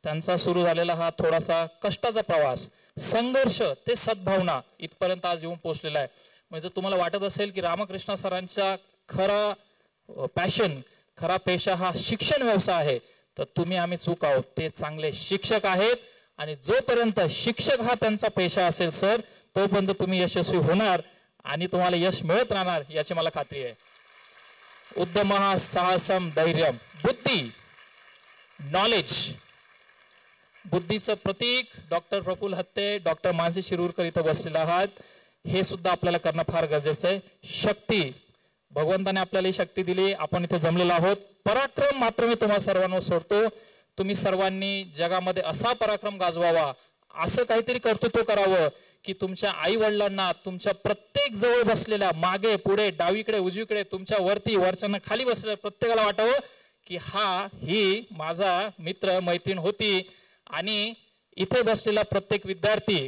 त्यांचा सुरू झालेला हा थोडासा कष्टाचा प्रवास, संघर्ष ते सद्भावना इथपर्यंत आज येऊन पोहोचलेला आहे. म्हणजे तुम्हाला वाटत असेल की रामकृष्ण सरांचा खरा पॅशन, खरा पेशा हा शिक्षण व्यवसाय आहे, तर तुम्ही आम्ही चूक आहोत. ते चांगले शिक्षक आहेत आणि जोपर्यंत शिक्षक हा त्यांचा पेशा असेल सर, तोपर्यंत तुम्ही यशस्वी होणार आणि तुम्हाला यश मिळत राहणार याची मला खात्री आहे. उद्यमः साहसम धैर्यम. बुद्धी, नॉलेज, बुद्धीचं प्रतीक डॉक्टर प्रफुल्ल हत्ते, डॉक्टर मानसी शिरूरकर इथं बसलेले आहात. हे सुद्धा आपल्याला करणं फार गरजेचं आहे. शक्ती, भगवंताने आपल्याला ही शक्ती दिली, आपण इथे जमलेलो आहोत. पराक्रम मात्र मी तुम्हा सर्वांवर सोडतो. तुम्ही सर्वांनी जगामध्ये असा पराक्रम गाजवावा, असं काहीतरी कर्तृत्व करावं की तुमच्या आई वडिलांना, तुमच्या प्रत्येक जवळ बसलेल्या, मागे पुढे डावीकडे उजवीकडे, तुमच्या वरती वरच्यांना खाली बसलेल्या प्रत्येकाला वाटावं की ही माझा मित्र मैत्रीण होती. आणि इथे बसलेला प्रत्येक विद्यार्थी,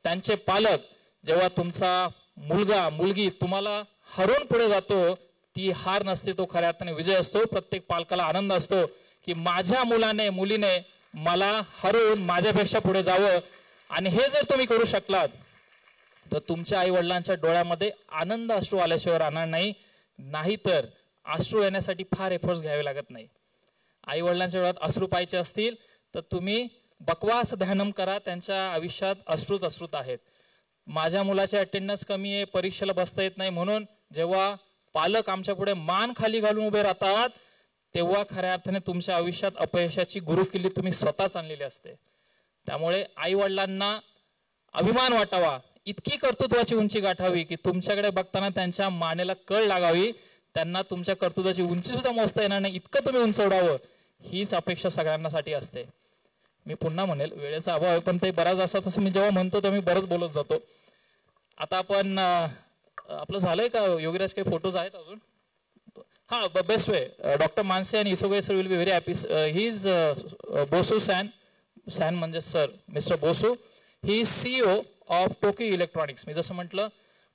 त्यांचे पालक, जेव्हा तुमचा मुलगा मुलगी तुम्हाला हरवून पुढे जातो, ती हार नसते, तो खऱ्या अर्थाने विजय असतो. प्रत्येक पालकाला आनंद असतो की माझ्या मुलाने मुलीने मला हरवून माझ्यापेक्षा पुढे जावं. आणि हे जर तुम्ही करू शकलात तर तुमच्या आई वडिलांच्या डोळ्यामध्ये आनंद अश्रू आल्याशिवाय राहणार नाही. नाहीतर अश्रू येण्यासाठी फार एफर्ट्स घ्यावे लागत नाही. आई वडिलांच्या डोळ्यात अश्रू पाहायचे असतील तर तुम्ही बकवास ध्यानम करा, त्यांच्या आयुष्यात अश्रूच अश्रूत आहेत. माझ्या मुलाची अटेंडन्स कमी आहे, परीक्षेला बसता येत नाही, म्हणून जेव्हा पालक आमच्या पुढे मान खाली घालून उभे राहतात तेव्हा खऱ्या अर्थाने तुमच्या आयुष्यात अपयशाची गुरुकिल्ली तुम्ही स्वतःच आणलेली असते. त्यामुळे आई वडिलांना अभिमान वाटावा, इतकी कर्तृत्वाची उंची गाठावी की तुमच्याकडे बघताना त्यांच्या मानेला कळ लागावी, त्यांना तुमच्या कर्तृत्वाची उंची सुद्धा मोजता येणार नाही इतकं तुम्ही उंचवडावं, हीच अपेक्षा सगळ्यांसाठी असते. मी पुन्हा म्हणेल वेळेचा अभाव आहे, पण ते बराच असा तसं मी जेव्हा म्हणतो तेव्हा मी बरंच बोलत जातो. आता आपण आपलं झालंय का योगीराज, काही फोटोज आहेत अजून? हा, बेस्ट वे. डॉक्टर मानसे आणि इसोगे sir will be very happy. He is Bosu san म्हणजे sir mister Bosu. He is CEO of Tokyo Electronics. मी जसं म्हटलं,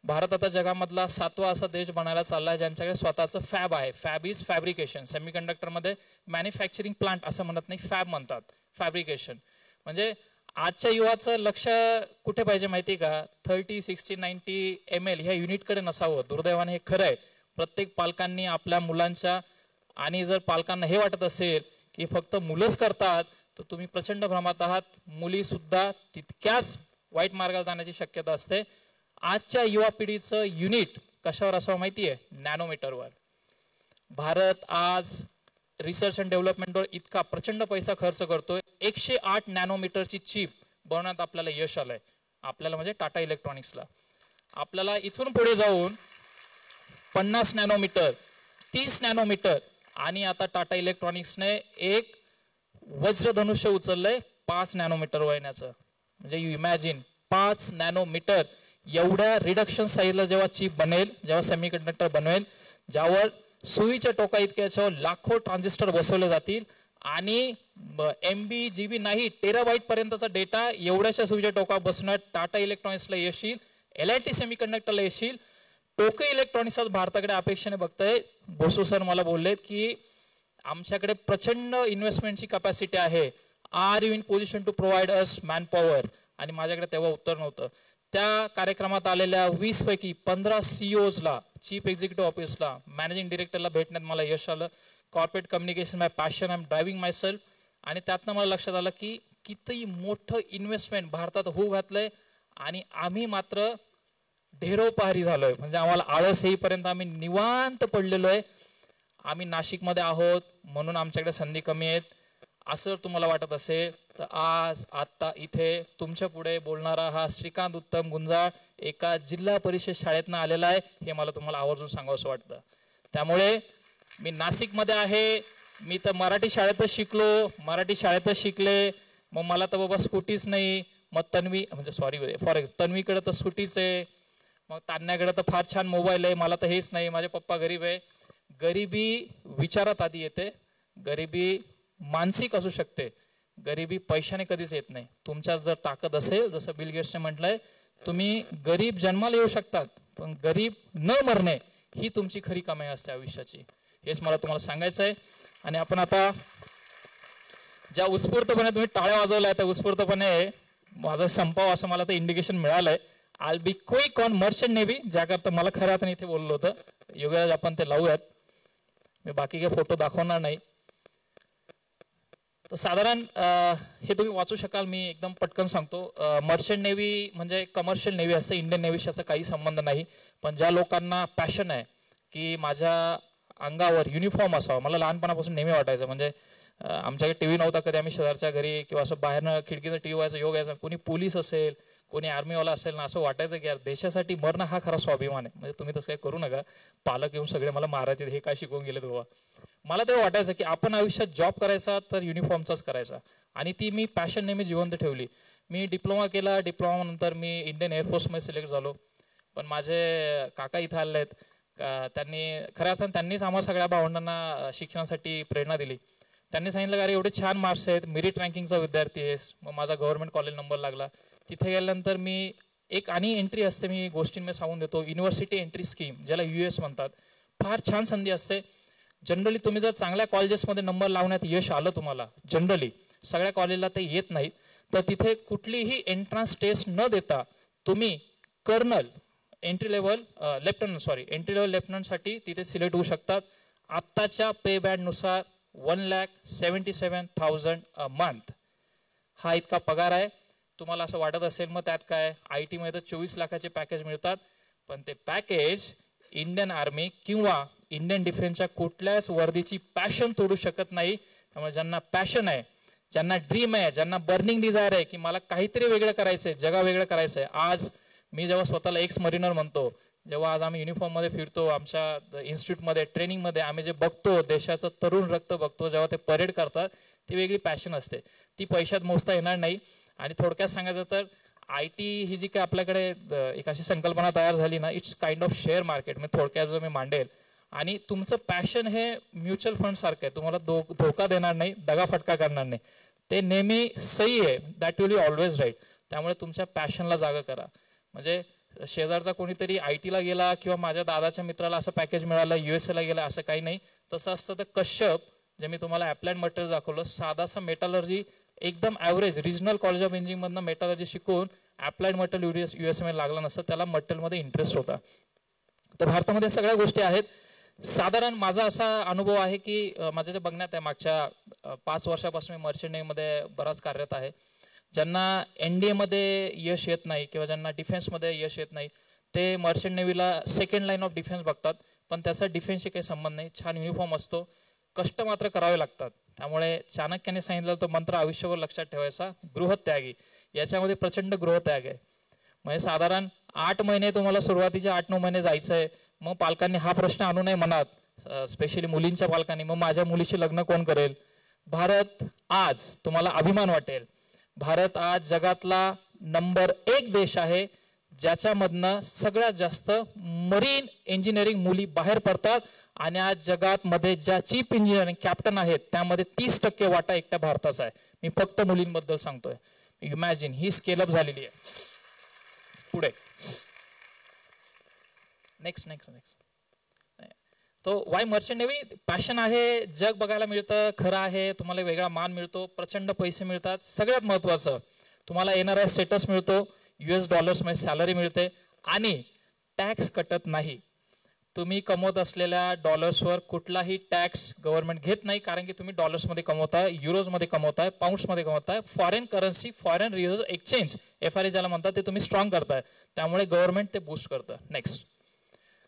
भारत आता जगामधला 7वा असा देश बनायला चाललाय ज्यांच्याकडे स्वतःचं फॅब आहे. Fab is fabrication. सेमीकंडक्टरमध्ये मॅन्युफॅक्चरिंग प्लांट असं म्हणत नाही, फॅब म्हणतात, फॅब्रिकेशन. म्हणजे आजच्या युवाचं लक्ष कुठे पाहिजे माहिती का? 30, 60, 90 ml ह्या युनिटकडे नसावं. दुर्दैवाने हे खरं आहे. प्रत्येक पालकांनी आपल्या मुलांच्या, आणि जर पालकांना हे वाटत असेल की फक्त मुलंच करतात तर तुम्ही प्रचंड भ्रमात आहात. मुली सुद्धा तितक्याच वाईट मार्गाला जाण्याची शक्यता असते. आजच्या युवा पिढीचं युनिट कशावर असावं माहिती आहे? नॅनोमीटरवर. भारत आज रिसर्च अँड डेव्हलपमेंटवर इतका प्रचंड पैसा खर्च करतोय. 108 नॅनोमीटरची चिप बनवण्यात आपल्याला यश आलंय. आपल्याला म्हणजे टाटा इलेक्ट्रॉनिक्सला. आपल्याला इथून पुढे जाऊन 50 नॅनोमीटर, 30 नॅनोमीटर, आणि आता टाटा इलेक्ट्रॉनिक्सने एक वज्रधनुष्य उचललंय 5 नॅनोमीटर वळण्याचं. म्हणजे यू इमॅजिन 5 नॅनोमीटर एवढ्या रिडक्शन साईजला जेव्हा चिप बनेल, जेव्हा सेमीकंडक्टर बनवेल, ज्यावर सुईच्या टोका इतक्याच्यावर लाखो ट्रान्झिस्टर बसवले जातील आणि MB GB नाही टेराबाईट पर्यंतचा डेटा एवढ्याशा सुईच्या टोका बसण्यात टाटा इलेक्ट्रॉनिक्सला यश येईल, LIT सेमीकंडक्टरला यश येईल. टोकियो इलेक्ट्रॉनिक्स आज भारताकडे अपेक्षेने बघतंय. बोसू सर मला बोललेत की आमच्याकडे प्रचंड इन्व्हेस्टमेंटची कॅपॅसिटी आहे. Are you in position to provide us man power? आणि माझ्याकडे तेव्हा उत्तर नव्हतं. त्या कार्यक्रमात आलेल्या 20 पैकी 15 CEOsला, चीफ एक्झिक्युटिव्ह ऑफिसला, मॅनेजिंग डिरेक्टरला भेटण्यात मला यश आलं. Corporate communication my passion, I am driving myself. आणि त्यातनं मला लक्षात आलं की किती मोठं इन्व्हेस्टमेंट भारतात होऊ घातलंय आणि आम्ही मात्र ढेरोपहारी झालोय. म्हणजे आम्हाला आळस येईपर्यंत आम्ही निवांत पडलेलो आहे. आम्ही नाशिकमध्ये आहोत म्हणून आमच्याकडे संधी कमी आहेत असं तुम्हाला वाटत असेल तर आज आता इथे तुमच्या पुढे बोलणारा हा श्रीकांत उत्तम गुंजाळ एका जिल्हा परिषद शाळेतनं आलेला आहे, हे मला तुम्हाला आवर्जून सांगावंसं वाटतं. त्यामुळे मी नाशिकमध्ये आहे, मी तर मराठी शाळेतच शिकलो, मराठी शाळेतच शिकले, मग मला तर बाबा स्कूटीच नाही, मग तन्वी म्हणजे सॉरी फॉर तन्वीकडे तर स्कूटीच आहे, मग तान्याकडे तर फार छान मोबाईल आहे, मला तर हेच नाही, माझे पप्पा गरीब आहे. गरिबी विचारात आधी येते. गरिबी मानसिक असू शकते, गरिबी पैशाने कधीच येत नाही. तुमच्यात जर ताकद असेल, जसं बिल गेट्सने म्हटलंय, तुम्ही गरीब जन्माला येऊ शकतात, पण गरीब न मरणे ही तुमची खरी कमाई असते आयुष्याची. हेच मला तुम्हाला सांगायचं आहे. आणि आपण आता ज्या उत्स्फूर्तपणे तुम्ही टाळ्या वाजवल्या त्या उत्स्फूर्तपणे माझा संपाव असं मला ते इंडिकेशन मिळालंय. I be quick on merchant navy, ज्याकरता मला खऱ्या अर्थाने इथे बोललो होतं. योगराज आपण ते लावूयात, मी बाकी काही फोटो दाखवणार नाही. तर साधारण हे तुम्ही वाचू शकाल, मी एकदम पटकन सांगतो. मर्चंट नेव्ही म्हणजे कमर्शियल नेव्ही असं, इंडियन नेव्हीशी असा काही संबंध नाही. पण ज्या लोकांना पॅशन आहे की माझ्या अंगावर युनिफॉर्म असावा, मला लहानपणापासून नेहमी वाटायचं, म्हणजे आमच्याकडे TV नव्हता कधी, आम्ही शेजारच्या घरी किंवा असं बाहेरनं खिडकीचं TV व्हायचं, योग यायचा, कोणी पोलीस असेल कोणी आर्मीवाला असेल ना, असं वाटायचं की यार देशासाठी मरणं हा खरा स्वाभिमान आहे. म्हणजे तुम्ही तसं काही करू नका, पालक येऊन सगळे मला मारायचे, हे काय शिकवून गेले तेव्हा. मला तेव्हा वाटायचं की आपण आयुष्यात जॉब करायचा तर युनिफॉर्मचाच करायचा, आणि ती मी पॅशन नेहमी जिवंत ठेवली. मी डिप्लोमा केला, डिप्लोमा नंतर मी इंडियन एअरफोर्समध्ये सिलेक्ट झालो. पण माझे काका इथं आले आहेत, त्यांनी खऱ्या अर्थानं त्यांनीच आम्हा सगळ्या भावंडांना शिक्षणासाठी प्रेरणा दिली. त्यांनी सांगितलं की अरे एवढे छान मार्क्स आहेत, मेरिट रँकिंगचा विद्यार्थी आहेस. मग माझा गव्हर्नमेंट कॉलेज नंबर लागला. तिथे गेल्यानंतर मी एक आणि एंट्री असते, मी गोष्टींमध्ये सांगून देतो, युनिव्हर्सिटी एंट्री स्कीम, ज्याला US म्हणतात. फार छान संधी असते. जनरली तुम्ही जर चांगल्या कॉलेजेसमध्ये नंबर लावण्यात यश आलं तुम्हाला, जनरली सगळ्या कॉलेजला ते येत नाही, तर तिथे कुठलीही एंट्रन्स टेस्ट न देता तुम्ही कर्नल एंट्री लेवल लेफ्टनंटसाठी तिथे सिलेक्ट होऊ शकतात. आत्ताच्या पे बँडनुसार 1,77,000 अ मंथ हा इतका पगार आहे. तुम्हाला असं वाटत असेल मग त्यात काय, IT मध्ये तर 24 लाखाचे पॅकेज मिळतात, पण ते पॅकेज इंडियन आर्मी किंवा इंडियन डिफेन्सच्या कुठल्याच वर्दीची पॅशन तोडू शकत नाही. त्यामुळे ज्यांना पॅशन आहे, ज्यांना ड्रीम आहे, ज्यांना बर्निंग डिझायर आहे की मला काहीतरी वेगळं करायचंय, जगा वेगळं करायचंय. आज मी जेव्हा स्वतःला एक्स मरीनर म्हणतो, जेव्हा आज आम्ही युनिफॉर्म मध्ये फिरतो, आमच्या इन्स्टिट्यूटमध्ये ट्रेनिंग मध्ये आम्ही जे बघतो, देशाचं तरुण रक्त बघतो, जेव्हा ते परेड करतात, ती वेगळी पॅशन असते. ती पैशात मोजता येणार नाही. आणि थोडक्यात सांगायचं तर IT ही जी काय आपल्याकडे एक अशी संकल्पना तयार झाली ना, it's kind of share market. मी थोडक्यात जो मी मांडेल, आणि तुमचं पॅशन हे म्युच्युअल फंड सारखं आहे. तुम्हाला धोका देणार नाही, दगाफटका करणार नाही. ते नेहमी सही आहे, that will be always right. त्यामुळे तुमच्या पॅशनला जागा करा. म्हणजे शेजारचा कोणीतरी IT ला गेला किंवा माझ्या दादाच्या मित्राला असं पॅकेज मिळालं, USA ला गेला, असं काही नाही. तसं असतं तर कश्यप, जे मी तुम्हाला अप्लाइड मटेरियल दाखवलं, साधासा मेटलर्जी एकदम average regional college of engineering मधनं मेटलर्जी शिकून अप्लाइड मटेरियल USA मध्ये लागला नसतं, त्याला मटेरियलमध्ये इंटरेस्ट होता. तर भारतामध्ये सगळ्या गोष्टी आहेत. साधारण माझा असा अनुभव आहे की माझ्या जे बघण्यात आहे, मागच्या 5 वर्षापासून मी मर्चंट नेव्हीमध्ये बराच कार्यरत आहे. ज्यांना NDA मध्ये यश येत नाही किंवा ज्यांना डिफेन्समध्ये यश येत नाही, ते मर्चंट नेव्हीला सेकंड लाईन ऑफ डिफेन्स बघतात. पण त्याचा डिफेन्सशी काही संबंध नाही. छान युनिफॉर्म असतो, कष्ट मात्र करावे लागतात. त्यामुळे चाणक्याने सांगितलं तो मंत्र आयुष्यभर लक्षात ठेवायचा, गृहत्यागी. याच्यामध्ये प्रचंड गृहत्याग आहे. म्हणजे साधारण 8 महिने तुम्हाला सुरुवातीचे 8-9 महिने जायचं आहे. मग पालकांनी हा प्रश्न आणू नये मनात, स्पेशली मुलींच्या पालकांनी, मग माझ्या मुलीशी लग्न कोण करेल. भारत आज तुम्हाला अभिमान वाटेल, भारत आज जगातला नंबर 1 देश आहे ज्याच्यामधनं सगळ्यात जास्त मरीन इंजिनिअरिंग मुली बाहेर पडतात. आणि आज जगात मध्ये ज्या चीफ इंजिनिअरिंग कॅप्टन आहेत त्यामध्ये 30% वाटा एकट्या भारताचा आहे. मी फक्त मुलींबद्दल सांगतोय. इमॅजिन, ही स्केल अप झालेली आहे. पुढे नेक्स्ट. तो वाय मर्चंट नेव्ही पॅशन आहे, जग बघायला मिळतं, खरं आहे, तुम्हाला वेगळा मान मिळतो, प्रचंड पैसे मिळतात. सगळ्यात महत्वाचं, तुम्हाला NRI स्टेटस मिळतो, US डॉलर्स मध्ये सॅलरी मिळते, आणि टॅक्स कटत नाही. तुम्ही कमवत असलेल्या डॉलर्सवर कुठलाही टॅक्स गव्हर्नमेंट घेत नाही, कारण की तुम्ही डॉलर्समध्ये कमवताय, युरोजमध्ये कमवताय, पाऊंड्समध्ये कमवताय. Foreign currency, foreign reserve exchange, FRA ज्याला म्हणतात, ते तुम्ही स्ट्रॉंग करताय. त्यामुळे गव्हर्नमेंट ते बूस्ट करतं. नेक्स्ट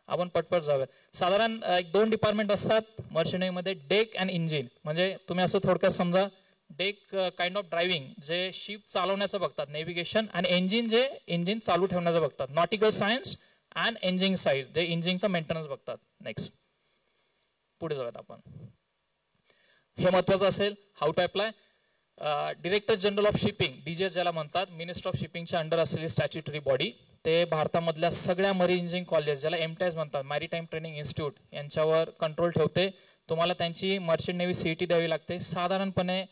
आपण पटपट जाऊया. साधारण 2 डिपार्टमेंट असतात मर्चंट नेव्हीमध्ये, डेक अँड इंजिन. म्हणजे तुम्ही असं थोडक्यात समजा, डेक काइंड ऑफ ड्रायव्हिंग, जे शिप चालवण्याचं बघतात, नेव्हिगेशन, आणि इंजिन जे इंजिन चालू ठेवण्याचं बघतात, nautical science and engine side, जे इंजिनचा मेंटेनन्स बघतात. नेक्स्ट पुढे जाऊयात आपण. हे महत्वाचं असेल, how to apply. Director general of shipping, DGS ज्याला म्हणतात, मिनिस्टर ऑफ शिपिंगच्या अंडर असलेली स्टॅच्युटरी बॉडी. ते भारतामधल्या सगळ्या मरीन इंजिनिअरिंग कॉलेज, ज्याला MTIS म्हणतात, मॅरीटाईम ट्रेनिंग इन्स्टिट्यूट, यांच्यावर कंट्रोल ठेवते. तुम्हाला त्यांची मर्चंट नेव्ही CET द्यावी लागते. साधारणपणे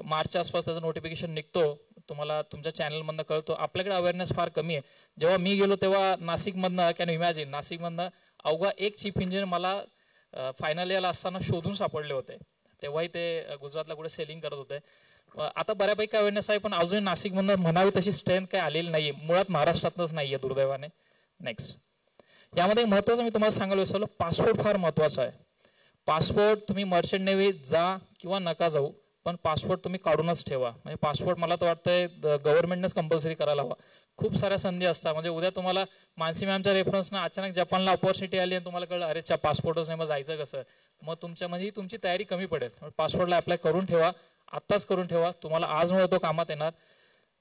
मार्चच्या आसपास त्याचं नोटिफिकेशन निघतो, तुम्हाला तुमच्या चॅनलमधनं कळतो. आपल्याकडे अवेअरनेस फार कमी आहे. जेव्हा मी गेलो तेव्हा नाशिकमधनं, कॅन इमॅजिन, नाशिकमधनं अवघा एक चीफ इंजिनियर मला फायनल इयरला असताना शोधून सापडले होते. तेव्हाही ते गुजरातला कुठे सेलिंग करत होते. आता बऱ्यापैकी अवेअरनेस आहे, पण अजूनही नाशिकमधनं म्हणावी तशी स्ट्रेंथ काही आलेली नाहीये. मुळात महाराष्ट्रातच नाहीये, दुर्दैवाने. नेक्स्ट, यामध्ये महत्वाचं मी तुम्हाला सांगायला विसरलो, पासपोर्ट फार महत्वाचा आहे. पासपोर्ट तुम्ही मर्चंट नेव्हीत जा किंवा नका जाऊ, पण पासपोर्ट तुम्ही काढूनच ठेवा. म्हणजे पासपोर्ट मला तर वाटतंय गव्हर्नमेंटनेच कंपल्सरी करायला हवा. खूप साऱ्या संधी असतात. म्हणजे उद्या तुम्हाला मानसी मॅमच्या रेफरन्सनं अचानक जपानला ऑपॉर्च्युनिटी आली आणि तुम्हाला कळलं, अरे पासपोर्टच नाही, मग जायचं कसं, मग तुमच्या म्हणजे तुमची तयारी कमी पडेल. पासपोर्टला अप्लाय करून ठेवा, आत्ताच करून ठेवा, तुम्हाला आज मिळतो कामात येणार.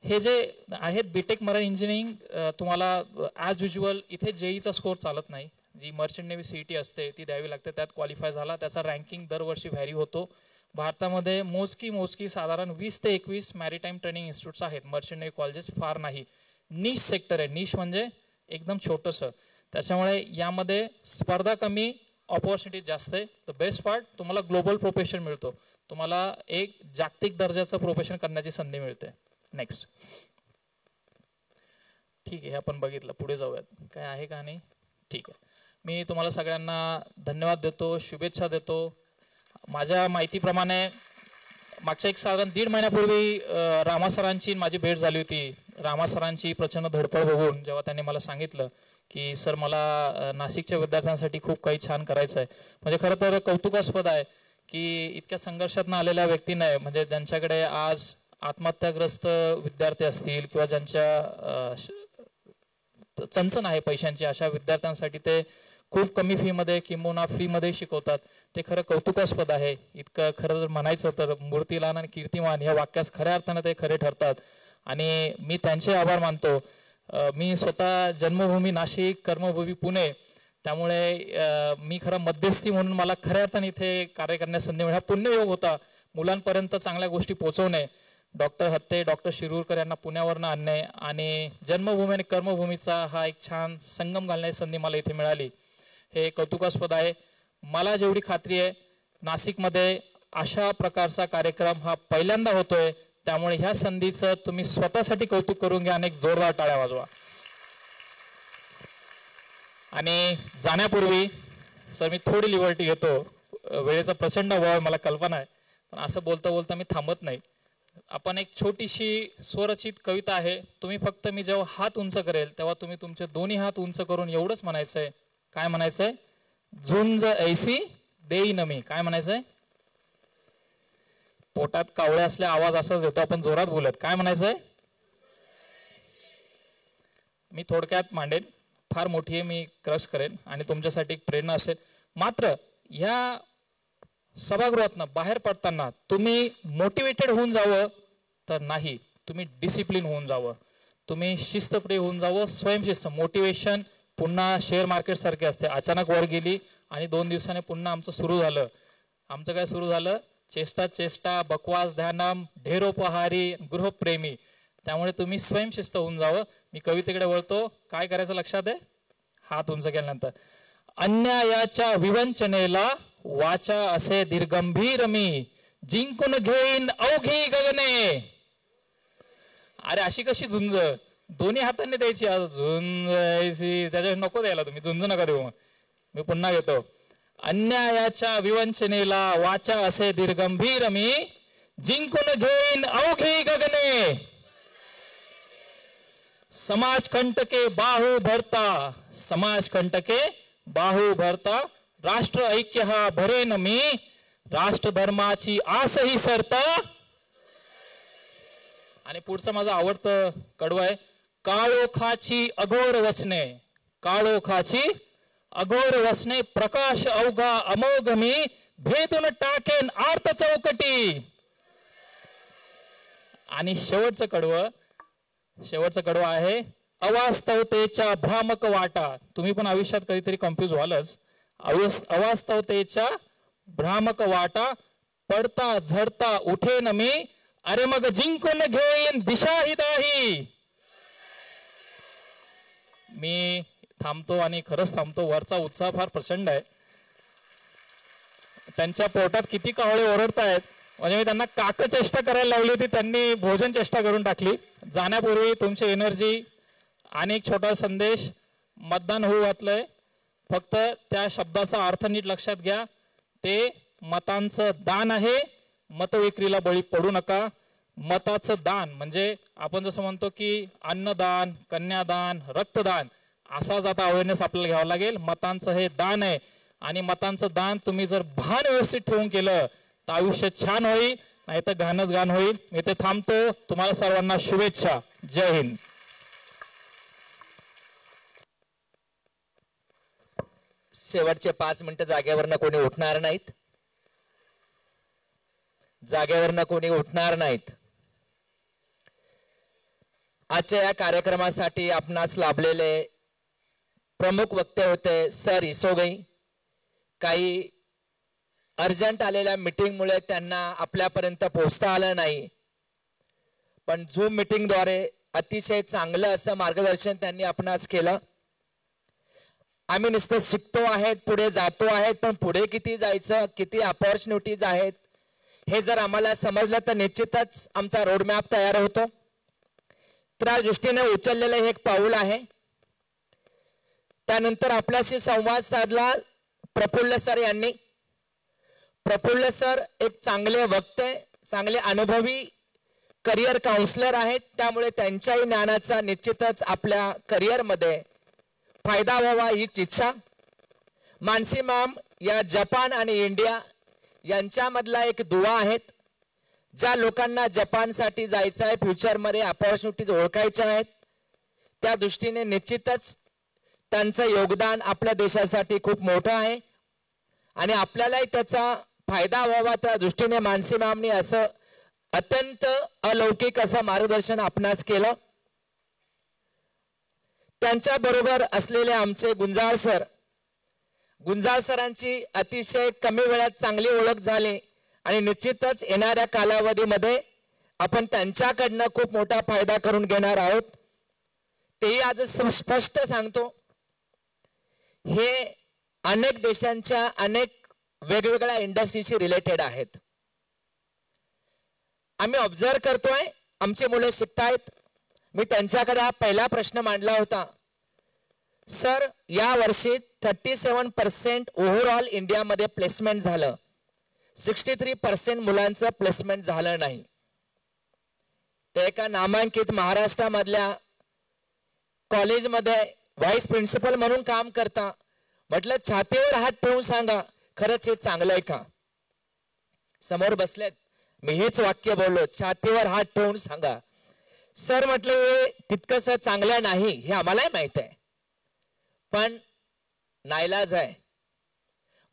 हे जे आहेत बीटेक मराठी इंजिनिअरिंग, तुम्हाला ॲज युज्युअल इथे JEEचा स्कोर चालत नाही. जी मर्चंट नेव्ही CET असते ती द्यावी लागते. त्यात क्वालिफाय झाला, त्याचा रँकिंग दरवर्षी व्हॅरी होतो. भारतामध्ये मोजकी साधारण 20 ते 21 मॅरीटाईम ट्रेनिंग इन्स्टिट्यूट्स आहेत. मर्चंट नेव्ही कॉलेजेस फार नाही. निश सेक्टर आहे, निश म्हणजे एकदम छोटंसं. त्याच्यामुळे यामध्ये स्पर्धा कमी, ऑपॉर्च्युनिटी जास्त आहे. द बेस्ट पार्ट, तुम्हाला ग्लोबल प्रोफेशन मिळतो, तुम्हाला एक जागतिक दर्जाचं प्रोफेशन करण्याची संधी मिळते. नेक्स्ट, ठीक आहे, आपण बघितलं. पुढे जाऊयात, काय आहे का नाही. ठीक आहे, मी तुम्हाला सगळ्यांना धन्यवाद देतो, शुभेच्छा देतो. माझ्या माहितीप्रमाणे मागच्या साधारण 1.5 महिन्यापूर्वी रामा सरांची माझी भेट झाली होती. रामा सरांची प्रचंड धडपड बघून जेव्हा त्यांनी मला सांगितलं की सर मला नाशिकच्या विद्यार्थ्यांसाठी खूप काही छान करायचं आहे, म्हणजे खरं तर कौतुकास्पद आहे की इतक्या संघर्षातून आलेल्या व्यक्तींना, म्हणजे ज्यांच्याकडे आज आत्महत्याग्रस्त विद्यार्थी असतील किंवा ज्यांच्या चणचण आहे पैशांची, अशा विद्यार्थ्यांसाठी ते खूप कमी फीमध्ये किंबहुना फ्रीमध्ये शिकवतात, ते खरं कौतुकास्पद आहे. इतकं खरं जर म्हणायचं तर मूर्तिलान आणि कीर्तिमान या वाक्यास खऱ्या अर्थानं ते खरे ठरतात आणि मी त्यांचे आभार मानतो. मी स्वतः जन्मभूमी नाशिक, कर्मभूमी पुणे, त्यामुळे मी खरं मध्यस्थी म्हणून मला खऱ्या अर्थाने इथे कार्य करण्यास संधी मिळाली. हा पुण्ययोग होता मुलांपर्यंत चांगल्या गोष्टी पोहोचवणे, डॉक्टर हत्ते, डॉक्टर शिरूरकर यांना पुण्यावरनं आणणे आणि जन्मभूमी आणि कर्मभूमीचा हा एक छान संगम घालण्याची संधी मला इथे मिळाली. हे कौतुकास्पद आहे. मला जेवढी खात्री आहे नाशिकमध्ये अशा प्रकारचा कार्यक्रम हा पहिल्यांदा होतोय, त्यामुळे ह्या संधीचं तुम्ही स्वतःसाठी कौतुक करून घ्या आणि एक जोरदार टाळ्या वाजवा. आणि जाण्यापूर्वी सर मी थोडी लिबर्टी घेतो, वेळेचा प्रचंड अभाव आहे मला कल्पना आहे, पण असं बोलता बोलता मी थांबत नाही. आपण एक छोटीशी स्वरचित कविता आहे, तुम्ही फक्त मी जेव्हा हात उंच करेल तेव्हा तुम्ही तुमचे दोन्ही हात उंच करून एवढंच म्हणायचंय. काय म्हणायचंय? झुंज ऐसी देईन मी. काय म्हणायचंय? पोटात कावळे असले आवाज असाच येतो, आपण जोरात बोलत. काय म्हणायचंय? मी थोडक्यात मांडेन, फार मोठी आहे, मी क्रश करेन आणि तुमच्यासाठी एक प्रेरणा असेल. मात्र या सभागृहातनं बाहेर पडताना तुम्ही मोटिवेटेड होऊन जावं तर नाही, तुम्ही डिसिप्लिन होऊन जावं, तुम्ही शिस्तप्रिय होऊन जावं. स्वयंशिस्त, मोटिवेशन पुन्हा शेअर मार्केट सारखे असते, अचानक वर गेली आणि 2 दिवसाने पुन्हा आमचं सुरू झालं. आमचं काय सुरू झालं? चेष्टा चेष्टा, बकवास ध्यानम, ढेरोपहारी, गृहप्रेमी. त्यामुळे तुम्ही स्वयंशिस्त होऊन जावं. मी कवितेकडे वळतो. काय करायचं लक्षात आहे? हात उंच केल्यानंतर, अन्यायाच्या विवंचनेला वाचा असे दीर्घंभीर मी, जिंकून घेईन अवघी गगने. अरे अशी कशी झुंज? दोन्ही हातांनी द्यायची. झुंज ऐसी, त्याच्या नको द्यायला, तुम्ही झुंज नका देऊ. मी पुन्हा घेतो. अन्यायाच्या विवंचनेला वाचा असे दीर्घंभीर मी, जिंकून घेईन अवघी गगने. समाज कंटके बाहू भरता, समाज कंटके बाहू भरता, राष्ट्र ऐक्य हा भरेन मी, राष्ट्र धर्माची आसही सरता. आणि पुढचं माझं आवडतं कडवं आहे, काळोखाची अघोर वचने, काळोखाची अघोर वचने, प्रकाश अवघा अमोघ मी, भेदून टाकेन आर्त चौकटी. आणि शेवटचं कडवं आहे, अवास्तवतेच्या भ्रामक वाटा. तुम्ही पण आयुष्यात कधीतरी कन्फ्युज व्हालच. अवास्तवतेच्या भ्रामक वाटा, पडता झडता उठेन मी, अरे मग जिंकून घेईन दिशाही दाही. मी थांबतो आणि खरंच थांबतो. वरचा उत्साह फार प्रचंड आहे. त्यांच्या पोटात किती कावळे ओरडतायत, म्हणजे मी त्यांना काकचेष्टा करायला लावली होती, त्यांनी भोजन चेष्टा करून टाकली. जाण्यापूर्वी तुमची एनर्जी आणि एक छोटा संदेश, मतदान होऊ घातलंय, फक्त त्या शब्दाचा अर्थ नीट लक्षात घ्या. ते मतांचं दान आहे, मतविक्रीला बळी पडू नका. मताचं दान म्हणजे आपण जसं म्हणतो की अन्नदान, कन्यादान, रक्तदान, असाच आता अवेअरनेस आपल्याला घ्यावा लागेल. मतांचं हे दान आहे आणि मतांचं दान तुम्ही जर भान व्यवस्थित ठेवून केलं तर आयुष्य छान होईल, नाही तर घाणच घाण होईल. मी ते थांबतो. तुम्हाला सर्वांना शुभेच्छा. जय हिंद. शेवटचे 5 मिनिटं जागेवरनं कोणी उठणार नाहीत, जागेवरनं कोणी उठणार नाहीत. आजच्या या कार्यक्रमासाठी आपणास लाभलेले प्रमुख वक्ते होते सर इसोगई. काही अर्जंट आलेल्या मीटिंगमुळे त्यांना आपल्यापर्यंत पोहोचता आलं नाही, पण झूम मीटिंगद्वारे अतिशय चांगलं असं मार्गदर्शन त्यांनी आपणास केलं. आम्ही नुसतं शिकतो आहेत, पुढे जातो आहेत, पण पुढे किती जायचं, किती अपॉर्च्युनिटीज आहेत हे जर आम्हाला समजलं तर निश्चितच आमचा रोडमॅप तयार होतो. त्या दृष्टीने उचललेलं हे एक पाऊल आहे. त्यानंतर आपल्याशी संवाद साधला प्रफुल्ल सर यांनी. प्रफुल्ल सर एक चांगले वक्ते, चांगले अनुभवी करिअर काउन्सिलर आहेत, त्यामुळे त्यांच्याही ज्ञानाचा निश्चितच आपल्या करिअरमध्ये फायदा व्हावा हीच इच्छा. मानसी मॅम या जपान आणि इंडिया यांच्यामधला एक दुवा आहेत. ज्या लोकांना जपानसाठी जायचं आहे, फ्युचरमध्ये अपॉर्च्युनिटीज ओळखायच्या आहेत, त्या दृष्टीने निश्चितच त्यांचं योगदान आपल्या देशासाठी खूप मोठं आहे आणि आपल्यालाही त्याचा फायदा व्हावा त्या दृष्टीने मानसी मॅमनी असं अत्यंत अलौकिक असं मार्गदर्शन आपणास केलं. त्यांच्या बरोबर असलेले आमचे गुंजाळ सरांची अतिशय कमी वेळात चांगली ओळख झाली आणि निश्चितच येणाऱ्या कालावधीमध्ये आपण त्यांच्याकडनं खूप मोठा फायदा करून घेणार आहोत. तेही आज स्पष्ट सांगतो, हे अनेक देशांच्या अनेक वेगवेगळ्या इंडस्ट्रीशी रिलेटेड आहेत. आम्ही ऑब्झर्व करतोय, आमची मुलं शिकतायत. मी त्यांच्याकडे हा पहिला प्रश्न मांडला होता, सर या वर्षी 37% ओव्हरऑल इंडियामध्ये प्लेसमेंट झालं, 63% मुलांचं प्लेसमेंट झालं नाही. ते एका नामांकित महाराष्ट्रामधल्या कॉलेजमध्ये व्हाईस प्रिन्सिपल म्हणून काम करता. म्हटलं छातीवर हात ठेवून सांगा, खरंच हे चांगलं आहे का? समोर बसलेत, मी हेच वाक्य बोललो, छातीवर हात ठेवून सांगा. सर म्हटलं हे तितकंस चांगलं नाही, हे आम्हालाही माहित आहे, पण नाईलाज आहे.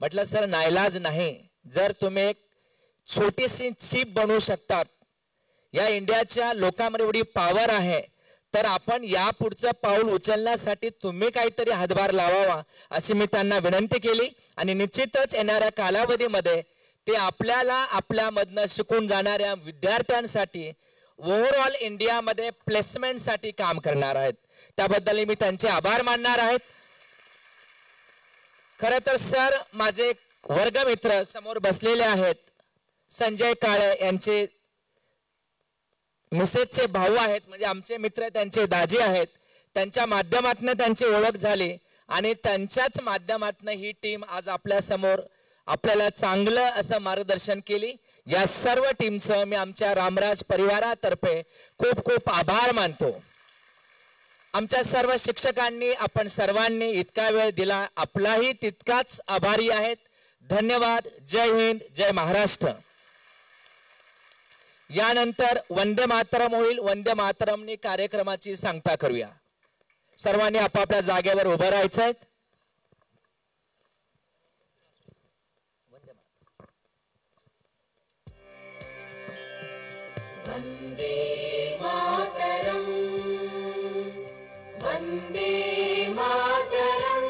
म्हटलं सर नाईलाज नाही, जर तुम्ही एक छोटीशी चीप बनवू शकतात, या इंडियाच्या लोकांमध्ये एवढी पॉवर आहे, तर आपण यापुढचं पाऊल उचलण्यासाठी तुम्ही काहीतरी हातभार लावावा अशी मी त्यांना विनंती केली. आणि निश्चितच येणाऱ्या कालावधीमध्ये ते आपल्याला आपल्यामधनं शिकून जाणाऱ्या विद्यार्थ्यांसाठी ओव्हरऑल इंडियामध्ये प्लेसमेंटसाठी काम करणार आहेत. त्याबद्दल मी त्यांचे आभार मानणार आहेत. खरं तर सर माझे वर्गमित्र समोर बसलेले आहेत, संजय काळे यांचे मिसेसचे भाऊ आहेत, म्हणजे आमचे मित्र त्यांचे दाजी आहेत. त्यांच्या माध्यमातून त्यांची ओळख झाली आणि त्यांच्याच माध्यमातून ही टीम आज आपल्या समोर आपल्याला चांगलं असं मार्गदर्शन केली. या सर्व टीमचं मी आमच्या रामराज परिवारातर्फे खूप खूप आभार मानतो. आमच्या सर्व शिक्षकांनी, आपण सर्वांनी इतका वेळ दिला, आपलाही तितकाच आभारी आहेत. धन्यवाद. जय हिंद, जय महाराष्ट्र. यानंतर वंदे मातरम होईल. वंदे मातरमनी कार्यक्रमाची सांगता करूया. सर्वांनी आपापल्या जागेवर उभं राहायचंय. वंदे मातरम, वंदे मातरम,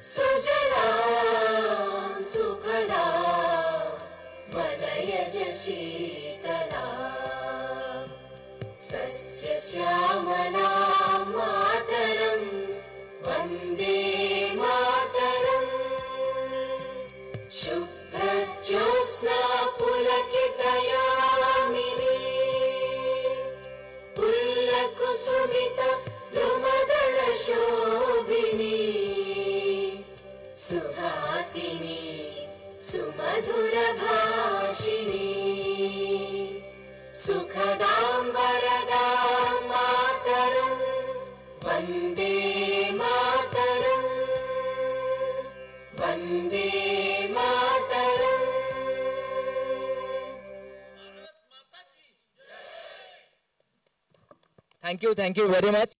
सुजलां सुफलां मलयज शीतलां, सस्य श्यामलां मातरं, वंदे मातरं, शुभ्रज्योत्स्ना पुलकितयामिनी, पुल्लकुसुमित द्रुमदलशोभिनी, सुहासिनी सुमधुरभाषिणी, सुखदां वरदां मातरं, वन्दे मातरं, वन्दे मातरं. Thank you very much.